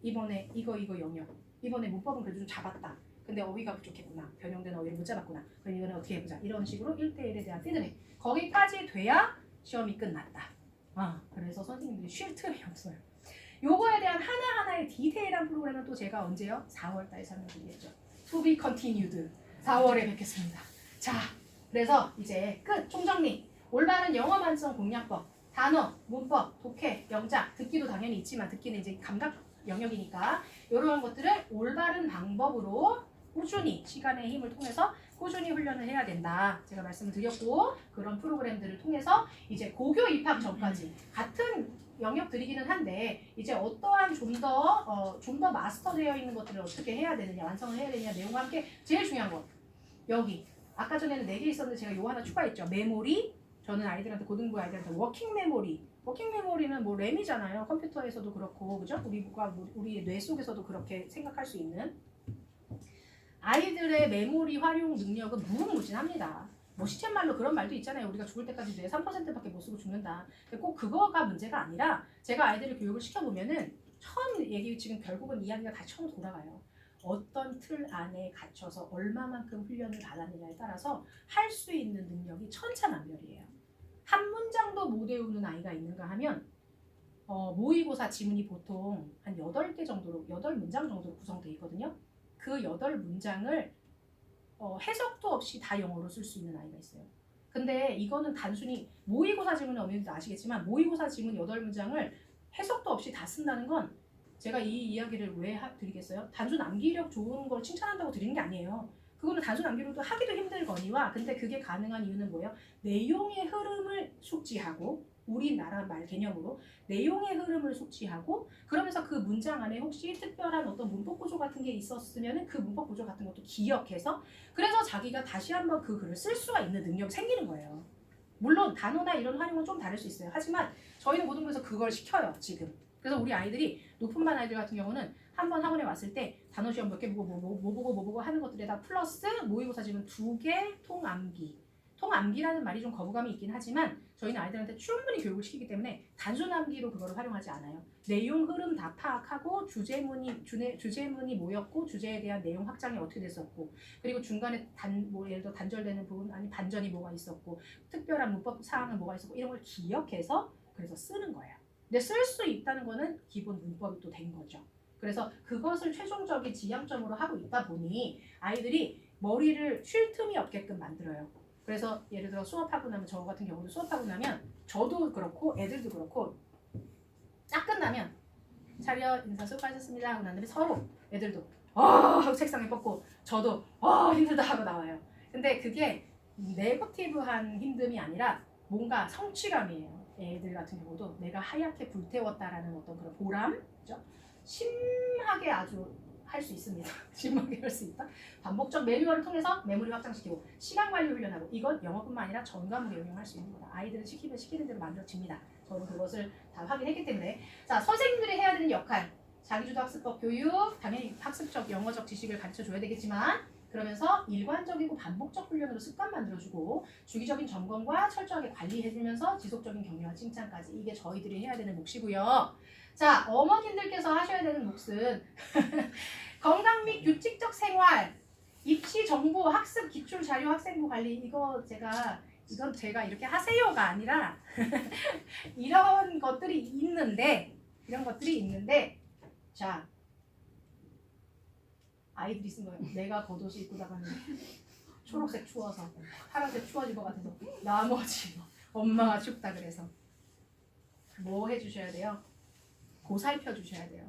이번에 이거 영역. 이번에 문법은 그래도 좀 잡았다. 근데 어휘가 부족했구나. 변형된 어휘를 못 잡았구나. 그럼 이번에 어떻게 해보자. 이런 식으로 1대1에 대한 피드백. 거기까지 돼야 시험이 끝났다. 그래서 선생님들이 쉴 틈이 없어요. 요거에 대한 하나하나의 디테일한 프로그램은 또 제가 언제요? 4월달에 설명드리겠죠. To be continued. 4월에 뵙겠습니다. 자, 그래서 이제 끝. 총정리. 올바른 영어 만성 공략법. 단어, 문법, 독해, 영작. 듣기도 당연히 있지만 듣기는 이제 감각 영역이니까 이런 것들을 올바른 방법으로 꾸준히 시간의 힘을 통해서 꾸준히 훈련을 해야 된다. 제가 말씀을 드렸고 그런 프로그램들을 통해서 이제 고교 입학 전까지 같은 영역들이기는 한데 이제 어떠한 좀 더 마스터되어 있는 것들을 어떻게 해야 되느냐 완성을 해야 되느냐 내용과 함께 제일 중요한 건 여기 아까 전에는 4개 있었는데 제가 요 하나 추가했죠. 메모리 저는 아이들한테 고등부 아이들한테 워킹 메모리 워킹 메모리는 뭐 램이잖아요. 컴퓨터에서도 그렇고 그죠? 우리의 뇌 속에서도 그렇게 생각할 수 있는 아이들의 메모리 활용 능력은 무궁무진합니다. 뭐 시쳇말로 그런 말도 있잖아요. 우리가 죽을 때까지 뇌 3%밖에 못 쓰고 죽는다. 근데 꼭 그거가 문제가 아니라 제가 아이들을 교육을 시켜보면은 처음 지금 결국은 이야기가 다 처음 돌아가요. 어떤 틀 안에 갇혀서 얼마만큼 훈련을 받았느냐에 따라서 할 수 있는 능력이 천차만별이에요. 한 문장도 못 외우는 아이가 있는가 하면 모의고사 지문이 보통 한 8개 정도로 8문장 정도로 구성되어 있거든요. 그 8문장을 해석도 없이 다 영어로 쓸 수 있는 아이가 있어요. 근데 이거는 단순히 모의고사 지문은 어머니도 아시겠지만 모의고사 지문 8문장을 해석도 없이 다 쓴다는 건 제가 이 이야기를 왜 드리겠어요? 단순 암기력 좋은 걸 칭찬한다고 드리는 게 아니에요. 그거는 단순 암기력도 하기도 힘들거니와 근데 그게 가능한 이유는 뭐예요? 내용의 흐름을 숙지하고 우리나라 말 개념으로 내용의 흐름을 숙지하고 그러면서 그 문장 안에 혹시 특별한 어떤 문법 구조 같은 게 있었으면 그 문법 구조 같은 것도 기억해서 그래서 자기가 다시 한번 그 글을 쓸 수가 있는 능력이 생기는 거예요. 물론 단어나 이런 활용은 좀 다를 수 있어요. 하지만 저희는 고등부에서 그걸 시켜요 지금. 그래서 우리 아이들이 높은 반 아이들 같은 경우는 한번 학원에 왔을 때 단어 시험 몇 개 보고 뭐 보고 하는 것들에다 플러스 모의고사 지문 2개 통암기 통암기라는 말이 좀 거부감이 있긴 하지만 저희는 아이들한테 충분히 교육을 시키기 때문에 단순 암기로 그거를 활용하지 않아요. 내용 흐름 다 파악하고 주제문이 뭐였고 주제에 대한 내용 확장이 어떻게 됐었고 그리고 중간에 예를 들어 단절되는 부분 아니 반전이 뭐가 있었고 특별한 문법 사항은 뭐가 있었고 이런 걸 기억해서 그래서 쓰는 거예요. 근데 쓸 수 있다는 거는 기본 문법이 또 된 거죠. 그래서 그것을 최종적인 지향점으로 하고 있다 보니 아이들이 머리를 쉴 틈이 없게끔 만들어요. 그래서 예를 들어 수업하고 나면 저 같은 경우도 수업하고 나면 저도 그렇고 애들도 그렇고 딱 끝나면 차려 인사 수고하셨습니다 하고 난 다음에 서로 애들도 하고 책상에 뻗고 저도 힘들다 하고 나와요. 근데 그게 네거티브한 힘듦이 아니라 뭔가 성취감이에요. 애들 같은 경우도 내가 하얗게 불태웠다라는 어떤 그런 보람, 그죠? 심하게 아주 할 수 있습니다. 심하게 할 수 있다. 반복적 매뉴얼을 통해서 메모리 확장시키고 시간 관리 훈련하고 이건 영어뿐만 아니라 전 과목에 응용할 수 있는 거다. 아이들은 시키면 시키는 대로 만들어집니다. 저는 그것을 다 확인했기 때문에 자 선생님들이 해야 되는 역할 자기주도 학습법 교육 당연히 학습적 영어적 지식을 가르쳐줘야 되겠지만 그러면서 일관적이고 반복적 훈련으로 습관 만들어주고 주기적인 점검과 철저하게 관리해주면서 지속적인 격려와 칭찬까지 이게 저희들이 해야 되는 몫이고요. 자 어머님들께서 하셔야 되는 몫은 건강 및 규칙적 생활 입시 정보 학습 기출 자료 학생부 관리 이건 제가 이렇게 하세요가 아니라 이런 것들이 있는데 자 아이들이 쓴 거예요. 내가 겉옷을 입고 나가는 초록색 추워서 파란색 추워질 것 같아서 나머지 엄마가 춥다 그래서 뭐 해주셔야 돼요? 보살펴 주셔야 돼요.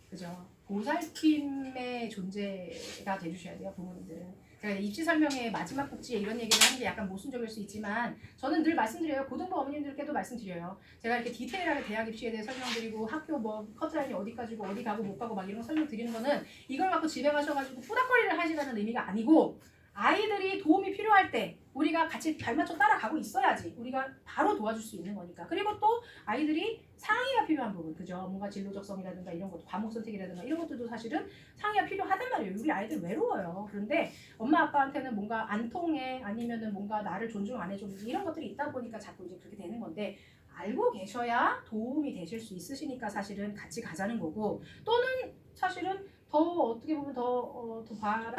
그죠? 보살핌의 존재가 돼주셔야 돼요. 부모님들은. 제가 입시 설명회 마지막 복지에 이런 얘기를 하는 게 약간 모순적일 수 있지만 저는 늘 말씀드려요. 고등부 어머님들께도 말씀드려요. 제가 이렇게 디테일하게 대학 입시에 대해 설명드리고 학교 뭐 커트라인이 어디까지고 어디 가고 못 가고 막 이런 거 설명드리는 거는 이걸 갖고 집에 가셔가지고 뿌닥거리를 하시라는 의미가 아니고 아이들이 도움이 필요할 때 우리가 같이 발맞춰 따라가고 있어야지 우리가 바로 도와줄 수 있는 거니까. 그리고 또 아이들이 상의가 필요한 부분, 그죠? 뭔가 진로적성이라든가 이런 것도 과목 선택이라든가 이런 것들도 사실은 상의가 필요하단 말이에요. 우리 아이들 외로워요. 그런데 엄마 아빠한테는 뭔가 안 통해 아니면은 뭔가 나를 존중 안 해줘 이런 것들이 있다 보니까 자꾸 이제 그렇게 되는 건데 알고 계셔야 도움이 되실 수 있으시니까 사실은 같이 가자는 거고 또는 사실은 더 어떻게 보면 더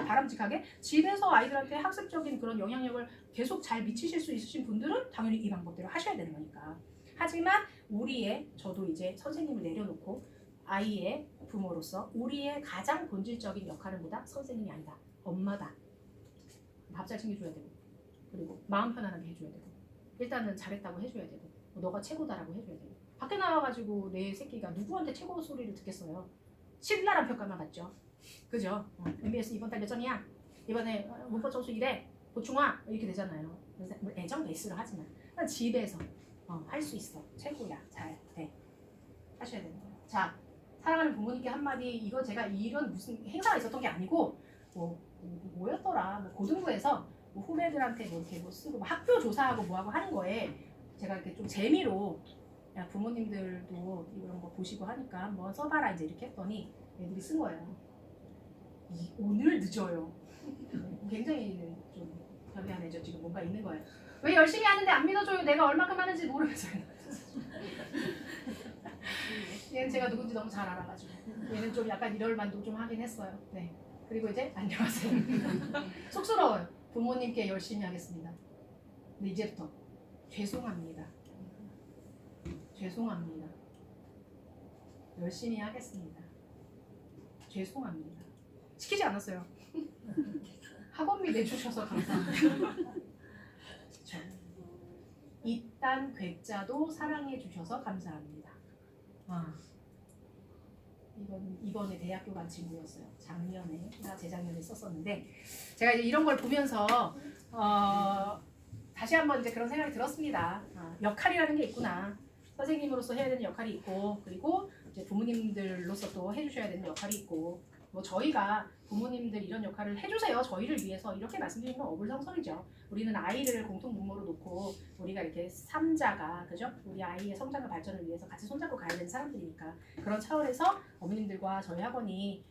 바람직하게 집에서 아이들한테 학습적인 그런 영향력을 계속 잘 미치실 수 있으신 분들은 당연히 이 방법대로 하셔야 되는 거니까. 하지만 저도 이제 선생님을 내려놓고 아이의 부모로서 우리의 가장 본질적인 역할은 뭐다? 선생님이 아니다. 엄마다. 밥 잘 챙겨줘야 되고 그리고 마음 편안하게 해줘야 되고 일단은 잘했다고 해줘야 되고 너가 최고다라고 해줘야 되고 밖에 나와가지고 내 새끼가 누구한테 최고 소리를 듣겠어요. 신랄한 평가만 받죠. 그죠? MBS 이번 달 몇 점이야? 이번에 문법 점수 이래? 보충화? 이렇게 되잖아요. 뭐 애정 베이스로 하지만 집에서 할 수 있어. 최고야. 잘 돼. 하셔야 되는 거예요. 자, 사랑하는 부모님께 한마디 이거 제가 이런 무슨 행사가 있었던 게 아니고 뭐였더라? 뭐 고등부에서 뭐 후배들한테 뭐 이렇게 뭐 쓰고 뭐 학교 조사하고 뭐하고 하는 거에 제가 이렇게 좀 재미로 야 부모님들도 이런 거 보시고 하니까 한번 써봐라 이제 이렇게 했더니 애들이 쓴 거예요. 오늘 늦어요. 굉장히 좀 변해한 애죠. 지금 뭔가 있는 거예요. 왜 열심히 하는데 안 믿어줘요? 내가 얼마큼 하는지 모르면서. 얘는 제가 누군지 너무 잘 알아가지고 얘는 좀 약간 이럴 만도 좀 하긴 했어요. 네. 그리고 이제 안녕하세요. 쑥스러워요. 부모님께 열심히 하겠습니다. 근데 이제부터 죄송합니다. 죄송합니다. 열심히 하겠습니다. 죄송합니다. 시키지 않았어요. 학원비 내주셔서 감사합니다. 이딴 괴짜도 사랑해 주셔서 감사합니다. 이번에 대학교 간 친구였어요. 작년에 재작년에 썼었는데 제가 이제 이런 걸 보면서 다시 한번 이제 그런 생각이 들었습니다. 역할이라는 게 있구나. 선생님으로서 해야 되는 역할이 있고 그리고 이제 부모님들로서 또 해주셔야 되는 역할이 있고 뭐 저희가 부모님들 이런 역할을 해주세요. 저희를 위해서 이렇게 말씀드리는 건 어불성설이죠. 우리는 아이를 공통 분모로 놓고 우리가 이렇게 삼자가 그죠? 우리 아이의 성장과 발전을 위해서 같이 손잡고 가야 되는 사람들이니까 그런 차원에서 어머님들과 저희 학원이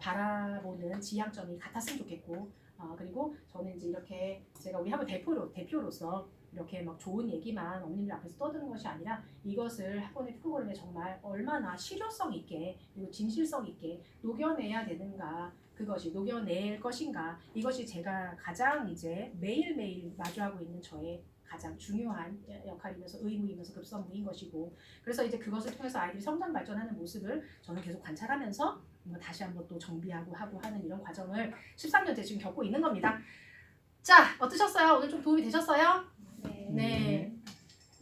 바라보는 지향점이 같았으면 좋겠고 그리고 저는 이제 이렇게 제가 우리 학원 대표로서 이렇게 막 좋은 얘기만 어머님들 앞에서 떠드는 것이 아니라 이것을 학원의 프로그램에 정말 얼마나 실효성 있게 그리고 진실성 있게 녹여내야 되는가 그것이 녹여낼 것인가 이것이 제가 가장 이제 매일매일 마주하고 있는 저의 가장 중요한 역할이면서 의무이면서 급선무인 것이고 그래서 이제 그것을 통해서 아이들이 성장 발전하는 모습을 저는 계속 관찰하면서 다시 한번 또 정비하고 하고 하는 이런 과정을 13년째 지금 겪고 있는 겁니다. 자 어떠셨어요? 오늘 좀 도움이 되셨어요? 네.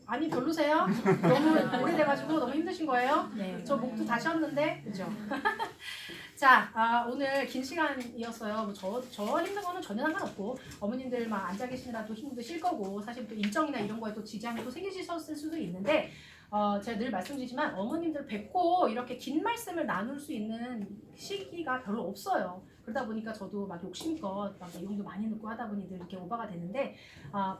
아니 별로세요? 너무 오래돼가지고 너무 힘드신 거예요? 네. 저 목도 다 쉬었는데 그죠? 자 오늘 긴 시간이었어요. 뭐 저 힘든 거는 전혀 상관없고 어머님들 막 앉아 계시느라도 힘드실 거고 사실 또 일정이나 이런 거에 또 지장이 또 생기셨을 수도 있는데 제가 늘 말씀드리지만 어머님들 뵙고 이렇게 긴 말씀을 나눌 수 있는 시기가 별로 없어요. 그러다 보니까 저도 막 욕심껏 막 내용도 많이 넣고 하다 보니 늘 이렇게 오버가 되는데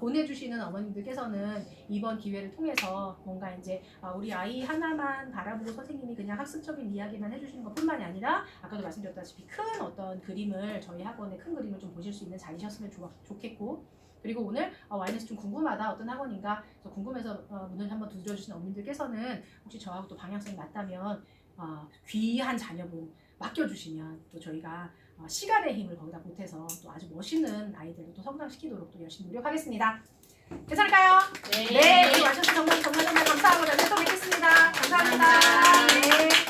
보내주시는 어머님들께서는 이번 기회를 통해서 뭔가 이제 우리 아이 하나만 바라보고 선생님이 그냥 학습적인 이야기만 해주시는 것뿐만이 아니라 아까도 말씀드렸다시피 큰 어떤 그림을 저희 학원의 큰 그림을 좀 보실 수 있는 자리셨으면 좋겠고 그리고 오늘 와이너스 좀 궁금하다 어떤 학원인가 궁금해서 문을 한번 두드려주신 어머님들께서는 혹시 저하고 또 방향성이 맞다면 귀한 자녀분 맡겨주시면 또 저희가 시간의 힘을 거기다 보태서 또 아주 멋있는 아이들을 또 성장시키도록 또 열심히 노력하겠습니다. 괜찮을까요? 네. 오늘 와주셔서 정말 감사하고 다음에 또 뵙겠습니다. 감사합니다. 네.